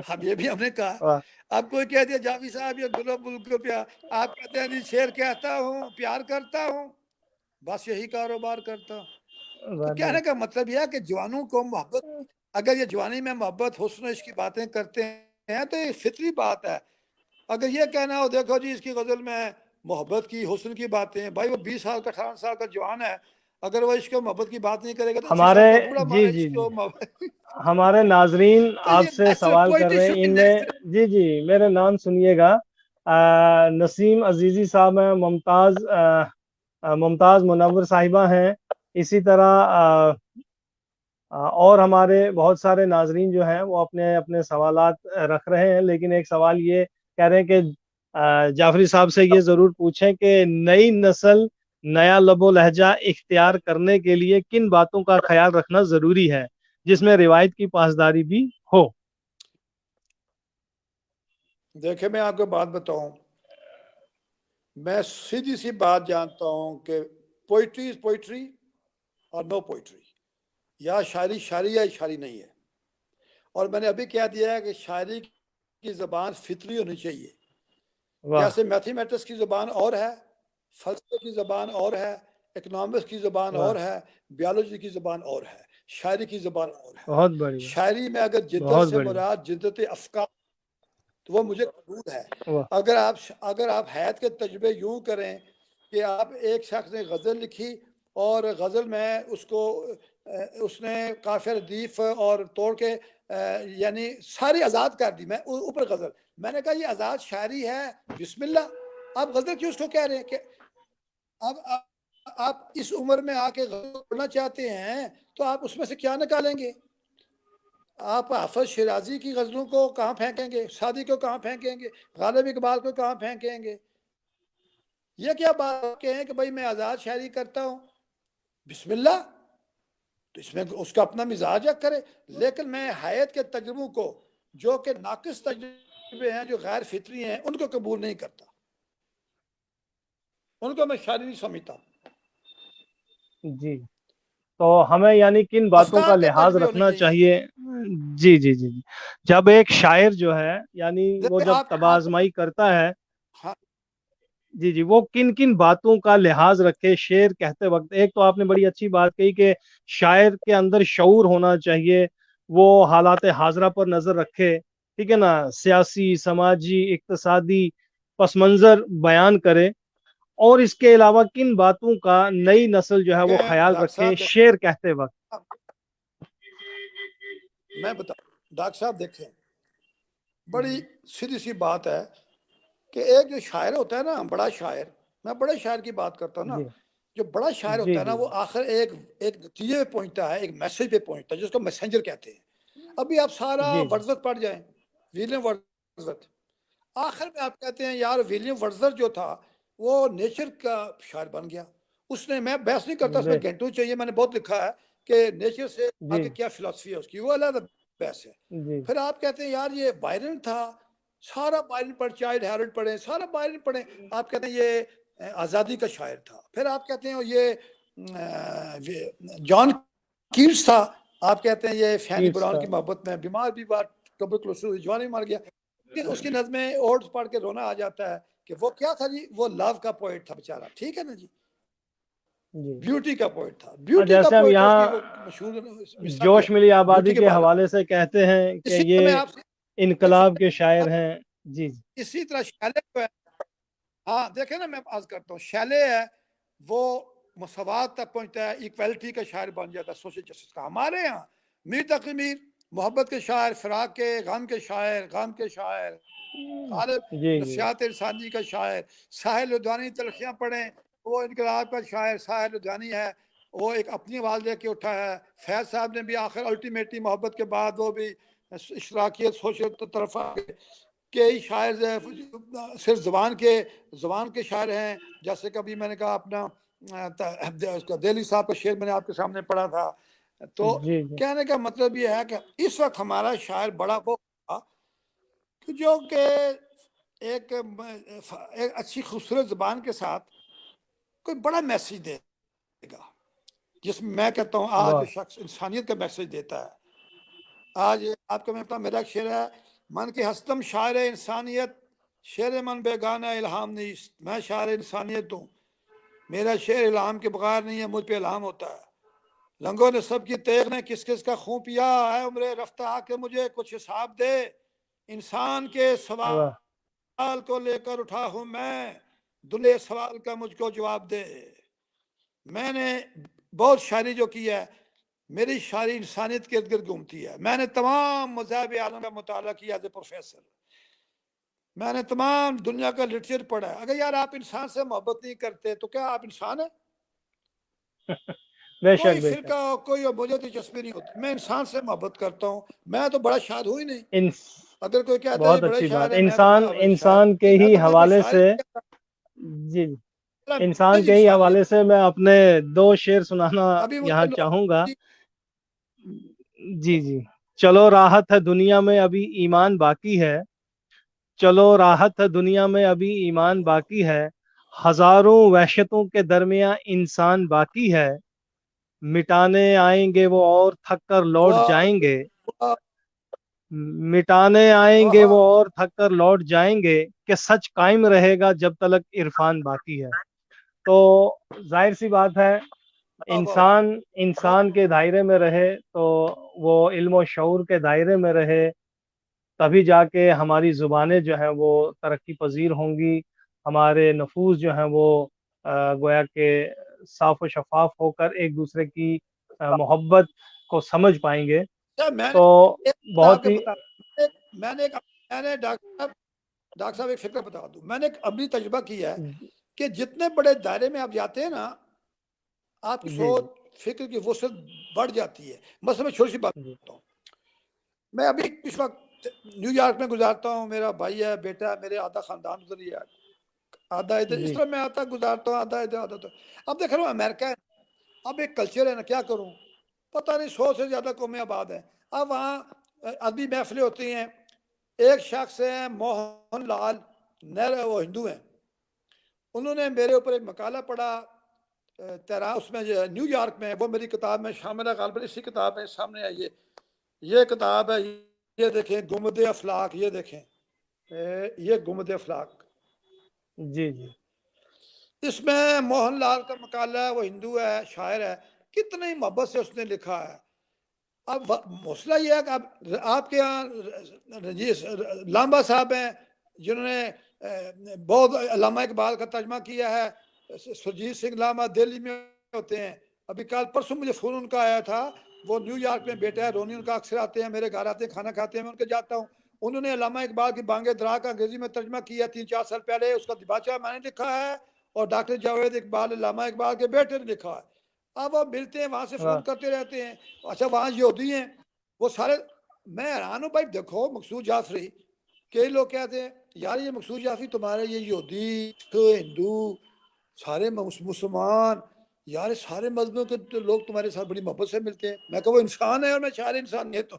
[SPEAKER 2] اب یہ بھی ہم نے کہا،
[SPEAKER 1] واہ
[SPEAKER 2] اب کوئی کہہ دیا جاوی صاحب یہ گلاب ملک کو پیار، آپ کہتے ہیں جی شعر کہتا ہوں پیار کرتا ہوں، بس یہی کاروبار کرتا ہوں۔ تو کہنے کا مطلب یہ ہے کہ جوانوں کو محبت، اگر یہ جوانی میں محبت، حسن و عشق کی باتیں کرتے ہیں تو یہ فطری بات ہے۔ اگر یہ کہنا ہو دیکھو جی اس کی غزل میں محبت کی، حسن کی باتیں ہیں، بھائی وہ 20 سال کا، 18 سال کا جوان ہے، اگر وہ عشق و محبت کی بات نہیں کرے گا تو 80
[SPEAKER 1] ہمارے
[SPEAKER 2] سال کا بوڑھا
[SPEAKER 1] جی جی
[SPEAKER 2] عشق
[SPEAKER 1] جی
[SPEAKER 2] و محبت
[SPEAKER 1] ہمارے ناظرین
[SPEAKER 2] تو
[SPEAKER 1] آپ
[SPEAKER 2] یہ
[SPEAKER 1] سے
[SPEAKER 2] نیچرل
[SPEAKER 1] سوال کر
[SPEAKER 2] پوئٹری
[SPEAKER 1] رہے
[SPEAKER 2] شوڈ
[SPEAKER 1] ہیں،
[SPEAKER 2] بی
[SPEAKER 1] ان میں
[SPEAKER 2] نیچرل۔
[SPEAKER 1] جی جی میرے نام سنیے گا، نسیم عزیزی صاحب ہیں، ممتاز منور صاحبہ ہیں، اسی طرح اور ہمارے بہت سارے ناظرین جو ہیں وہ اپنے اپنے سوالات رکھ رہے ہیں، لیکن ایک سوال یہ کہہ رہے ہیں کہ جعفری صاحب سے یہ ضرور پوچھیں کہ نئی نسل نیا لب و لہجہ اختیار کرنے کے لیے کن باتوں کا خیال رکھنا ضروری ہے جس میں روایت کی پاسداری بھی ہو؟
[SPEAKER 2] دیکھیں میں آپ کو بات بتاؤں، میں سیدھی سی بات جانتا ہوں کہ پوئٹری از پوئٹری اور نو پوئٹری، یا شاعری شاعری یا شاعری نہیں ہے۔ اور میں نے ابھی کہہ دیا ہے کہ شاعری کی زبان فطری ہونی چاہیے،
[SPEAKER 1] واہ
[SPEAKER 2] جیسے میتھمیٹکس کی زبان اور ہے، فلسفے کی زبان اور ہے، اکنامکس کی زبان
[SPEAKER 1] واہ
[SPEAKER 2] اور ہے، بیالوجی کی زبان اور ہے، شاعری کی زبان اور ہے۔
[SPEAKER 1] بہت بڑھیا
[SPEAKER 2] شاعری میں اگر جدت
[SPEAKER 1] بہت
[SPEAKER 2] سے
[SPEAKER 1] بڑھیا
[SPEAKER 2] مراد جدت افکار تو وہ مجھے قبول ہے۔
[SPEAKER 1] واہ
[SPEAKER 2] اگر آپ حیات کے تجربے یوں کریں کہ آپ ایک شخص نے غزل لکھی اور غزل میں اس نے قافیہ ردیف اور توڑ کے یعنی ساری آزاد کر دی، میں اوپر غزل، میں نے کہا یہ آزاد شاعری ہے، بسم اللہ، آپ غزل کیوں اس کو کہہ رہے ہیں؟ کہ اب آپ اس عمر میں آ کے غزل پڑھنا چاہتے ہیں تو آپ اس میں سے کیا نکالیں گے؟ آپ حافظ شیرازی کی غزلوں کو کہاں پھینکیں گے؟ سعدی کو کہاں پھینکیں گے؟ غالب اقبال کو کہاں پھینکیں گے؟ یہ کیا بات کہیں کہ بھائی میں آزاد شاعری کرتا ہوں، بسم اللہ، تو اس میں اس کا اپنا مزاج کرے، لیکن میں حیات کے تجربوں کو جو کہ ناقص تجربے ہیں، جو غیر فطری ہیں، ان کو قبول نہیں کرتا، ان کو میں شاعری نہیں سمجھتا۔
[SPEAKER 1] جی تو ہمیں یعنی کن باتوں کا
[SPEAKER 2] افکار کے
[SPEAKER 1] لحاظ
[SPEAKER 2] تجربے ہونے
[SPEAKER 1] رکھنا
[SPEAKER 2] چاہیے۔
[SPEAKER 1] چاہیے؟ جی جی جی جی جب ایک شاعر جو ہے یعنی وہ
[SPEAKER 2] جیسے
[SPEAKER 1] جب
[SPEAKER 2] آپ
[SPEAKER 1] تبازمائی کرتا ہے،
[SPEAKER 2] ہاں،
[SPEAKER 1] جی جی وہ کن کن باتوں کا لحاظ رکھے شعر کہتے وقت؟ ایک تو آپ نے بڑی اچھی بات کہی کہ شاعر کے اندر شعور ہونا چاہیے، وہ حالات حاضرہ پر نظر رکھے، ٹھیک ہے نا، سیاسی، سماجی، اقتصادی پس منظر بیان کرے، اور اس کے علاوہ کن باتوں کا نئی نسل جو ہے وہ خیال
[SPEAKER 2] ڈاکٹر
[SPEAKER 1] رکھے
[SPEAKER 2] صاحب
[SPEAKER 1] شعر کہتے وقت؟
[SPEAKER 2] میں بتاؤں، ڈاکٹر صاحب دیکھیں، بڑی سیدھی سی بات ہے کہ ایک جو شاعر ہوتا ہے نا، بڑا شاعر، میں بڑے شاعر کی بات کرتا ہوں نا،
[SPEAKER 1] جی
[SPEAKER 2] جو بڑا شاعر
[SPEAKER 1] جی
[SPEAKER 2] ہوتا ہے نا
[SPEAKER 1] جی
[SPEAKER 2] وہ آخر ایک نتیجے پہ پہنچتا ہے، ایک میسج پہ پہنچتا ہے جس کو میسنجر کہتے ہیں۔ ابھی آپ سارا
[SPEAKER 1] جی جی
[SPEAKER 2] ورڈزورتھ پڑھ جائیں، ولیم ورڈزورتھ، آخر میں آپ کہتے ہیں یار ولیم ورڈزورتھ جو تھا وہ نیچر کا شاعر بن گیا۔ اس نے، میں بحث نہیں کرتا، اس میں
[SPEAKER 1] بے
[SPEAKER 2] گھنٹوں چاہیے، میں نے بہت لکھا ہے کہ نیچر سے
[SPEAKER 1] جی
[SPEAKER 2] آگے کیا فلسفی ہے اس کی، وہ علیحدہ بحث ہے۔
[SPEAKER 1] جی
[SPEAKER 2] پھر آپ کہتے ہیں یار یہ بائرن تھا، سارا بائرن پڑھیں، چائلڈ ہیرلڈ پڑھیں، سارا بائرن پڑھیں، آپ کہتے ہیں یہ آزادی کا شاعر تھا. پھر آپ کہتے ہیں یہ جان کیٹس تھا، آپ کہتے ہیں یہ فینی براؤن کی محبت میں بیمار بھی بات ٹوبرکلوسس جوان ہی مر گیا. اس کی نظمیں اوڈز پڑھ کے رونا آ جاتا ہے کہ وہ کیا تھا جی، وہ لو کا پوئٹ تھا بیچارہ، ٹھیک ہے نا جی، بیوٹی کا پوئٹ تھا. بیوٹی کا
[SPEAKER 1] جیسے ہم
[SPEAKER 2] پوئٹ
[SPEAKER 1] یہاں
[SPEAKER 2] مشہور
[SPEAKER 1] جوش ملی آبادی کے حوالے سے کہتے ہیں کہ
[SPEAKER 2] اسی طرح میں
[SPEAKER 1] یہ
[SPEAKER 2] آپ سے
[SPEAKER 1] انقلاب کے شاعر ہیں. جی جی
[SPEAKER 2] اسی طرح شیلے جو ہے، ہاں دیکھیں نا، میں عرض کرتا ہوں شیلے ہے وہ مساوات تک پہنچتا ہے، ایکویلٹی کا شاعر بن جاتا ہے، سوشل جسٹس کا. ہمارے یہاں میر تقی میر محبت کے شاعر، فراق کے غم کے شاعر، غم کے شاعر، غالب نفسیات انسانی کا شاعر، ساحل لدھیانی تلخیاں پڑھیں، وہ انقلاب کا شاعر ساحل لدھیانی ہے، وہ ایک اپنی آواز لے کے اٹھا ہے. فیض صاحب نے بھی آخر الٹیمیٹلی محبت کے بعد وہ بھی اشتراکیت سوشل طرف کئی شاعر صرف زبان کے شاعر ہیں، جیسے کبھی میں نے کہا اپنا دہلی صاحب کا شعر میں نے آپ کے سامنے پڑھا تھا. تو کہنے کا مطلب یہ ہے کہ اس وقت ہمارا شاعر بڑا وہ تھا جو کہ ایک اچھی خوبصورت زبان کے ساتھ کوئی بڑا میسیج دے گا، جس میں میں کہتا ہوں آج جو شخص انسانیت کا میسیج دیتا ہے. آج آپ کو میں بتا، میرا ایک شعر ہے، من کے ہستم شاعر انسانیت، شعر من بیگانہ الہام نیست. میں شاعر انسانیت ہوں، میرا شعر الہام کے بغیر نہیں ہے، مجھ پہ الہام ہوتا ہے. رنگوں نے سب کی تیغ نے کس کس کا خون پیا ہے، عمر رفتہ آ کے مجھے کچھ حساب دے. انسان کے سوال کو لے کر اٹھا ہوں میں، دلے سوال کا مجھ کو جواب دے. میں نے بہت شاعری جو کی ہے، میری شاعری انسانیت کے ارد گرد گھومتی ہے. میں نے تمام مذاہب عالم کا مطالعہ کیا ایز اے پروفیسر، میں نے تمام دنیا کا لٹریچر پڑھا ہے. اگر یار آپ انسان سے محبت نہیں کرتے تو کیا آپ انسان ہیں؟ کوئی فرقہ ہو، کوئی ہو، مجھے دلچسپی نہیں ہوتی. میں انسان سے محبت کرتا ہوں. میں تو بڑا شاعر ہوں ہی نہیں. اگر کوئی کہتا ہے
[SPEAKER 1] بہت
[SPEAKER 2] یہ بڑے
[SPEAKER 1] اچھی
[SPEAKER 2] شاعر
[SPEAKER 1] بات.
[SPEAKER 2] ہے، میں تو بڑا
[SPEAKER 1] انسان کے ہی حوالے سے، جی انسان کے ہی حوالے سے میں اپنے دو شعر سنانا یہاں چاہوں گا. جی جی. چلو راحت ہے دنیا میں ابھی ایمان باقی ہے، چلو راحت ہے دنیا میں ابھی ایمان باقی ہے، ہزاروں وحشتوں کے درمیان انسان باقی ہے، مٹانے آئیں گے وہ اور تھک کر لوٹ جائیں گے، مٹانے آئیں گے وہ اور تھک کر لوٹ جائیں گے، کہ سچ قائم رہے گا جب تلک عرفان باقی ہے. تو ظاہر سی بات ہے، انسان کے دائرے میں رہے تو وہ علم و شعور کے دائرے میں رہے، تبھی جا کے ہماری زبانیں جو ہیں وہ ترقی پذیر ہوں گی، ہمارے نفوذ جو ہیں وہ گویا کہ صاف و شفاف ہو کر ایک دوسرے کی محبت کو سمجھ پائیں گے. تو بہت ہی
[SPEAKER 2] میں نے ڈاکٹر صاحب ایک فکر بتا دوں. میں نے ایک عملی تجربہ کیا ہے کہ جتنے بڑے دائرے میں آپ جاتے ہیں نا، آپ کی سوچ فکر کی وسعت بڑھ جاتی ہے. مثلا میں چھوٹی سی بات کرتا ہوں. میں ابھی اس وقت نیو یارک میں گزارتا ہوں، میرا بھائی ہے، بیٹا ہے، میرے آدھا خاندان ادھر ہی ہے، آدھا ادھر. اس طرح میں آتا گزارتا ہوں، آدھا ادھر آدھا ادھر. اب دیکھ رہا ہوں امریکہ ہے، اب ایک کلچر ہے نا، کیا کروں، پتہ نہیں 100 سے زیادہ قومیں آباد ہیں. اب وہاں ادبی محفلیں ہوتی ہیں. ایک شخص ہیں موہن لال نہر، وہ ہندو ہیں. انہوں نے میرے اوپر ایک مقالہ پڑھا تیرا، اس میں نیو یارک میں، وہ میری کتاب میں شامل ہے، غالباً اسی کتاب میں سامنے آئی. یہ کتاب ہے، یہ دیکھیں گنبد افلاک، یہ دیکھیں یہ گنبد افلاک.
[SPEAKER 1] جی جی.
[SPEAKER 2] اس میں موہن لال کا مقالہ ہے، وہ ہندو ہے، شاعر ہے، کتنی محبت سے اس نے لکھا ہے. اب مسئلہ یہ ہے کہ آپ کے یہاں لامبا صاحب ہیں جنہوں نے بہت علامہ اقبال کا ترجمہ کیا ہے. سرجیت سنگھ لامبا دہلی میں ہوتے ہیں. ابھی کل پرسوں مجھے فون ان کا آیا تھا، وہ نیو یارک میں بیٹا ہے، رونی ان کا اکثر آتے ہیں، میرے گھر آتے ہیں، کھانا کھاتے ہیں، میں ان کے جاتا ہوں. انہوں نے علامہ اقبال کی بانگ درا کا انگریزی میں ترجمہ کیا 3-4 سال پہلے. اس کا دیباچہ میں نے لکھا ہے، اور ڈاکٹر جاوید اقبال علامہ اقبال کے بیٹے نے لکھا ہے. اب وہ ملتے ہیں، وہاں سے فون کرتے رہتے ہیں. اچھا وہاں یہودی ہیں وہ سارے. میں حیران ہوں بھائی، دیکھو مقصود جعفری، کئی لوگ کہتے ہیں یار یہ مقصود جعفری تمہارے یہ یہودی ہندو سارے مسلمان، یار سارے مذہبوں کے لوگ تمہارے ساتھ بڑی محبت سے ملتے ہیں. میں کہا وہ انسان ہے اور میں شاعر انسانیت ہوں.